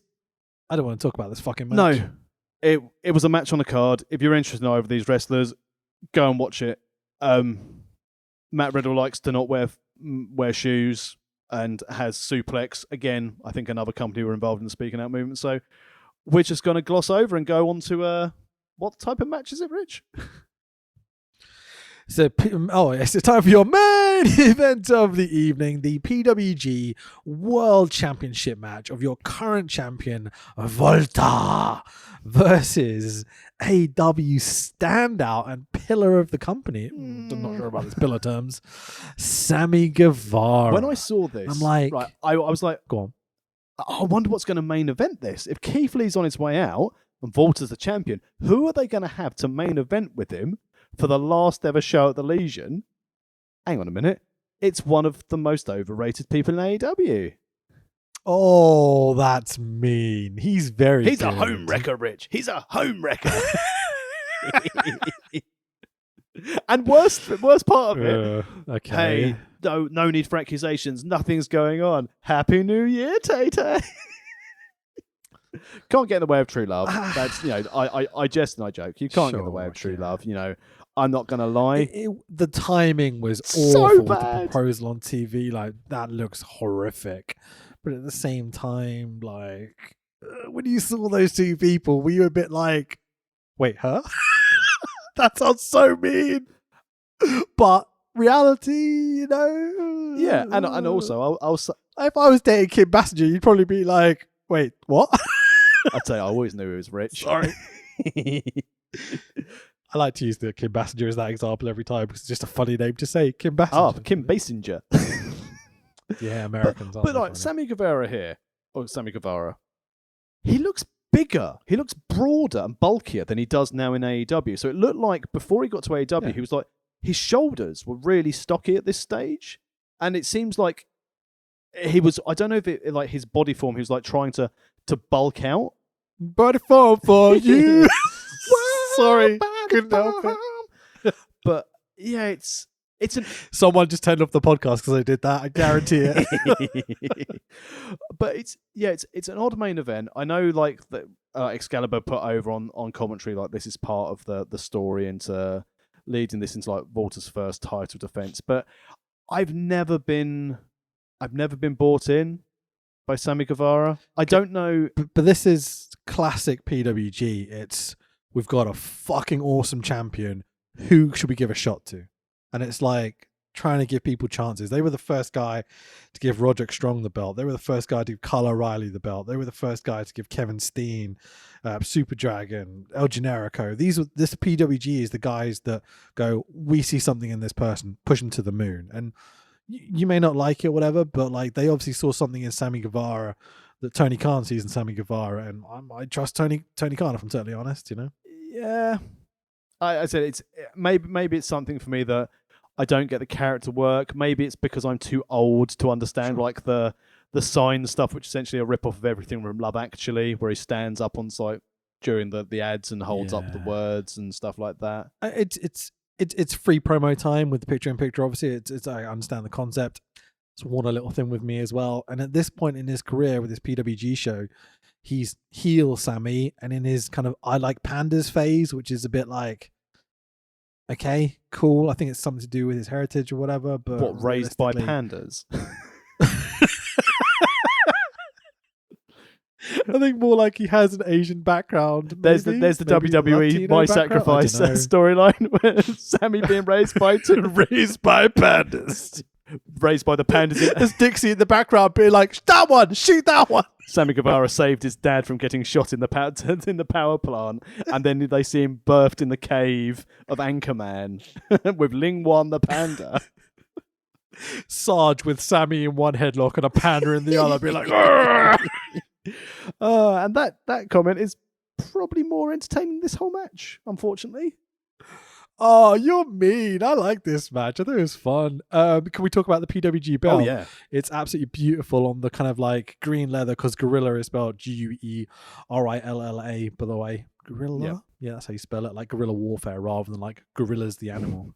I don't want to talk about this fucking match. No, it was a match on the card. If you're interested in either of these wrestlers, go and watch it. Matt Riddle likes to not wear shoes and has suplex. Again, I think another company were involved in the speaking out movement. So we're just going to gloss over and go on to what type of match is it, Rich? So, it's the time for your main event of the evening, the PWG World Championship match of your current champion, Volta, versus AW standout and pillar of the company. I'm not sure about these pillar terms. Sammy Guevara. When I saw this, I'm like, right, I was like, go on. I wonder what's going to main event this. If Keith Lee's on his way out and Volta's the champion, who are they going to have to main event with him for the last ever show at the Legion? Hang on a minute. It's one of the most overrated people in AEW. Oh, that's mean. He's He's good. a home wrecker, Rich. He's a home wrecker. And worst part of it. Okay. Hey, no need for accusations. Nothing's going on. Happy New Year, Tay-Tay. Can't get in the way of true love. That's I jest and I joke. You can't get in the way of true love. I'm not gonna lie. The timing was So awful. bad. The proposal on TV, like that looks horrific. But at the same time, like when you saw those two people, were you a bit like, "Wait, huh?" That sounds so mean. But reality, Yeah, and also I'll if I was dating Kim Basinger, you'd probably be like, "Wait, what?" I'd say I always knew he was rich. Sorry. I like to use the Kim Basinger as that example every time because it's just a funny name to say. Kim Basinger. Oh, Kim Basinger. Yeah, Americans. But like Sammy Guevara here, he looks bigger. He looks broader and bulkier than he does now in AEW. So it looked like before he got to AEW, he was like, his shoulders were really stocky at this stage. And it seems like he was, I don't know if it, like his body form, he was like trying to bulk out. Body form for you. Sorry, couldn't help it. But yeah, it's someone just turned off the podcast because I did that. I guarantee it. But it's an odd main event. I know, like that Excalibur put over on commentary, like this is part of the story into leading this into like Volta's first title defense. But I've never been bought in by Sammy Guevara. I don't know, but this is classic PWG. It's we've got a fucking awesome champion. Who should we give a shot to? And it's like trying to give people chances. They were the first guy to give Roderick Strong the belt. They were the first guy to give Kyle O'Reilly the belt. They were the first guy to give Kevin Steen, Super Dragon, El Generico. This PWG is the guys that go, we see something in this person, push them to the moon. And you may not like it or whatever, but like they obviously saw something in Sammy Guevara that Tony Khan sees in Sammy Guevara, and I trust Tony Khan, if I'm totally honest. Yeah, I said it's maybe it's something for me that I don't get the character work. Maybe it's because I'm too old to understand like the sign stuff, which is essentially a rip off of everything from Love Actually, where he stands up on site during the ads and holds up the words and stuff like that. It's free promo time with the picture in picture. Obviously, it's I understand the concept. It's one little thing with me as well. And at this point in his career with his PWG show, he's heel Sammy, and in his kind of I like pandas phase, which is a bit like, okay, cool. I think it's something to do with his heritage or whatever. But what, raised by pandas? I think more like he has an Asian background. There's the WWE Latino My background? Sacrifice storyline where Sammy being raised by pandas. Raised by the pandas. There's Dixie in the background being like, that one, shoot that one. Sammy Guevara saved his dad from getting shot in the power plant, and then they see him birthed in the cave of Anchorman with Ling Wan the panda. Sarge with Sammy in one headlock and a panda in the other, be like, and that comment is probably more entertaining this whole match, unfortunately. oh, you're mean. I like this match. I thought it was fun. Can we talk about the PWG belt? Oh, yeah. It's absolutely beautiful on the kind of like green leather, because Gorilla is spelled Guerilla, by the way. Gorilla? Yeah, that's how you spell it. Like guerrilla warfare rather than like gorillas the animal.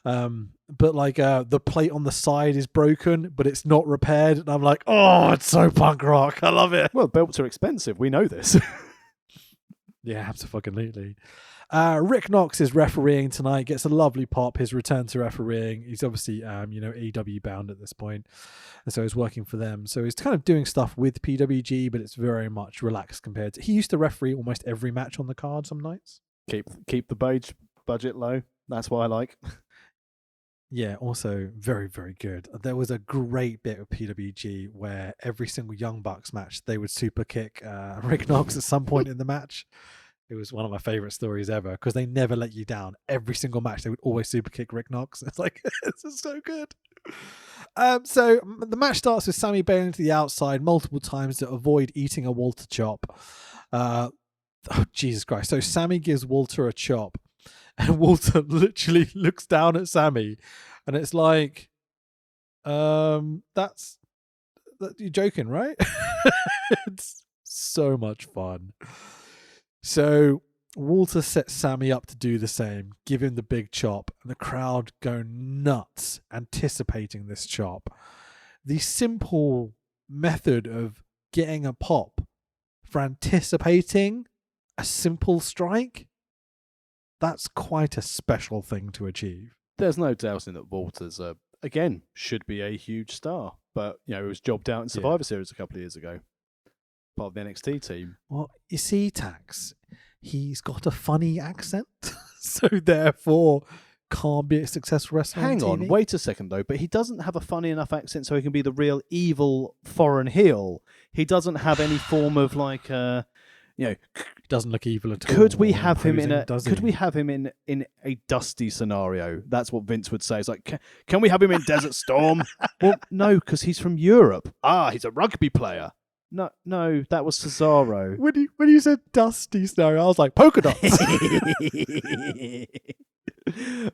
But like the plate on the side is broken, but it's not repaired, and I'm like, oh, it's so punk rock. I love it. Well, belts are expensive. We know this. Yeah, absolutely. Rick Knox is refereeing tonight, gets a lovely pop, his return to refereeing. He's obviously AEW bound at this point, and so he's working for them. So he's kind of doing stuff with PWG, but it's very much relaxed compared to, he used to referee almost every match on the card some nights. Keep the budget low. That's what I like. Yeah, also very, very good. There was a great bit of PWG where every single Young Bucks match, they would super kick Rick Knox at some point in the match. It was one of my favorite stories ever, because they never let you down. Every single match, they would always super kick Rick Knox. It's like, this is so good. So the match starts with Sammy bailing to the outside multiple times to avoid eating a Walter chop. Oh, Jesus Christ. So Sammy gives Walter a chop, and Walter literally looks down at Sammy, and it's like, you're joking, right? It's so much fun. So Walter sets Sammy up to do the same, give him the big chop, and the crowd go nuts anticipating this chop. The simple method of getting a pop for anticipating a simple strike, that's quite a special thing to achieve. There's no doubting that Walters, again, should be a huge star. But, he was jobbed out in Survivor Series a couple of years ago. Part of the NXT team. Well, you see, Tax, he's got a funny accent, so therefore can't be a successful wrestler. Hang on, wait a second though, but he doesn't have a funny enough accent so he can be the real evil foreign heel. He doesn't have any form of like he doesn't look evil at all. Could we have him in a Dusty scenario? That's what Vince would say. It's like, can we have him in Desert Storm? Well, no, because he's from Europe. He's a rugby player. No, that was Cesaro. When you said Dusty scenario, I was like, polka dots.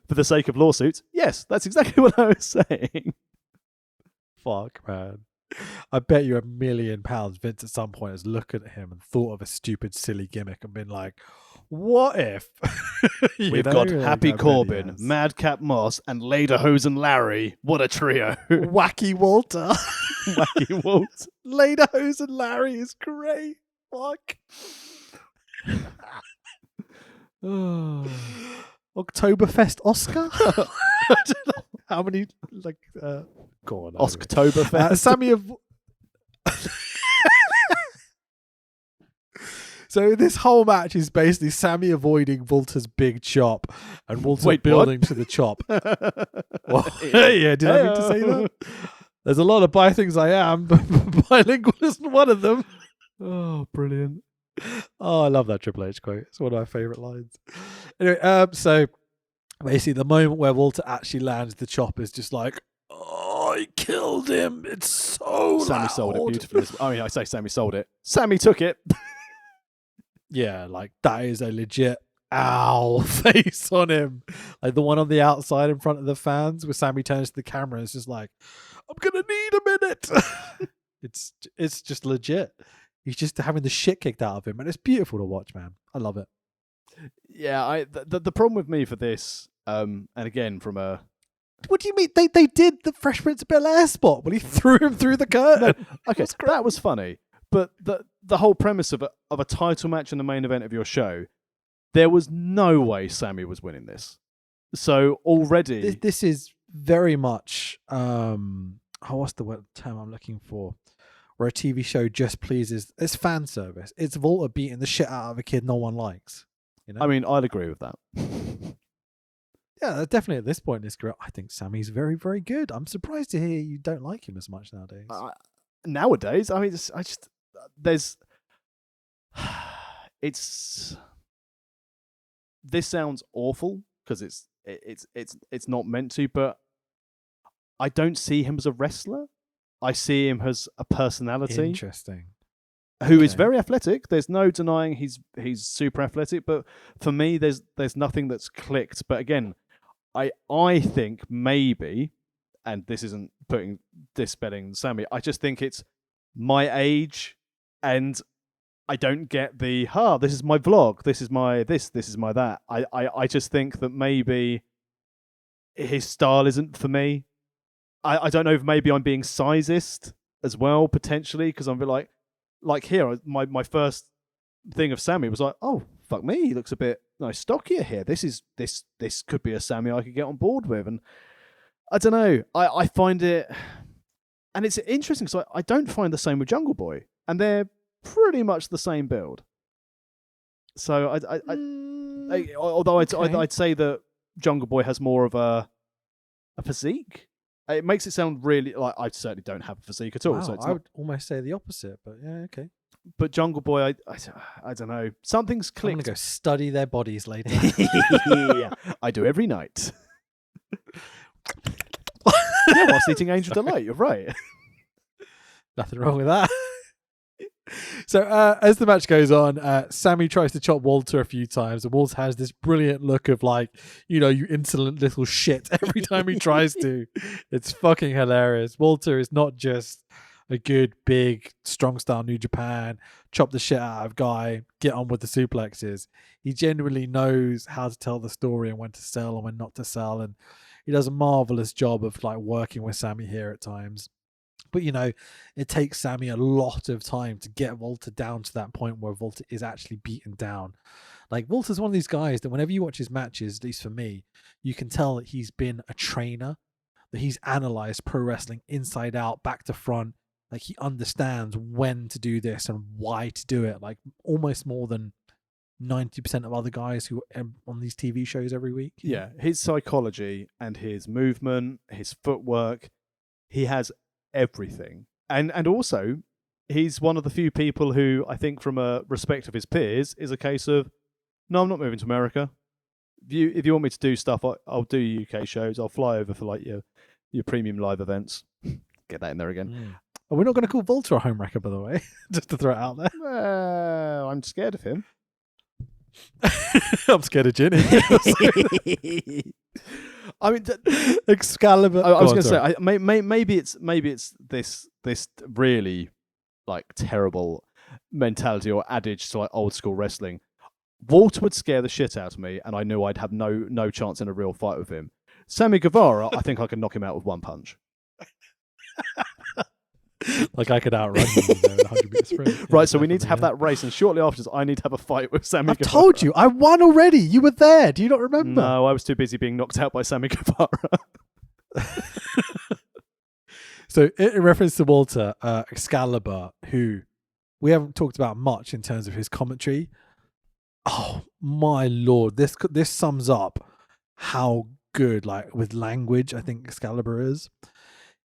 For the sake of lawsuits, yes, that's exactly what I was saying. Fuck, man. I bet you £1 million Vince at some point has looked at him and thought of a stupid, silly gimmick and been like, what if? We've got Happy Corbin, Madcap Moss, and Lederhosen Larry. What a trio. Wacky Walter. Wacky Walter. Lederhosen Larry is great. Fuck. Oktoberfest Oscar? I don't know how many, go on. Oktoberfest. Sammy of... So this whole match is basically Sammy avoiding Walter's big chop and Walter building to the chop. Yeah, did I mean to say that? There's a lot of bi things I am, but bilingual isn't one of them. Oh, brilliant. Oh, I love that Triple H quote. It's one of my favourite lines. Anyway, so basically the moment where Walter actually lands the chop is just like, oh I killed him. It's so Sammy loud. sold it beautifully. I mean, I say Sammy sold it. Sammy took it. Yeah, like that is a legit ow face on him. Like the one on the outside in front of the fans where Sammy turns to the camera and it's just like, I'm gonna need a minute. It's just legit. He's just having the shit kicked out of him, and it's beautiful to watch, man. I love it. Yeah, the problem with me for this, and again from a What do you mean? They did the Fresh Prince of Bel-Air spot when he threw him through the curtain. okay, that was funny, but the whole premise of a title match in the main event of your show, there was no way Sammy was winning this. So already, this is very much what's the term I'm looking for? Where a TV show just pleases. It's fan service. It's Volta beating the shit out of a kid no one likes. You know? I mean, I'd agree with that. Yeah, definitely at this point in his career, I think Sammy's very, very good. I'm surprised to hear you don't like him as much nowadays. Nowadays, I mean, this sounds awful because it's not meant to, but I don't see him as a wrestler. I see him as a personality. Interesting. Who is very athletic. There's no denying he's super athletic, but for me, there's nothing that's clicked. But again, I think maybe, and this isn't dispelling Sammy, I just think it's my age, and I don't get the this is my vlog, this is my this is my that. I just think that maybe his style isn't for me. I don't know if maybe I'm being sizist as well, potentially, because I'm a bit like here, my first thing of Sammy was like, oh, fuck me, he looks a bit stockier here. This could be a Sammy I could get on board with. And I don't know, I find it, and it's interesting, because I don't find the same with Jungle Boy, and they're pretty much the same build. So although I'd say that Jungle Boy has more of a physique. It makes it sound really like I certainly don't have a physique at all. Wow, So I would almost say the opposite, but yeah, okay. But Jungle Boy, I don't know. Something's clicked. I'm gonna go study their bodies later. Yeah, I do every night. Yeah, whilst eating Angel Delight, you're right. Nothing wrong with that. So as the match goes on, Sammy tries to chop Walter a few times, and Walter has this brilliant look of like, you insolent little shit every time he tries to. It's fucking hilarious. Walter is not just a good, big, strong style New Japan, chop the shit out of guy, get on with the suplexes. He genuinely knows how to tell the story and when to sell and when not to sell, and he does a marvelous job of like working with Sammy here at times. But, it takes Sammy a lot of time to get Walter down to that point where Walter is actually beaten down. Like, Walter's one of these guys that whenever you watch his matches, at least for me, you can tell that he's been a trainer, that he's analyzed pro wrestling inside out, back to front. Like, he understands when to do this and why to do it. Like, almost more than 90% of other guys who are on these TV shows every week. Yeah, his psychology and his movement, his footwork, he has everything. And also, he's one of the few people who, I think from a respect of his peers, is a case of, no, I'm not moving to America. If you want me to do stuff, I'll do UK shows. I'll fly over for like your premium live events. Get that in there again. Oh, we're not going to call Walter a home wrecker, by the way, just to throw it out there. Well, I'm scared of him. I'm scared of Ginny. I mean, Excalibur. I was going to say, maybe it's this really like terrible mentality or adage to like old school wrestling. Walter would scare the shit out of me, and I knew I'd have no chance in a real fight with him. Sammy Guevara, I think I could knock him out with one punch. Like I could outrun him in a 100-meter sprint. Yeah, right, so we need to have that race, and shortly after this, I need to have a fight with Sammy Guevara. I told you, I won already. You were there. Do you not remember? No, I was too busy being knocked out by Sammy Guevara. So, in reference to Walter, Excalibur, who we haven't talked about much in terms of his commentary. Oh my lord, this sums up how good, like with language, I think Excalibur is.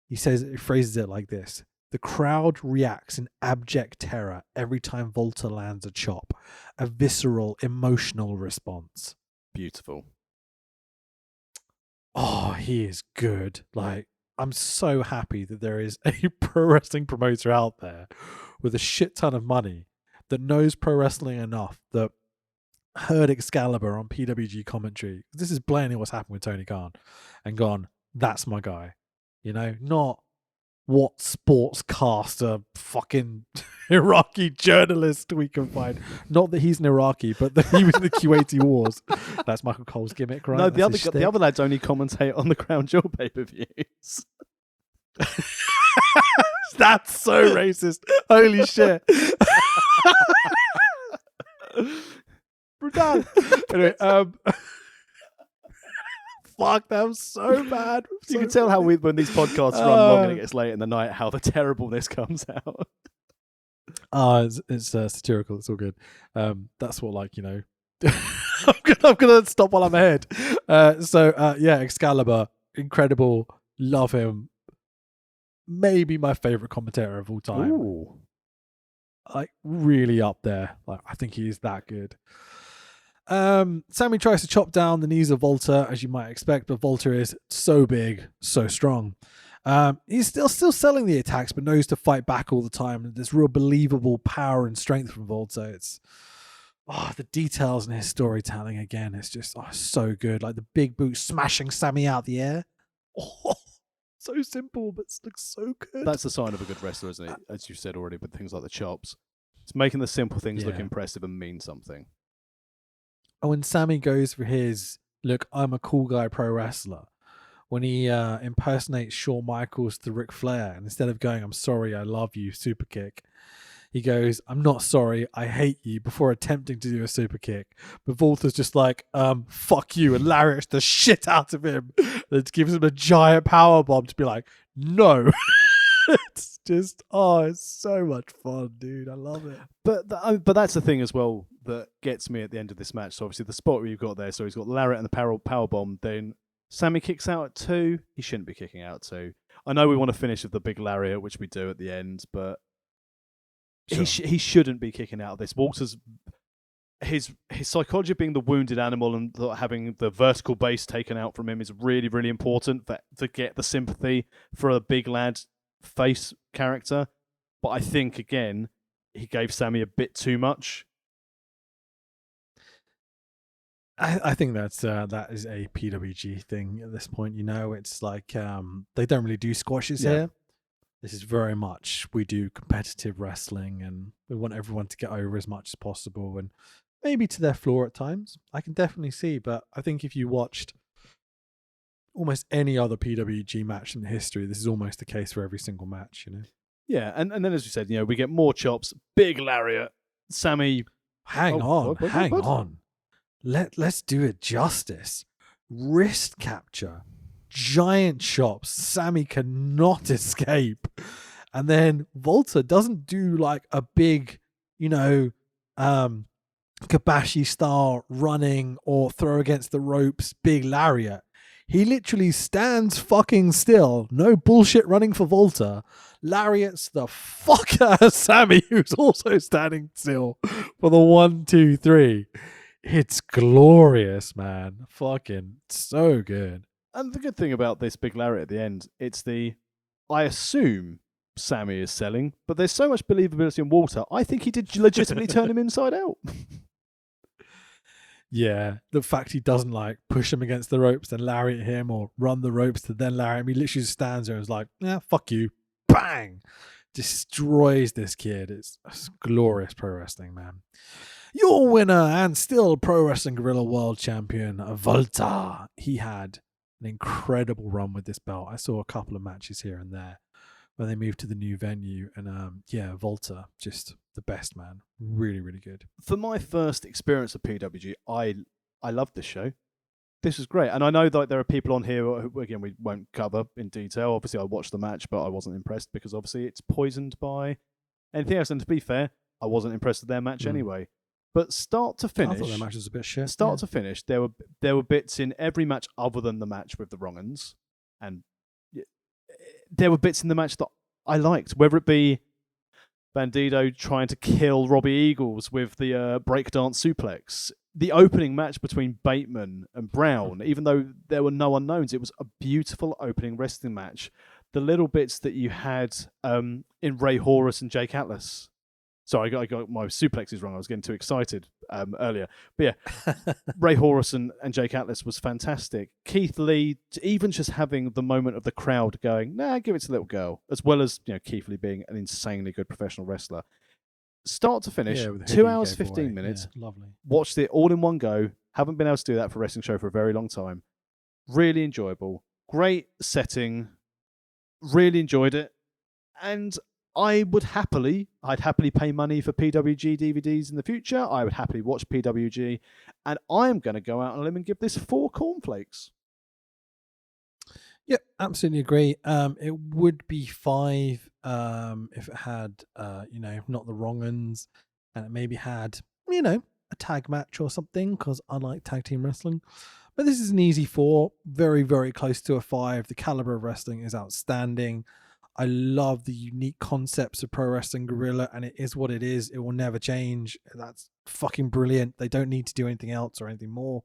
He phrases it like this: the crowd reacts in abject terror every time Walter lands a chop, a visceral, emotional response. Beautiful. Oh, he is good. Like, I'm so happy that there is a pro wrestling promoter out there with a shit ton of money that knows pro wrestling enough that heard Excalibur on PWG commentary. This is blatantly what's happened with Tony Khan, and gone, that's my guy. You know, not what sportscaster fucking Iraqi journalist we can find. Not that he's an Iraqi, but that he was in the Kuwaiti wars. That's Michael Cole's gimmick, right? No, That's the other lads only commentate on the Crown Jewel pay-per-views. That's so racist. Holy shit. Brutal. Anyway, fuck, that was so bad. You can tell how when these podcasts run long and it gets late in the night, how the terribleness comes out. It's satirical. It's all good. That's what, like, you know. I'm gonna stop while I'm ahead. Yeah, Excalibur, incredible. Love him. Maybe my favorite commentator of all time. Ooh. Like, really up there. Like, I think he is that good. Sammy tries to chop down the knees of Volta, as you might expect, but Volta is so big, so strong. He's still selling the attacks, but knows to fight back all the time. There's real believable power and strength from Volta. It's the details in his storytelling again. It's just so good. Like the big boot smashing Sammy out the air. Oh, so simple, but it looks so good. That's the sign of a good wrestler, isn't it? As you said already, with things like the chops. It's making the simple things look impressive and mean something. And when Sammy goes for his, look, I'm a cool guy pro wrestler, when he impersonates Shawn Michaels to Ric Flair, and instead of going, I'm sorry, I love you, super kick, he goes, I'm not sorry, I hate you, before attempting to do a super kick. But Volta's just like, fuck you, and lariats the shit out of him. That gives him a giant power bomb to be like, no. It's just, it's so much fun, dude. I love it. But that's the thing as well that gets me at the end of this match. So obviously the spot where you've got there, so he's got the lariat and the power bomb. Then Sammy kicks out at 2. He shouldn't be kicking out at 2. I know we want to finish with the big lariat, which we do at the end, but he shouldn't be kicking out of this. Walter's his psychology of being the wounded animal and having the vertical base taken out from him is really, really important to get the sympathy for a big lad face character. But I think, again, he gave Sammy a bit too much. I think that is a PWG thing at this point. You know, it's like they don't really do squashes here. This is very much, we do competitive wrestling and we want everyone to get over as much as possible and maybe to their floor at times. I can definitely see, but I think if you watched almost any other PWG match in history, this is almost the case for every single match, you know? Yeah, and then as we said, you know, we get more chops, big lariat, Sammy... Hang on. Let's do it justice. Wrist capture, giant chops, Sammy cannot escape. And then Volta doesn't do like a big, you know, Kabashi style running or throw against the ropes, big lariat. He literally stands fucking still. No bullshit running for Volta. Lariats the fuck out of Sammy, who's also standing still for the 1, 2, 3. It's glorious, man. Fucking so good. And the good thing about this big lariat at the end, it's I assume Sammy is selling, but there's so much believability in Walter. I think he did legitimately turn him inside out. Yeah, the fact he doesn't like push him against the ropes, then lariat him, or run the ropes to then lariat him. He literally just stands there and is like, yeah, fuck you. Bang! Destroys this kid. It's glorious pro wrestling, man. Your winner and still Pro Wrestling Guerrilla World Champion, Volta. He had an incredible run with this belt. I saw a couple of matches here and there when they moved to the new venue. And Volta, just the best, man. Really, really good. For my first experience of PWG, I loved this show. This was great. And I know that there are people on here who, again, we won't cover in detail. Obviously, I watched the match, but I wasn't impressed because obviously it's poisoned by anything else. And to be fair, I wasn't impressed with their match anyway. But start to finish, I thought their match was a bit shit. Start to finish, there were bits in every match other than the match with the Wrong'uns, and there were bits in the match that I liked, whether it be Bandido trying to kill Robbie Eagles with the breakdance suplex, the opening match between Bateman and Brown, even though there were no unknowns, it was a beautiful opening wrestling match. The little bits that you had in Ray Horus and Jake Atlas. Sorry, I got my suplexes wrong. I was getting too excited earlier. But yeah, Ray Horus and Jake Atlas was fantastic. Keith Lee, even just having the moment of the crowd going, nah, give it to the little girl, as well as Keith Lee being an insanely good professional wrestler. Start to finish, 2 hours, 15 minutes. Yeah, lovely. Watched it all in one go. Haven't been able to do that for a wrestling show for a very long time. Really enjoyable. Great setting. Really enjoyed it. And I'd happily pay money for PWG DVDs in the future. I would happily watch PWG. And I'm going to go out on a limb and give this 4 cornflakes. Yep, absolutely agree. It would be 5 if it had, not the wrong uns, and it maybe had, a tag match or something, because I like tag team wrestling. But this is an easy 4, very, very close to a 5. The caliber of wrestling is outstanding. I love the unique concepts of Pro Wrestling Guerrilla, and it is what it is. It will never change. That's fucking brilliant. They don't need to do anything else or anything more.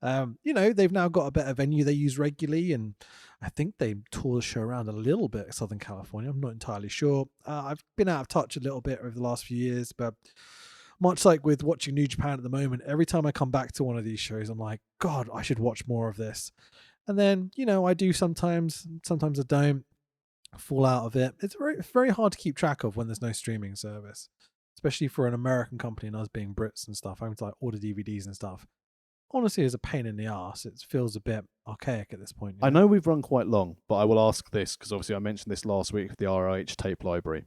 They've now got a better venue they use regularly, and I think they tour the show around a little bit in Southern California. I'm not entirely sure. I've been out of touch a little bit over the last few years, but much like with watching New Japan at the moment, every time I come back to one of these shows, I'm like, God, I should watch more of this. And then, I do sometimes I don't fall out of it. It's very hard to keep track of when there's no streaming service, especially for an American company and us being Brits and stuff. Having to order DVDs and stuff. Honestly, is a pain in the ass. It feels a bit archaic at this point. I know we've run quite long, but I will ask this because obviously I mentioned this last week with the ROH tape library,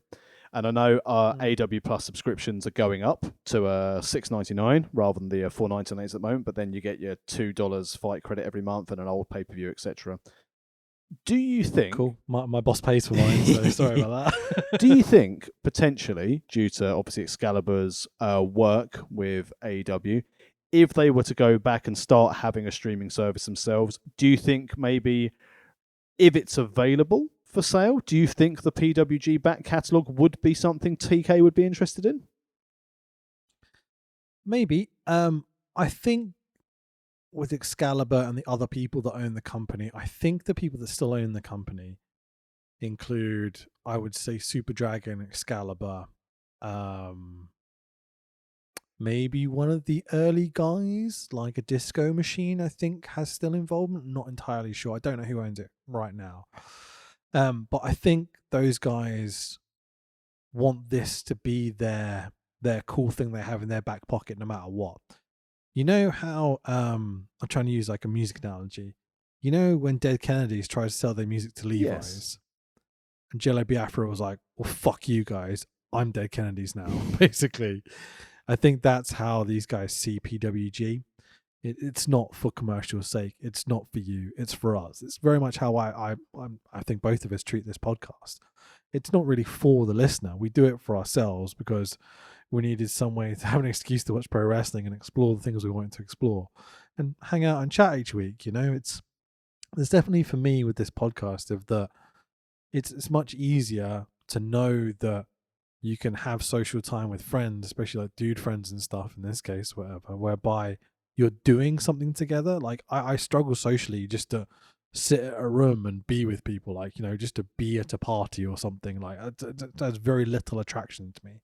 and I know our AW Plus subscriptions are going up to $6.99 rather than the $4.99 at the moment. But then you get your $2 fight credit every month and an old pay-per-view, etc. Do you think... Cool. My boss pays for mine, so sorry about that. Do you think, potentially, due to obviously Excalibur's work with AEW, if they were to go back and start having a streaming service themselves, do you think maybe if it's available for sale, do you think the PWG back catalogue would be something TK would be interested in? Maybe. I think with Excalibur and the other people that own the company, I think the people that still own the company include, I would say, Super Dragon, Excalibur, maybe one of the early guys, like a Disco Machine, I think has still involvement. Not entirely sure. I don't know who owns it right now. But I think those guys want this to be their cool thing they have in their back pocket no matter what. You know how, I'm trying to use like a music analogy. You know when Dead Kennedys tried to sell their music to Levi's? Yes. And Jello Biafra was like, well, fuck you guys. I'm Dead Kennedys now, basically. I think that's how these guys see PWG. It's not for commercial sake. It's not for you. It's for us. It's very much how I think both of us treat this podcast. It's not really for the listener. We do it for ourselves because we needed some way to have an excuse to watch pro wrestling and explore the things we wanted to explore and hang out and chat each week. There's definitely for me with this podcast it's much easier to know that you can have social time with friends, especially like dude friends and stuff in this case, whatever, whereby you're doing something together. Like I struggle socially just to sit at a room and be with people, like, just to be at a party or something. Like that's very little attraction to me.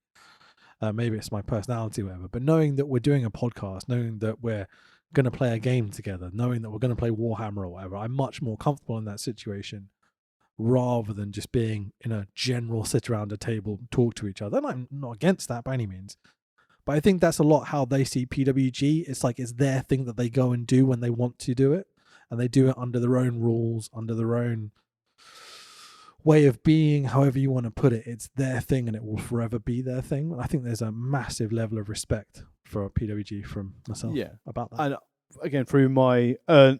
Maybe it's my personality or whatever, but knowing that we're doing a podcast, knowing that we're going to play a game together, knowing that we're going to play Warhammer or whatever, I'm much more comfortable in that situation rather than just being in a general sit around a table and talk to each other. And I'm not against that by any means. But I think that's a lot how they see PWG. It's like it's their thing that they go and do when they want to do it. And they do it under their own rules, under their own way of being, however you want to put it. It's their thing and it will forever be their thing. And I think there's a massive level of respect for PWG from myself about that. And again, through my early-ish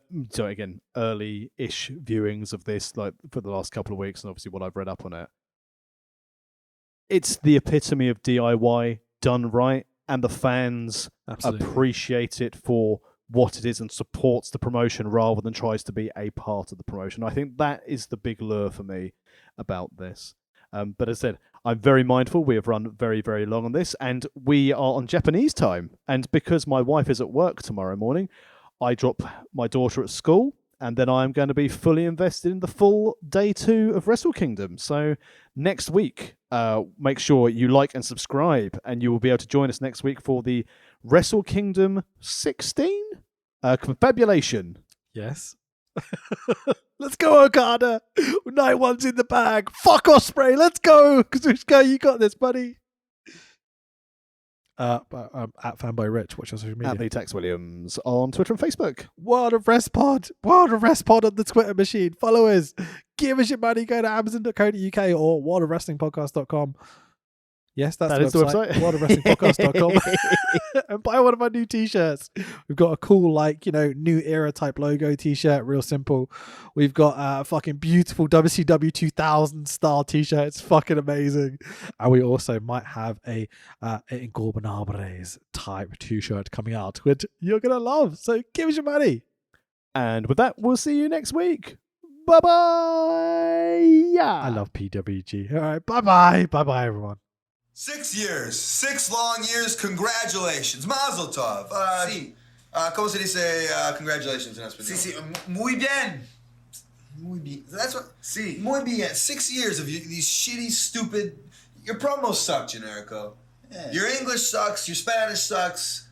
viewings of this, like for the last couple of weeks, and obviously what I've read up on it, it's the epitome of DIY done right, and the fans appreciate it for what it is and supports the promotion rather than tries to be a part of the promotion. I think that is the big lure for me about this. But as I said, I'm very mindful. We have run very, very long on this, and we are on Japanese time. And because my wife is at work tomorrow morning, I drop my daughter at school, and then I'm going to be fully invested in the full day 2 of Wrestle Kingdom. So next week, make sure you like and subscribe, and you will be able to join us next week for the Wrestle Kingdom 16 Confabulation. Yes. Let's go, Okada. Night one's in the bag. Fuck Ospreay. Let's go. Kazuchika, you got this, buddy. At Fanboy Rich, watch your social media. At the Tex Williams on Twitter and Facebook. World of Rest Pod. World of Rest Pod on the Twitter machine. Follow us. Give us your money. Go to amazon.co.uk or worldofwrestlingpodcast.com. Yes, that's the website. worldofwrestlingpodcast.com. And buy one of our new t-shirts. We've got a cool, new era type logo t-shirt, real simple. We've got a fucking beautiful WCW 2000 style t-shirt. It's fucking amazing. And we also might have a Ingorbanabres type t-shirt coming out, which you're going to love. So give us your money. And with that, we'll see you next week. Bye-bye. Yeah. I love PWG. All right. Bye-bye. Bye-bye, everyone. 6 years. 6 long years. Congratulations. Mazel tov. Sí. ¿Cómo se dice congratulations in español? Sí, muy bien. Muy bien. That's what. Sí. Muy bien. 6 years of these shitty, stupid. Your promos suck, Generico. Yeah. Your English sucks. Your Spanish sucks.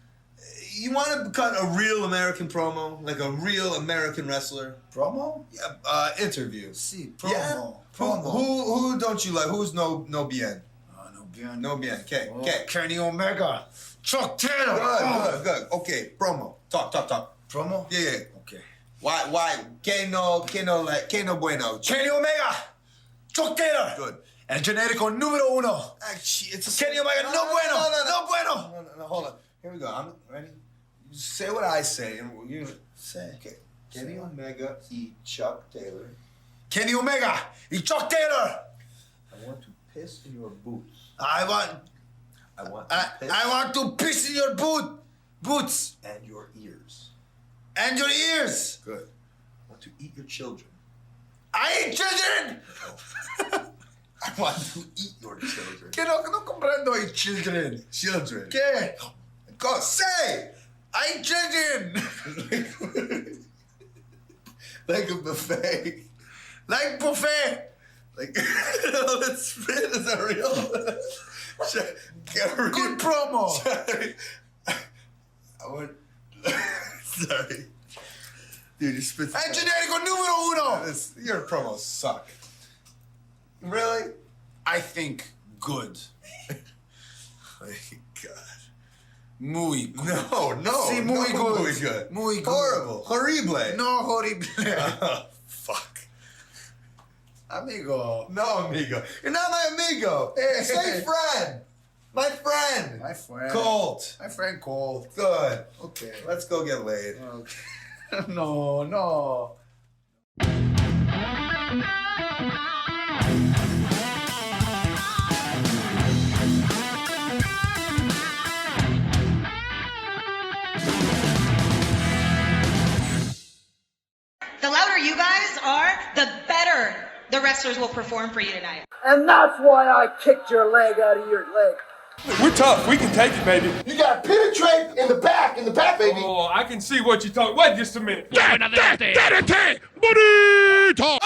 You want to cut a real American promo, like a real American wrestler? Promo? Yeah. Interview. Sí, promo. Yeah. Promo. Who don't you like? Who's no bien? No bien. No bien. Okay. Oh, Okay. Kenny Omega. Chuck Taylor. Good. Okay. Promo. Talk. Promo? Yeah. Okay. Why? Que no bueno. Kenny Omega. Chuck Taylor. Good. El genérico número 1. It's Kenny Omega, no bueno. No bueno. No, hold on. Here we go. I'm ready. You say what I say, and you Say. okay. Kenny Omega y Chuck Taylor. Kenny Omega y Chuck Taylor. I want to piss in your boots. I want to piss in your boots. And your ears. And your ears. Good. I want to eat your children. I ain't children. I want to eat your children. Que no comprendo I children. Children. Que? Go say. I ain't children. Like a buffet. Like buffet. Like that's real. Good promo. Sorry. I want. Sorry. Dude, you spit. El genérico número 1. Your promos suck. Really? I think good. My God. Muy good. No. Sí, muy no, good. Muy good. Muy good. Horrible. Horrible. No horrible. Fuck. Amigo. No, amigo. You're not my amigo. Say friend. My friend. My friend. Colt. My friend Colt. Good. Okay. Let's go get laid. Okay. No. The louder you guys are, the better the wrestlers will perform for you tonight. And that's why I kicked your leg out of your leg. We're tough. We can take it, baby. You got to penetrate in the back, baby. Oh, I can see what you're talking. Wait just a minute. Bonito!